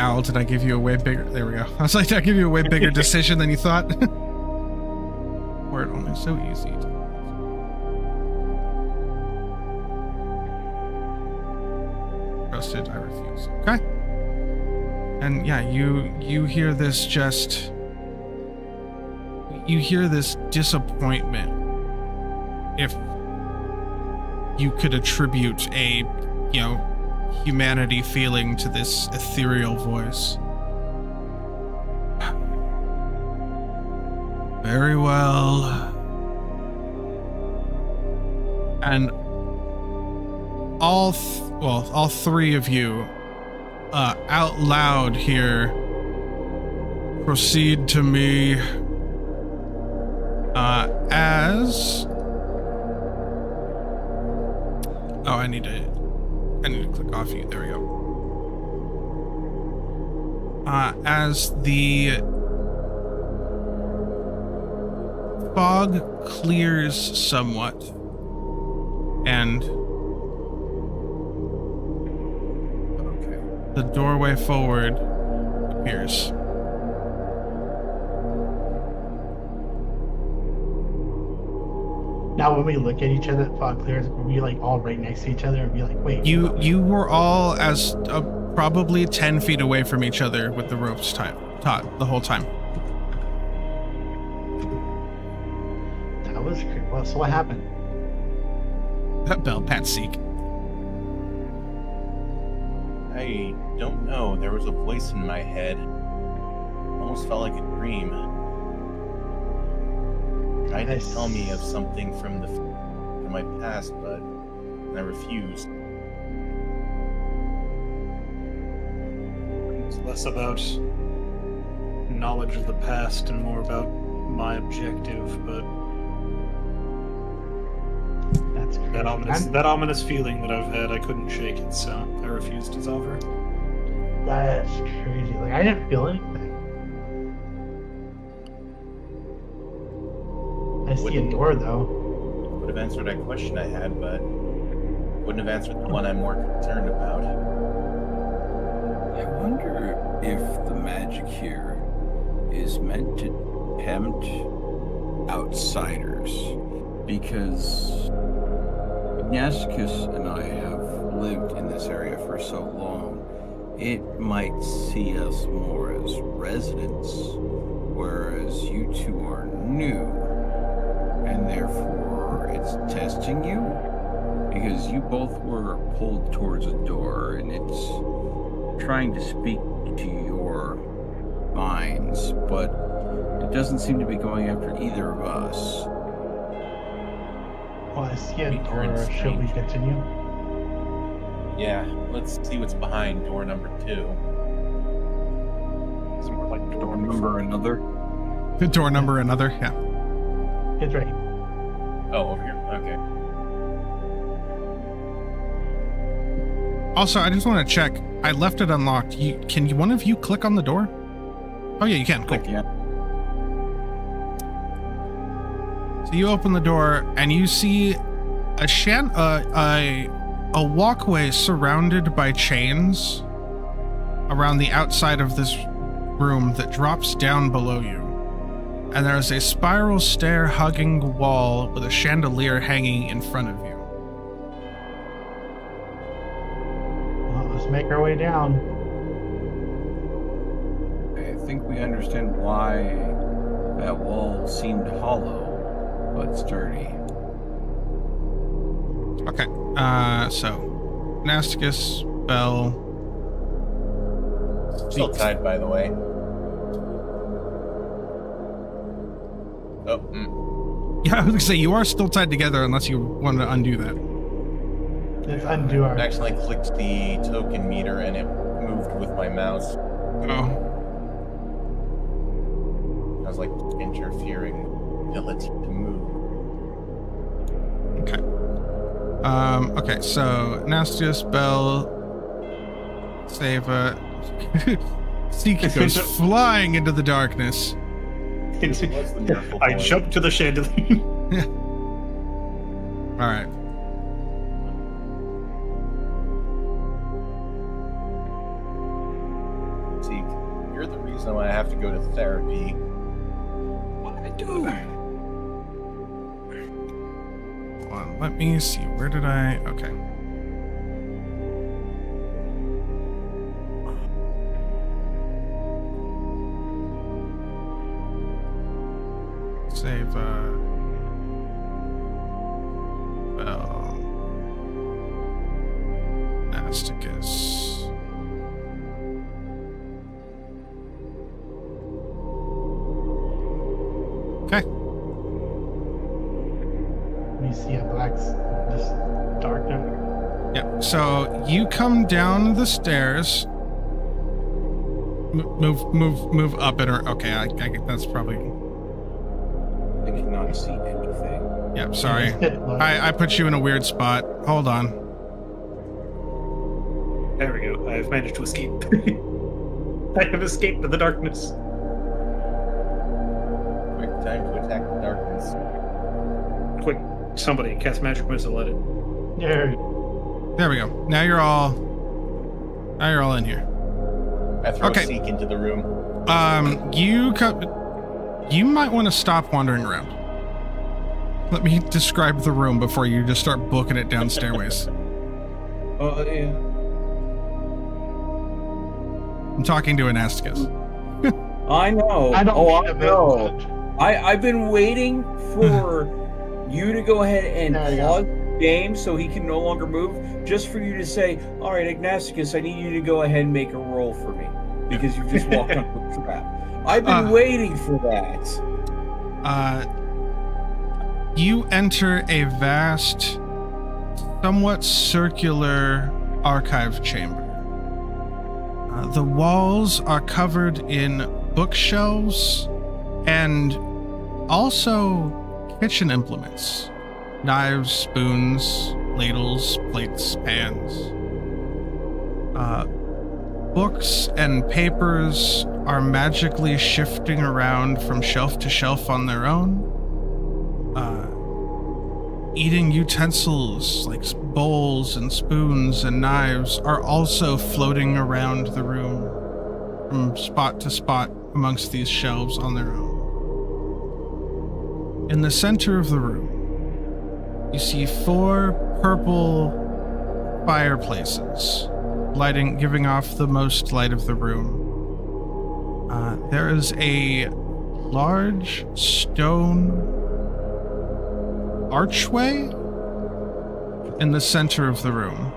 Owl, did I give you a way bigger? There we go. I was like, did I give you a way bigger decision than you thought? Or it only so easy. Trusted, I refuse. Okay. And yeah, you hear this just. You hear this disappointment. If you could attribute a, humanity feeling to this ethereal voice. Very well. And all three of you out loud here proceed to me as I need to click off you. There we go. As the fog clears somewhat and the doorway forward appears. Now, when we look at each other, fog clears. Were we like all right next to each other and be like, "Wait"? You were all as probably 10 feet away from each other with the ropes taut the whole time. That was great. Well, so what happened? Bell, Pat, seek. I don't know. There was a voice in my head. Almost felt like a dream. Tried to tell me of something from my past, but I refused. It's less about knowledge of the past and more about my objective, but That's crazy. that ominous feeling that I've had, I couldn't shake it, so I refused his offer. That's crazy. Like, I didn't feel anything. I see a door, though. Would have answered that question I had, but wouldn't have answered the one I'm more concerned about. I wonder if the magic here is meant to tempt outsiders, because Ignatius and I have lived in this area for so long, it might see us more as residents, whereas you two are new, and therefore it's testing you, because you both were pulled towards a door, and it's trying to speak to your minds, but it doesn't seem to be going after either of us. Well, I see a Maybe you're door. Should we strange. continue? Yeah, let's see what's behind door number 2. It's more like Door number another. The door number another, yeah. It's right. Oh, over here. Okay. Also, I just want to check. I left it unlocked. Can one of you click on the door? Oh yeah, you can. Cool. Yeah. So you open the door and you see a walkway surrounded by chains around the outside of this room that drops down below you. And there's a spiral stair hugging wall with a chandelier hanging in front of you. Well, let's make our way down. I think we understand why that wall seemed hollow, but sturdy. Okay, so Nasticus, Bell. Still tied, by the way. Oh, Yeah, I was gonna say you are still tied together unless you want to undo that. Let's undo our. I actually clicked the token meter and it moved with my mouse. Oh, I was like interfering ability to move. okay. Okay, so Nastius, Bell, Sava, Seeki goes flying into the darkness. What's the miracle I point? jumped to the chandelier. All right. reason why I have to go to therapy. What I do? Hold on, let me see. Where did I? Okay. Save. Well, Nasticus. Okay. We see a this dark now. Yep. So you come down the stairs. Move up and okay. I that's probably. I cannot see anything. Yep. Sorry. I put you in a weird spot. Hold on. There we go. I've managed to escape. I have escaped the darkness. Quick time to attack the darkness. Quick, somebody cast magic missile at it. There we go. Now you're all in here. I throw Okay. Seek into the room. You might want to stop wandering around. Let me describe the room before you just start booking it down stairways. Yeah. I'm talking to Anasticus. I know. I don't I need a know. village. I've been waiting for you to go ahead and There you pause the game so he can no longer move, just for you to say, all right, Ignacicus, I need you to go ahead and make a roll for me, because you just walked up a trap. I've been waiting for that. You enter a vast, somewhat circular archive chamber. The walls are covered in bookshelves and also kitchen implements. Knives, spoons, ladles, plates, pans. Books and papers are magically shifting around from shelf to shelf on their own. Eating utensils like bowls and spoons and knives are also floating around the room from spot to spot amongst these shelves on their own. In the center of the room, you see 4 purple fireplaces, giving off the most light of the room. There is a large stone archway in the center of the room.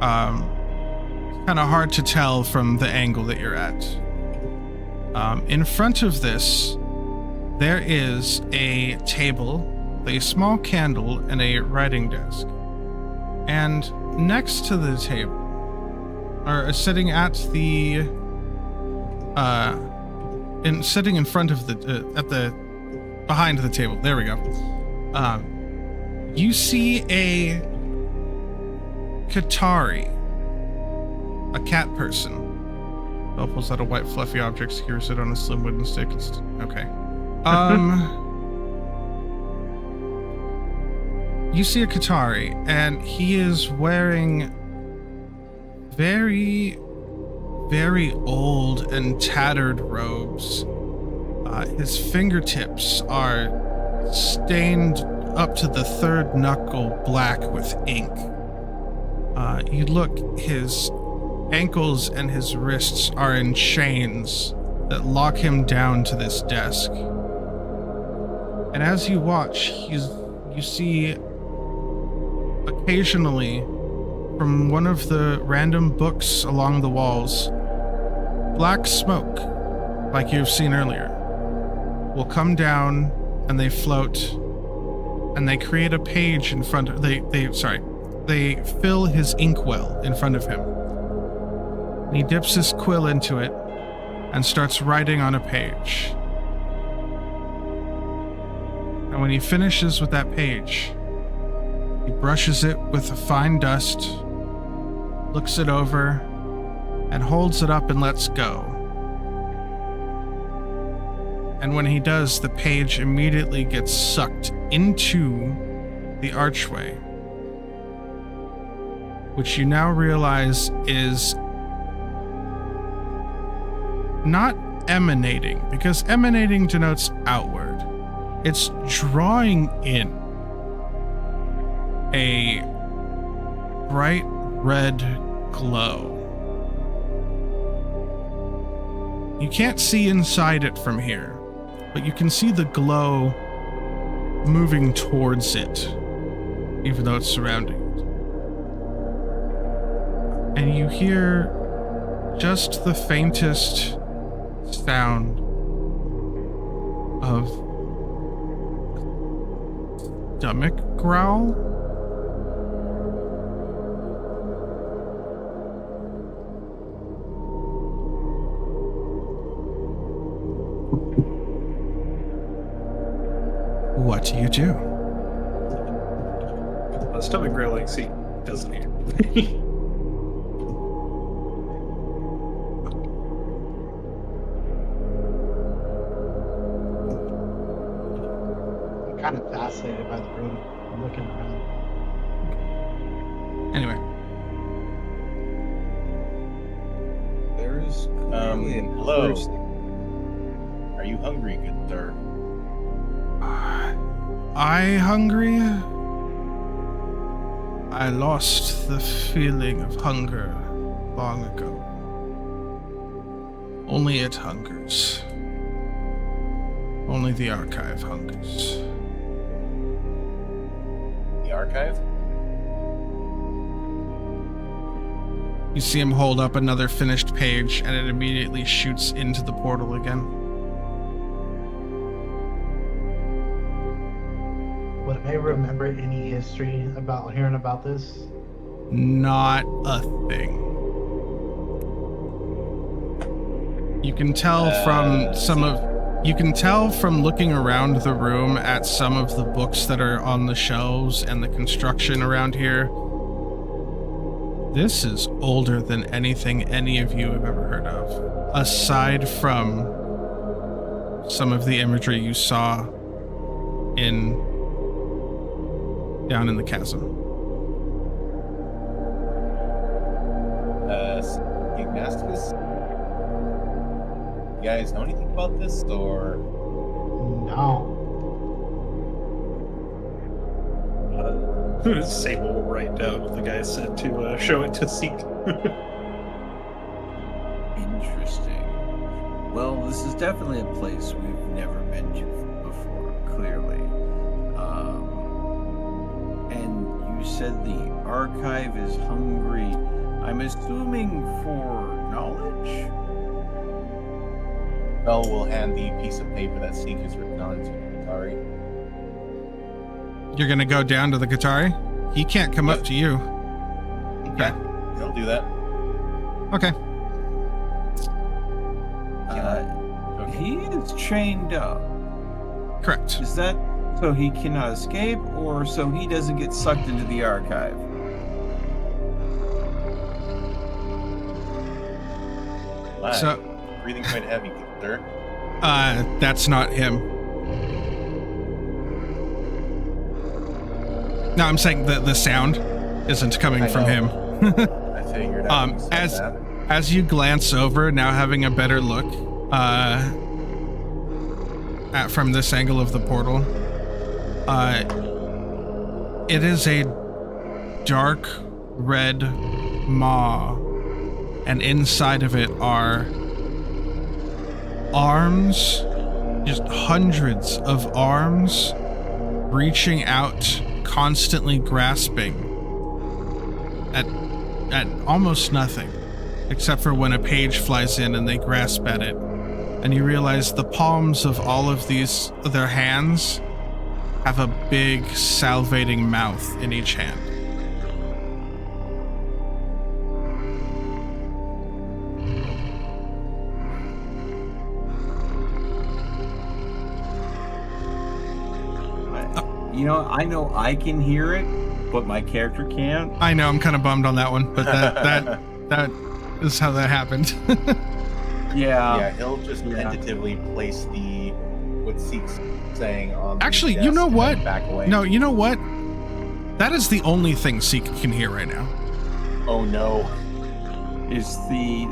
Kind of hard to tell from the angle that you're at. In front of this, there is a table, a small candle, and a writing desk. And next to the table, or sitting at the, sitting in front of behind the table, there we go. You see a Qatari, a cat person. Belle pulls out a white fluffy object, secures it on a slim wooden stick. Okay. You see a Qatari, and he is wearing very, very old and tattered robes. His fingertips are stained up to the third knuckle black with ink. You look, his ankles and his wrists are in chains that lock him down to this desk. And as you watch, you see occasionally from one of the random books along the walls, black smoke, like you've seen earlier, will come down and they float and they create a page in front of, they fill his inkwell in front of him. And he dips his quill into it and starts writing on a page. And when he finishes with that page, he brushes it with a fine dust, looks it over, and holds it up and lets go. And when he does, the page immediately gets sucked into the archway, which you now realize is not emanating, because emanating denotes outward. It's drawing in a bright red glow. You can't see inside it from here, but you can see the glow moving towards it, even though it's surrounding it. And you hear just the faintest sound of stomach growl. What do you do? Stomach growling, see, doesn't hear. I'm kind of fascinated by the room. I'm looking around. Anyway, There is clearly a hello. person. Are you hungry, good sir? I hungry? I lost the feeling of hunger long ago. Only it hungers. Only the archive hungers. The archive? You see him hold up another finished page, and it immediately shoots into the portal again. Would I remember any history about hearing about this? Not a thing. You can tell from you can tell from looking around the room at some of the books that are on the shelves and the construction around here. This is older than anything any of you have ever heard of, aside from some of the imagery you saw down in the chasm. Ignatius? You guys know anything about this, or? No. Sable will write down what the guy said to show it to Seek. Interesting. Well, this is definitely a place we've never been to before, clearly. And you said the archive is hungry. I'm assuming for knowledge? Bell will hand the piece of paper that Seek has written on to Katari. You're gonna go down to the Qatari? He can't come up to you. Okay. He'll do that. Okay. He is chained up. Correct. Is that so he cannot escape, or so he doesn't get sucked into the archive? Wow. So, Breathing quite heavy, good sir. that's not him. No, I'm saying that the sound isn't coming from him. I figured out. As you glance over, now having a better look from this angle of the portal, it is a dark red maw, and inside of it are arms, just hundreds of arms reaching out, constantly grasping at almost nothing, except for when a page flies in and they grasp at it. And you realize the palms of all of their hands have a big salivating mouth in each hand. You know I can hear it, but my character can't. I know, I'm kind of bummed on that one, but that is how that happened. Yeah, he'll just tentatively place what Seek's saying on the Actually, desk you know and what? then back away. No, you know what? That is the only thing Seek can hear right now. Oh no. Is the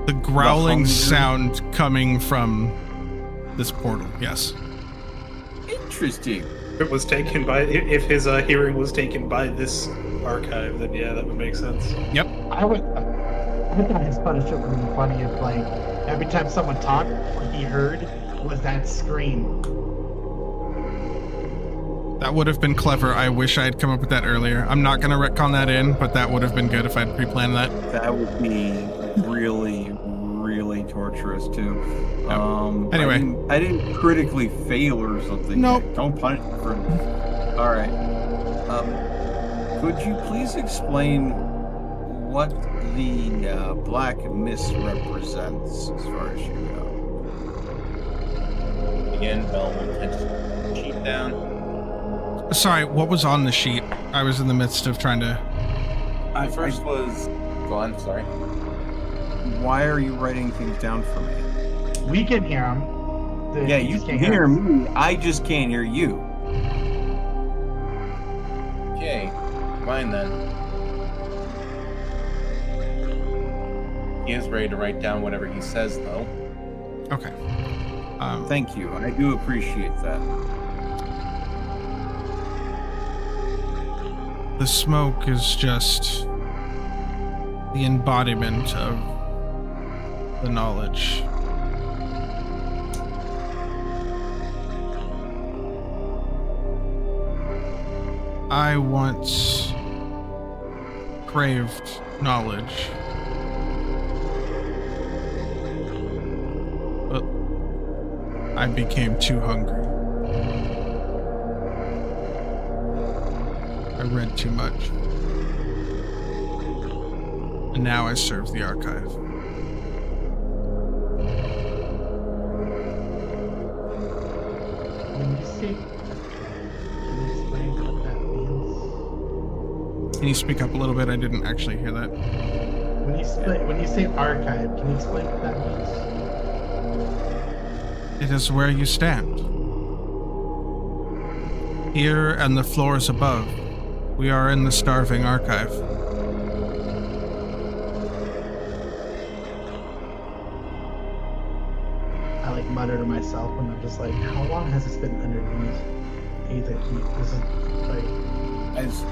The growling hungry- sound coming from this portal, yes. Interesting. If it was taken by, if his hearing was taken by this archive, then yeah, that would make sense. Yep. I thought his punishment would be funny if, like, every time someone talked, what he heard was that scream. That would have been clever. I wish I had come up with that earlier. I'm not going to retcon that in, but that would have been good if I'd pre-planned that. That would be really, really torturous too. Anyway. I didn't critically fail or something. Nope. Don't punish me for. All right. Could you please explain what the black mist represents, as far as you know? Again, Bell will pinch the sheet down. Sorry, what was on the sheet? I was in the midst of trying to... I first was... Go on, sorry. Why are you writing things down for me? We can hear him. Yeah, you can hear me. I just can't hear you. Okay, fine then. He is ready to write down whatever he says, though. Okay. Thank you. I do appreciate that. The smoke is just the embodiment of the knowledge. I once craved knowledge, but I became too hungry. I read too much. And now I serve the archive. When you say, can you explain what that means? Can you speak up a little bit? I didn't actually hear that. When you say archive, can you explain what that means? It is where you stand. Here and the floors above. We are in the starving archive. I like mutter to myself and I'm just like, how long has this been underneath Heathen Keep? This is like As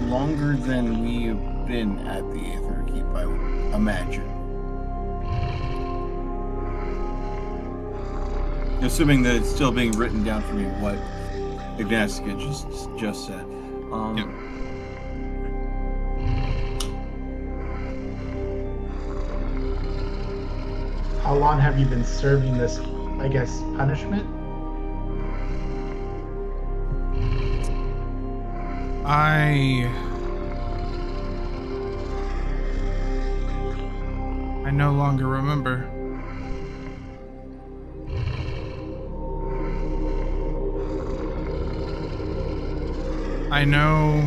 longer than we've been at the Aether Keep, I would imagine. Assuming that it's still being written down for me what Ignacia just said. Yep. how long have you been serving this, I guess, punishment? I no longer remember. I know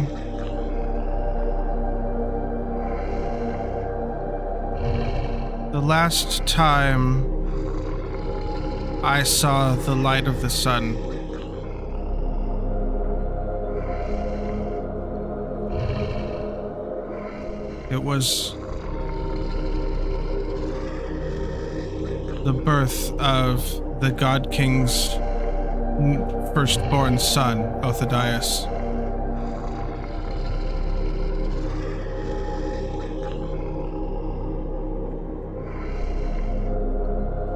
the last time I saw the light of the sun, it was the birth of the God King's firstborn son, Othodias.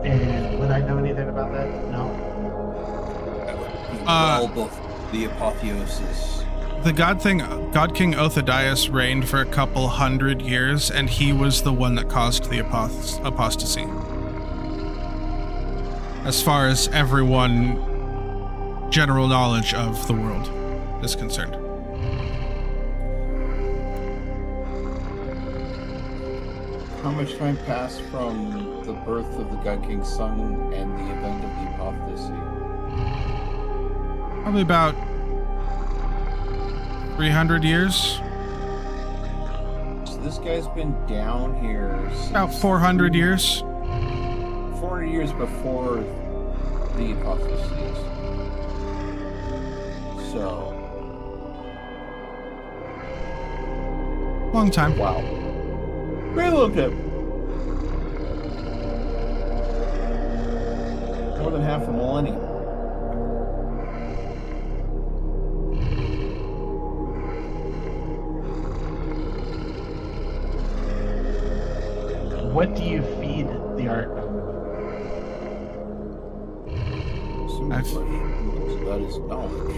And would I know anything about that? No. Well, both the apotheosis. The God King Othodias reigned for a couple hundred years, and he was the one that caused the apostasy. As far as everyone, general knowledge of the world is concerned. How much time passed from the birth of the God King's son and the event of the apotheosis? Probably about 300 years. So this guy's been down here since About 400 years. 400 years before the apotheosis. So, Long time. wow. Very long time. half a millennium. What do you feed the Archon? That is knowledge.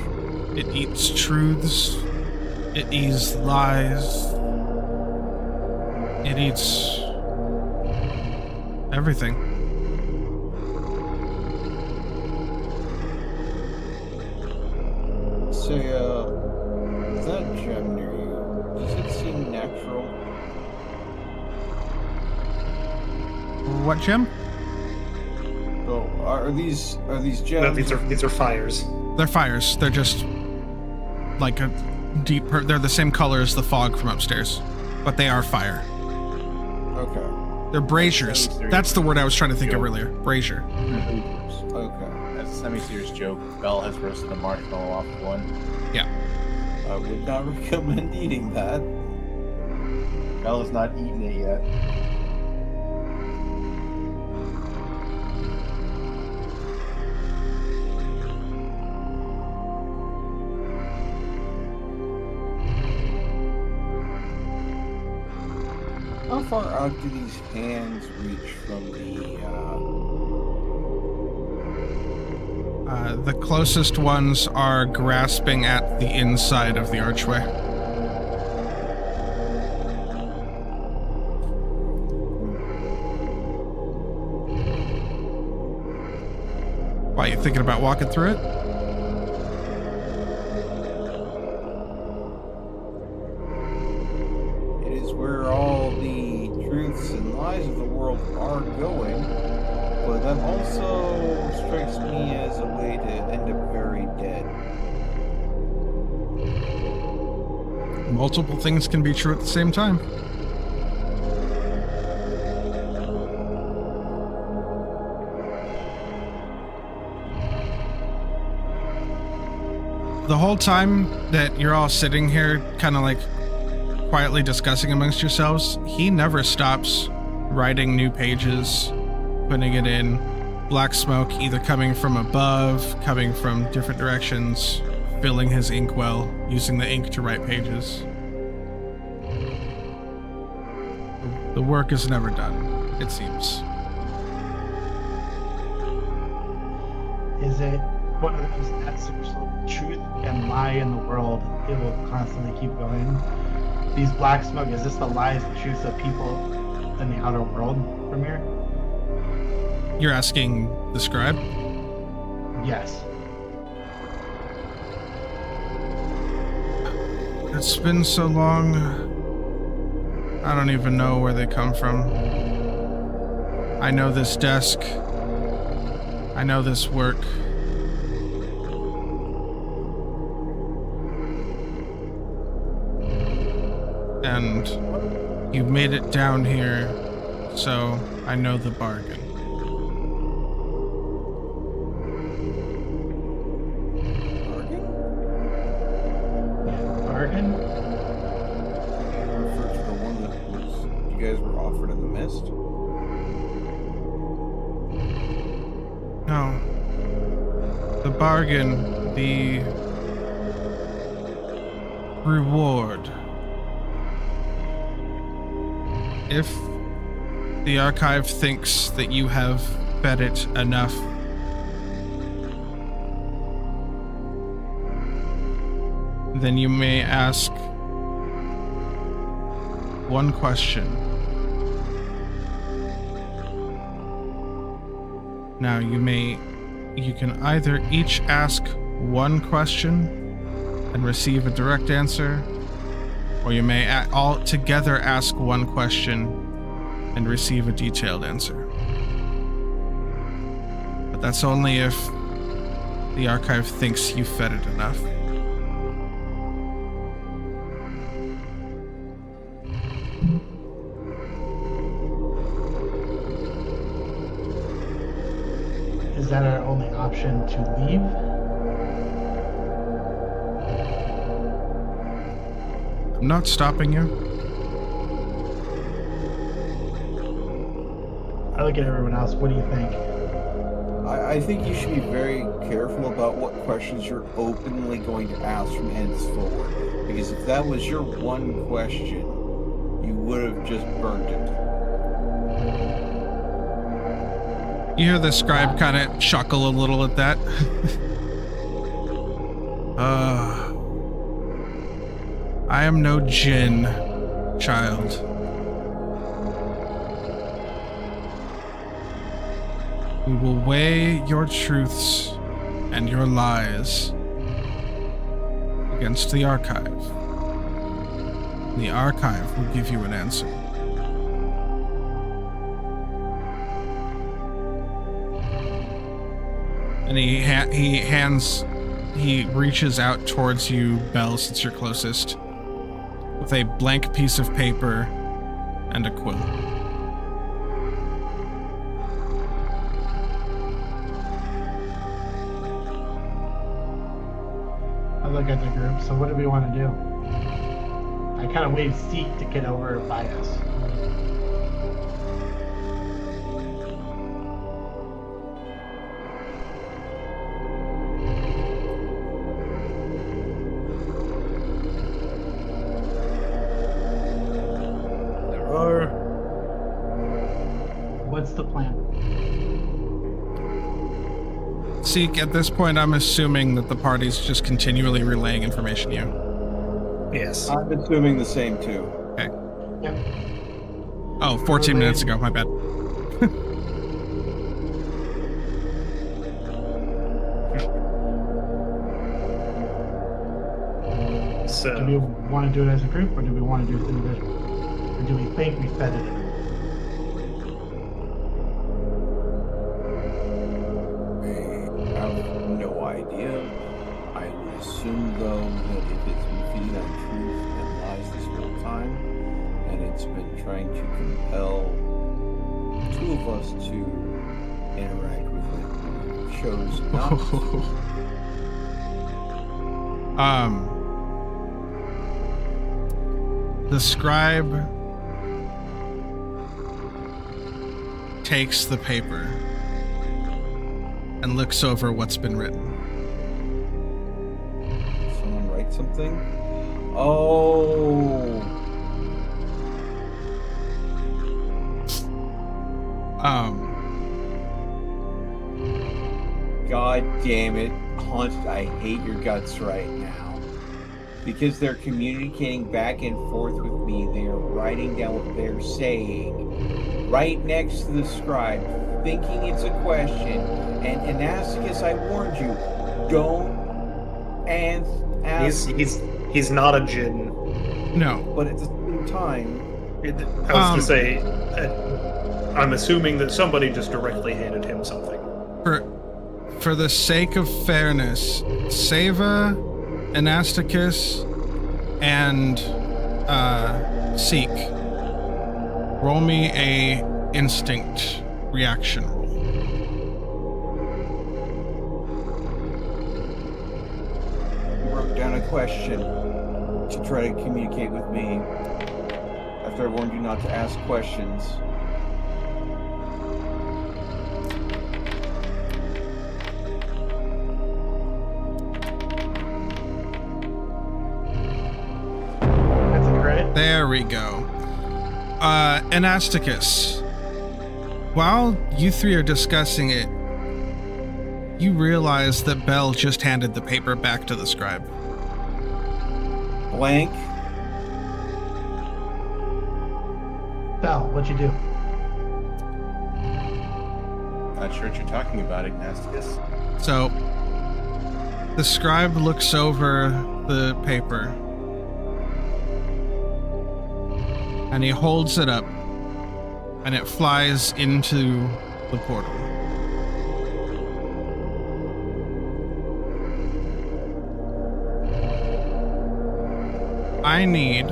It eats truths. It eats lies. It eats everything. Say, that gem near you, does it seem natural? What, Jim? Oh, are these No, gems? these are fires. They're fires. They're just like a deep. They're the same color as the fog from upstairs, but they are fire. Okay. They're braziers. That's the word I was trying to think of earlier. Brazier. Okay. As a semi-serious joke, Bell has roasted a marshmallow off of one. Yeah. I would not recommend eating that. Bell has not eaten it yet. How far out do these hands reach from The closest ones are grasping at the inside of the archway. Why, you thinking about walking through it? It is where all the truths and lies of the world are going, but that also strikes me as a way to end up very dead. Multiple things can be true at the same time. The whole time that you're all sitting here, kind of like quietly discussing amongst yourselves, he never stops writing new pages, putting it in. Black smoke either coming from above, coming from different directions, filling his inkwell, using the ink to write pages. The work is never done, it seems. Is it one of those that's truth and lie in the world? It will constantly keep going. These black smoke, is this the lies and truths of people in the outer world from here? You're asking the scribe? Yes. It's been so long, I don't even know where they come from. I know this desk. I know this work. And you made it down here, so I know the bargain. Bargain? You refer to the one that was, you guys were offered in the mist? No. The bargain, the reward. If the archive thinks that you have fed it enough, then you may ask one question. Now you can either each ask one question and receive a direct answer, or you may all together ask one question and receive a detailed answer. But that's only if the archive thinks you fed it enough. Is that our only option to leave? I'm not stopping you. I look at everyone else. What do you think? I think you should be very careful about what questions you're openly going to ask from henceforward. Because if that was your one question, you would have just burned it. You hear the scribe kind of chuckle a little at that. I am no djinn, child. We will weigh your truths and your lies against the archive. The archive will give you an answer. And he reaches out towards you, Belle, since you're closest, with a blank piece of paper and a quill. I look at the group. So what do we want to do? I kind of wave Seek to get over by us. What's the plan? Seek, at this point, I'm assuming that the party's just continually relaying information to you. Yes. I'm assuming the same too. Okay. Yep. Oh, 14 minutes ago, my bad. Do we want to do it as a group, or do we want to do it individually? Or do we think we fed it enough? I have no idea. I would assume, though, that if it's been feeding on truth and lies this whole time, and it's been trying to compel two of us to interact with it, chose not to. The scribe takes the paper and looks over what's been written. Someone write something? Oh. God damn it, Hunt, I hate your guts right now. Because they're communicating back and forth with me. They are writing down what they're saying. Right next to the scribe, thinking it's a question. And Anasticus, I warned you, don't ask. He's not a djinn. No. But at the same time... I was going to say, I'm assuming that somebody just directly handed him something. For the sake of fairness, Seva, Anasticus, and Seek, roll me a instinct reaction roll. You wrote down a question to try to communicate with me after I warned you not to ask questions. There we go. Anasticus, while you three are discussing it, you realize that Belle just handed the paper back to the scribe. Blank. Belle, what'd you do? Not sure what you're talking about, Ignasticus. So, the scribe looks over the paper and he holds it up and it flies into the portal. I need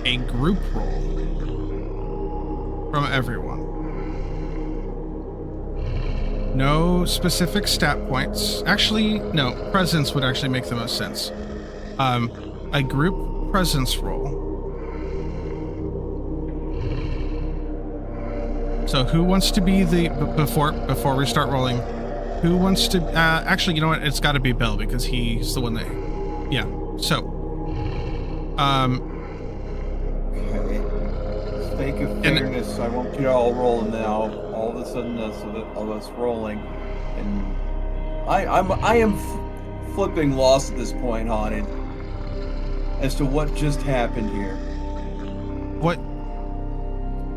a group roll from everyone. No specific stat points. Actually, no, presence would actually make the most sense. A group presence roll. So who wants to be the before we start rolling? Who wants to? Actually, you know what? It's got to be Bill because he's the one that. Yeah. So. Okay. Sake of fairness, I want you to all roll now. All of a sudden, of us rolling, and I am flipping lost at this point, Haunted, as to what just happened here. What?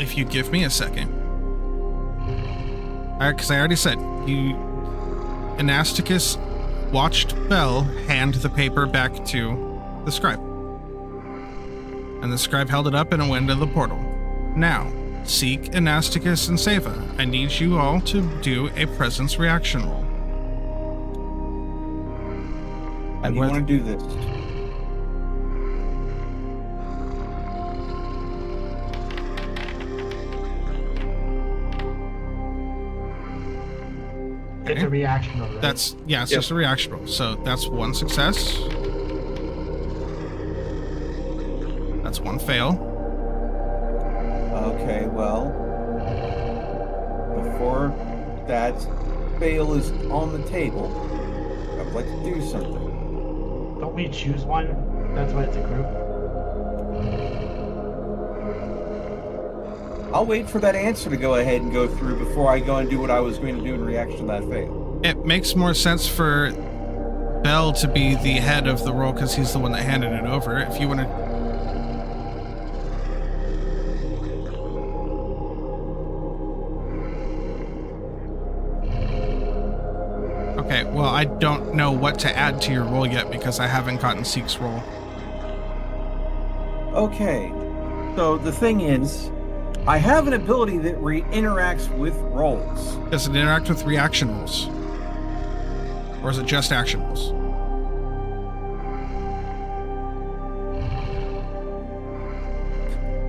If you give me a second. Because I already said Anasticus watched Bell hand the paper back to the scribe. And the scribe held it up and it went into the portal. Now, seek Anasticus and Seva. I need you all to do a presence reaction roll. How do you want to do this? It's a reaction roll, right? It's just a reaction roll. So that's one success. That's one fail. Okay, well, before that fail is on the table, I would like to do something. Don't we choose one? That's why it's a group. I'll wait for that answer to go ahead and go through before I go and do what I was going to do in reaction to that fail. It makes more sense for Bell to be the head of the roll because he's the one that handed it over. If you want to... Okay, well, I don't know what to add to your roll yet because I haven't gotten Seek's roll. Okay, so the thing is, I have an ability that interacts with rolls. Does it interact with reaction rolls? Or is it just action rolls?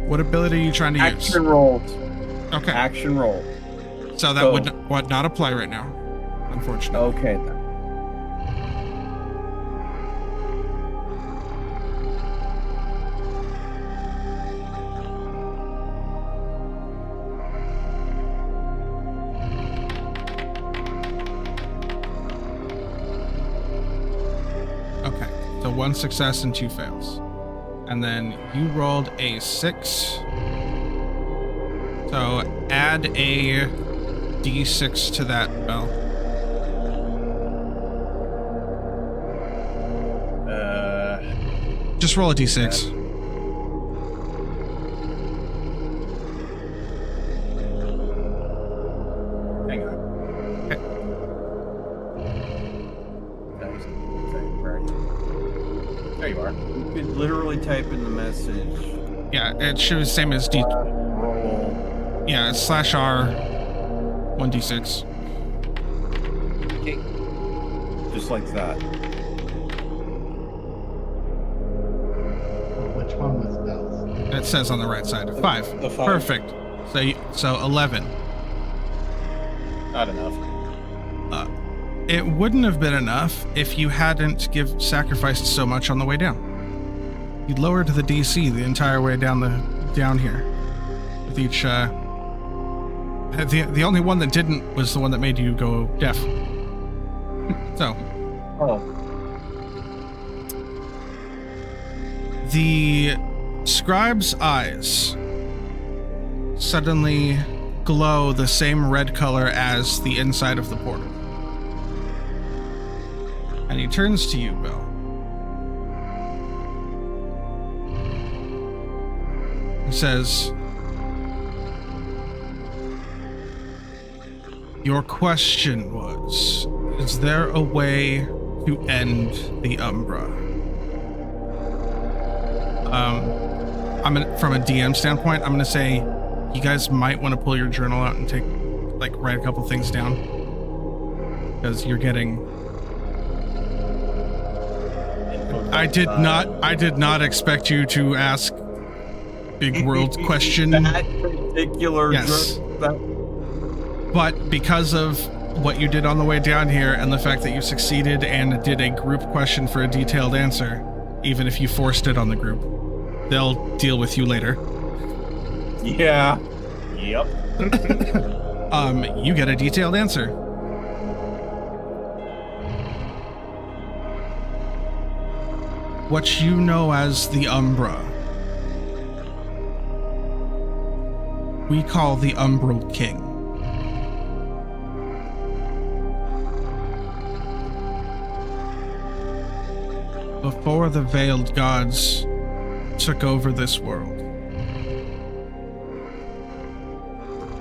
What ability are you trying to use? Action rolls. Okay. Action roll. So that would not apply right now, unfortunately. Okay then. Okay, so one success and two fails. And then you rolled a 6. So add a d6 to that, Bell. Just roll a d6. Hang on. Okay. Where are you? There you are. You could literally type in the message. Yeah, it should be the same as d. Roll. Yeah, it's /r 1d6. Okay. Just like that. Which one was Bell's? It says on the right side. 5. The 5. Perfect. So 11. Not enough. It wouldn't have been enough if you hadn't sacrificed so much on the way down. You lowered the DC the entire way down here. With each the only one that didn't was the one that made you go deaf. So. Oh. The scribe's eyes suddenly glow the same red color as the inside of the portal. And he turns to you, Bill. He says, your question was, is there a way to end the Umbra? From a DM standpoint, I'm going to say you guys might want to pull your journal out and write a couple things down. Because you're getting... I did not expect you to ask big world question. That particular... Yes. But because of what you did on the way down here and the fact that you succeeded and did a group question for a detailed answer, even if you forced it on the group, they'll deal with you later. Yeah. Yep. You get a detailed answer. What you know as the Umbra, we call the Umbral King. Before the Veiled Gods took over this world,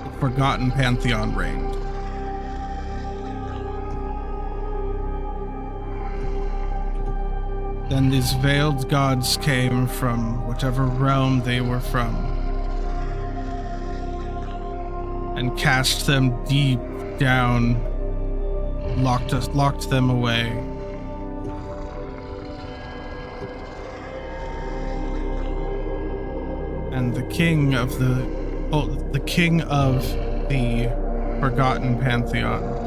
the Forgotten Pantheon reigned. Then these Veiled Gods came from whatever realm they were from and cast them deep down, locked them away. And the king of the Forgotten Pantheon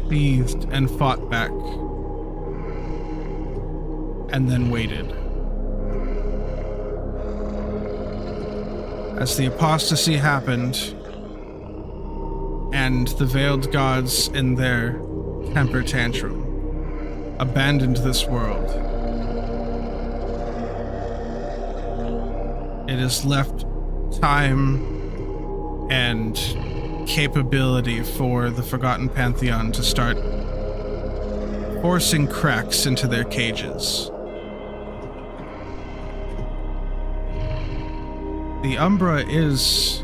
seethed and fought back, and then waited. As the apostasy happened, and the Veiled Gods in their temper tantrum abandoned this world, it has left time and capability for the Forgotten Pantheon to start forcing cracks into their cages. The Umbra is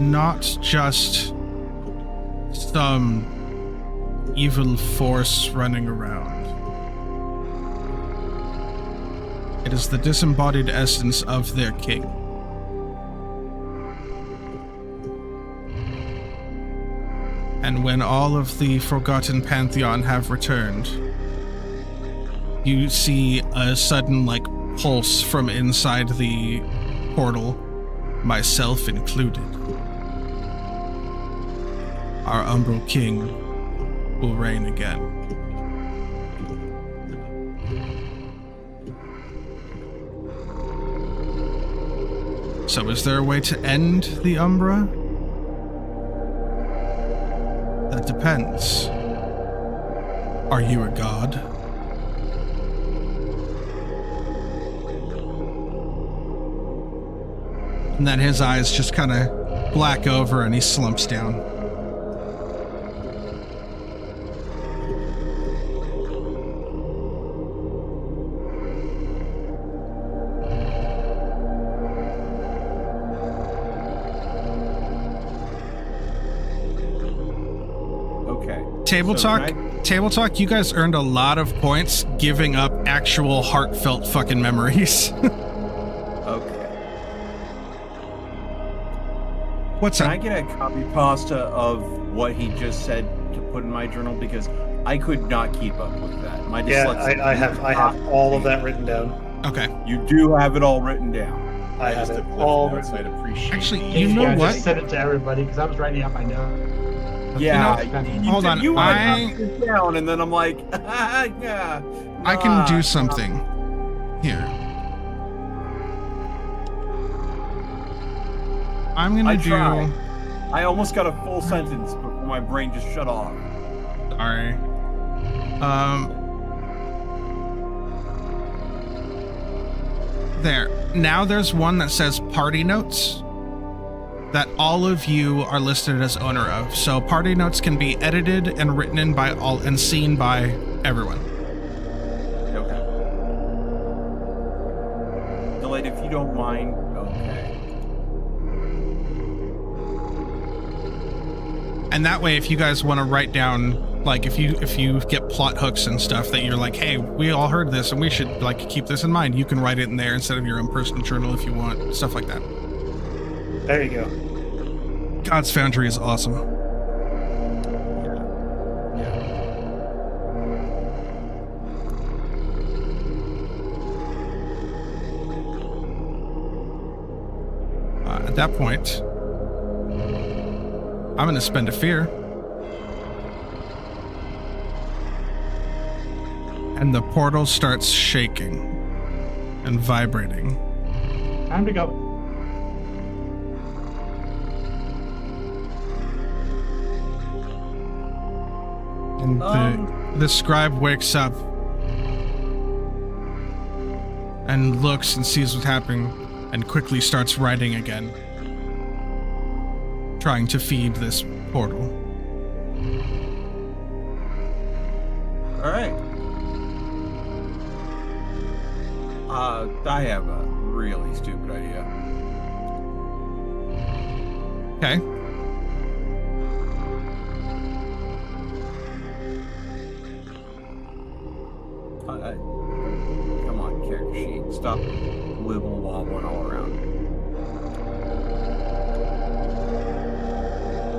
not just some evil force running around. It is the disembodied essence of their king. And when all of the Forgotten Pantheon have returned, you see a sudden, pulse from inside the portal, myself included. Our Umbral King will reign again. So is there a way to end the Umbra? That depends. Are you a god? And then his eyes just kind of black over and he slumps down. Table talk, you guys earned a lot of points giving up actual heartfelt fucking memories. Okay. What's Can up? I get a copy pasta of what he just said to put in my journal? Because I could not keep up with that. My dyslexia. I have all of that written down. Okay. You do have it all written down. I have it all written I'd appreciate Actually, it. you know what? Just send it to everybody because I was writing out my notes. Yeah, hold on. You write it down, and then I'm like, yeah. I can do something here. I'm gonna do. I almost got a full sentence before my brain just shut off. Sorry. There. Now there's one that says party notes that all of you are listed as owner of. So party notes can be edited and written in by all and seen by everyone. Okay. Delayed, if you don't mind. Okay. And that way, if you guys want to write down, if you get plot hooks and stuff that you're like, hey, we all heard this and we should keep this in mind, you can write it in there instead of your own personal journal if you want, stuff like that. There you go. God's Foundry is awesome. At that point, I'm going to spend a fear. And the portal starts shaking. and vibrating. Time to go. And the scribe wakes up and looks and sees what's happening and quickly starts writing again, trying to feed this portal. All right. I have a really stupid idea. Okay. Come on, character sheet. Stop wibble wobbling all around.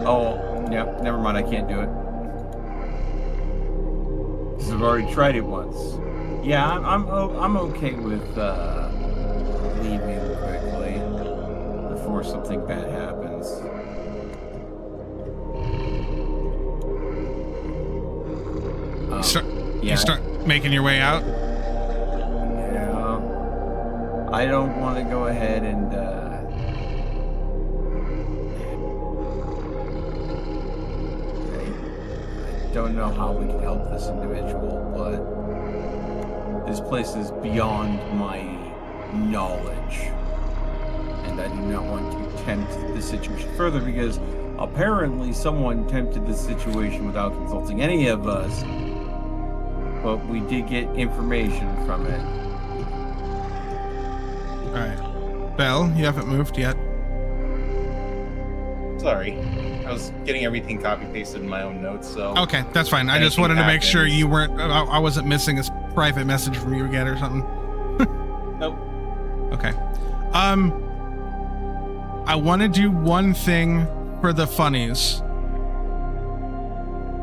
Oh, yep. Never mind. I can't do it. Because I've already tried it once. Yeah, I'm okay with leaving quickly before something bad happens. You start making your way out. Yeah. I don't want to go ahead and I don't know how we can help this individual, but this place is beyond my knowledge, and I do not want to tempt the situation further because apparently someone tempted this situation without consulting any of us. But we did get information from it. Alright. Belle, you haven't moved yet. Sorry. I was getting everything copy-pasted in my own notes, so... Okay, that's fine. I just wanted to make sure you weren't... I wasn't missing a private message from you again or something. Nope. Okay. I want to do one thing for the funnies.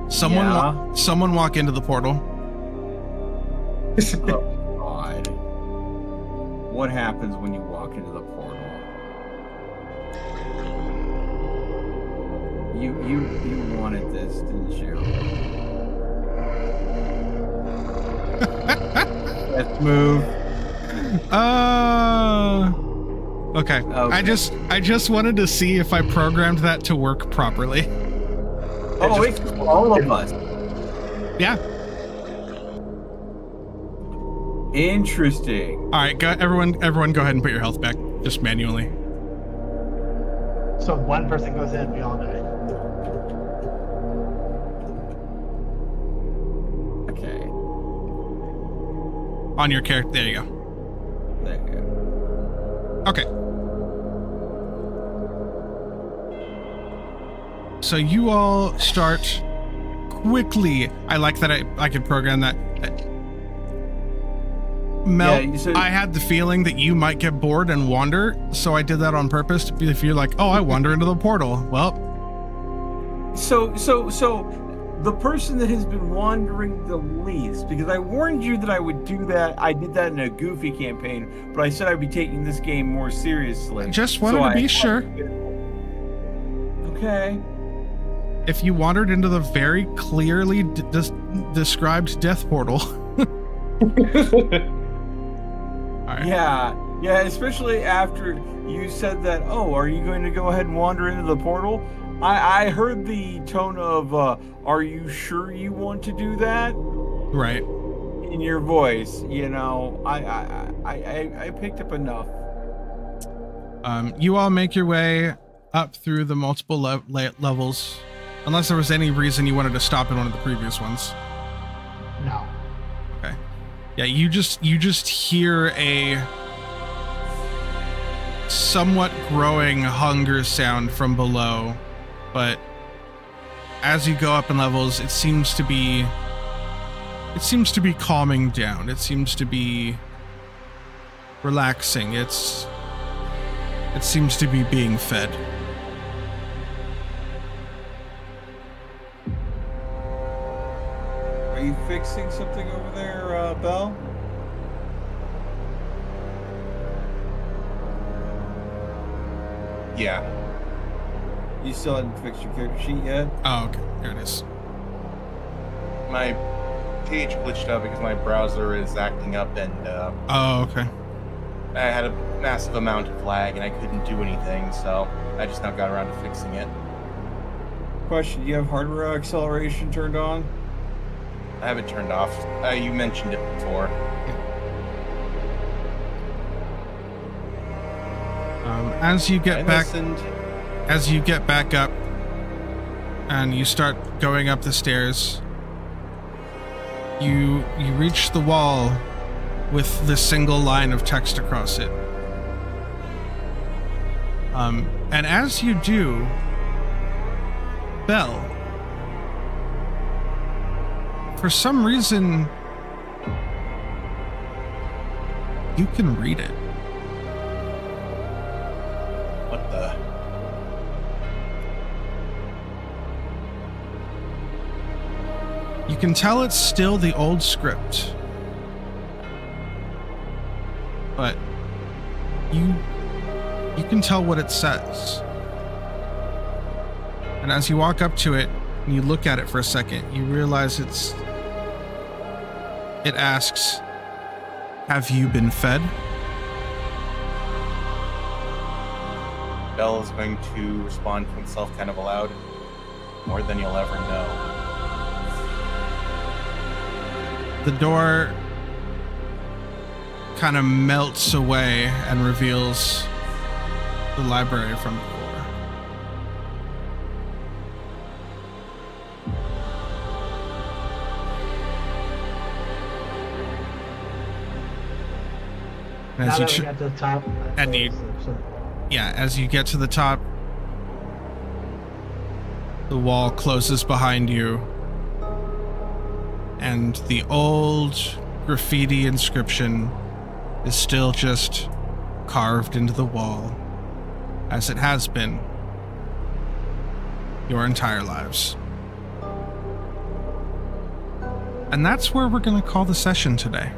Someone walk into the portal. Oh, God. What happens when you walk into the portal? You wanted this, didn't you? Let's move. Okay. I just wanted to see if I programmed that to work properly. Oh, it's all of us. Yeah. Interesting. All right, everyone go ahead and put your health back, just manually. So if one person goes in, we all die. Okay. On your character, there you go. There you go. Okay. So you all start quickly. I like that I could program that. Mel, Yeah, I had the feeling that you might get bored and wander, so I did that on purpose. If you're like, oh, I wander into the portal. Well, So the person that has been wandering the least, because I warned you that I would do that. I did that in a goofy campaign, but I said I'd be taking this game more seriously. Just wanted to be sure. Okay. If you wandered into the very clearly described death portal. All right. Yeah, especially after you said that, oh, are you going to go ahead and wander into the portal? I heard the tone of, are you sure you want to do that? Right. In your voice, you know, I picked up enough. You all make your way up through the multiple levels, unless there was any reason you wanted to stop in one of the previous ones. No. Okay. Yeah, you just hear a somewhat growing hunger sound from below, but as you go up in levels, it seems to be calming down. It seems to be relaxing. It seems to be being fed. Are you fixing something over there, Belle? Yeah. You still hadn't fixed your character sheet yet? Oh, okay. There it is. My page glitched out because my browser is acting up and Oh, okay. I had a massive amount of lag and I couldn't do anything, so I just now got around to fixing it. Question, do you have hardware acceleration turned on? I have it turned off. You mentioned it before. As you get back, listened. as you get back up, and you start going up the stairs, you reach the wall with the single line of text across it. And as you do, Belle, for some reason, you can read it. What the? You can tell it's still the old script, but you can tell what it says. And as you walk up to it and you look at it for a second, you realize it asks, "Have you been fed?" Bell is going to respond to himself kind of aloud. More than you'll ever know. The door kind of melts away and reveals the library from before. Now As you that we got to the top, and you- as you get to the top, the wall closes behind you, and the old graffiti inscription is still just carved into the wall, as it has been your entire lives. And that's where we're going to call the session today.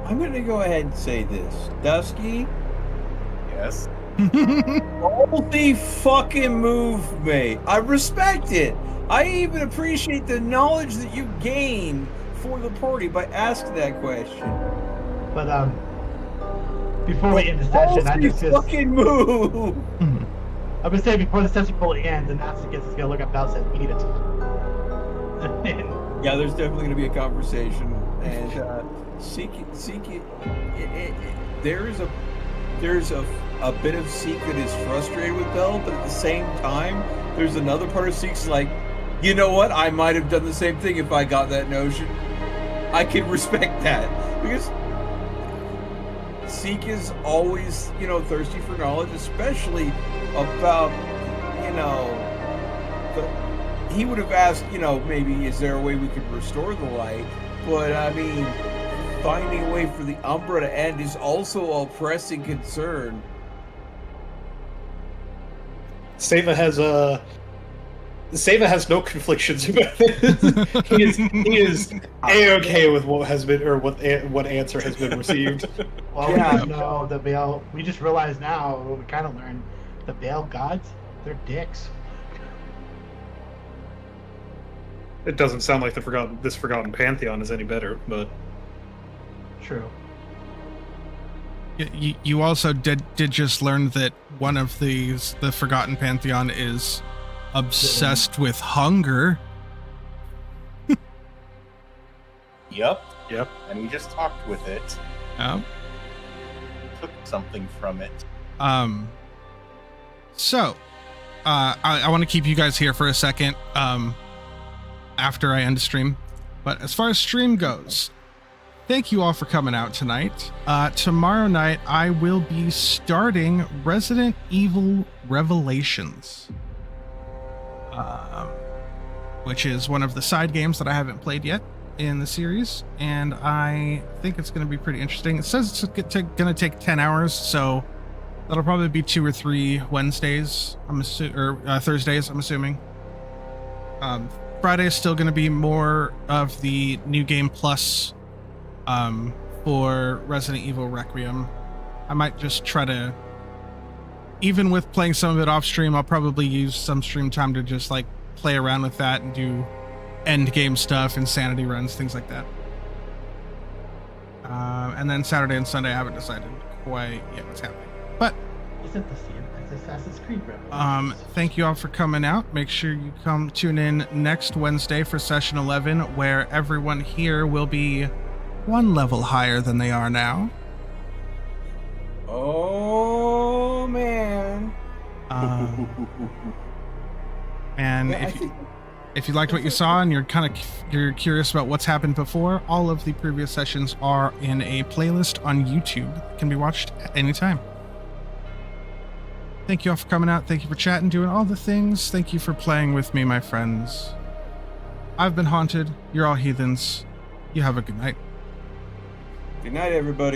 I'm going to go ahead and say this. Dusky, Yes. holy fucking move, mate. I respect it. I even appreciate the knowledge that you gain for the party by asking that question. But before we end the session, I Holy just fucking move. I'm gonna say before the session fully ends, and Nasticus is gonna look up Bell and beat it. Yeah, there's definitely going to be a conversation, and seek it. There's a bit of Seek that is frustrated with Bell, but at the same time, there's another part of Seek's like, you know what? I might have done the same thing if I got that notion. I can respect that because Seek is always, thirsty for knowledge, especially about, he would have asked, maybe is there a way we could restore the light? But I mean, finding a way for the Umbra to end is also a pressing concern. Seva has no conflictions about it. he is a-okay with what has been, or what answer has been received. Well, Yeah. we don't know the Baal. We just realized now what we kind of learned: the Baal gods, they're dicks. It doesn't sound like this forgotten pantheon is any better, but True. You also did just learn that one of the Forgotten Pantheon is obsessed with hunger. Yep. Yep. And we just talked with it. Took something from it. So, I want to keep you guys here for a second after I end the stream. But as far as stream goes, thank you all for coming out tonight. Tomorrow night, I will be starting Resident Evil Revelations, which is one of the side games that I haven't played yet in the series, and I think it's going to be pretty interesting. It says it's going to take 10 hours, so that'll probably be 2 or 3 Wednesdays, Thursdays, I'm assuming. Friday is still going to be more of the New Game Plus for Resident Evil Requiem. I might just try to, even with playing some of it off stream, I'll probably use some stream time to just like play around with that and do end game stuff, insanity runs, things like that. And then Saturday and Sunday, I haven't decided quite yet what's happening. But Is it the same as Assassin's Creed Rebels? thank you all for coming out. Make sure you come tune in next Wednesday for session 11, where everyone here will be one level higher than they are now. Oh man. And Yeah, if you liked what you saw and you're curious about what's happened before, all of the previous sessions are in a playlist on YouTube. It can be watched at any time. Thank you all for coming out. Thank you for chatting, doing all the things. Thank you for playing with me, my friends. I've been Haunted. You're all heathens. You have a good night. Good night, everybody.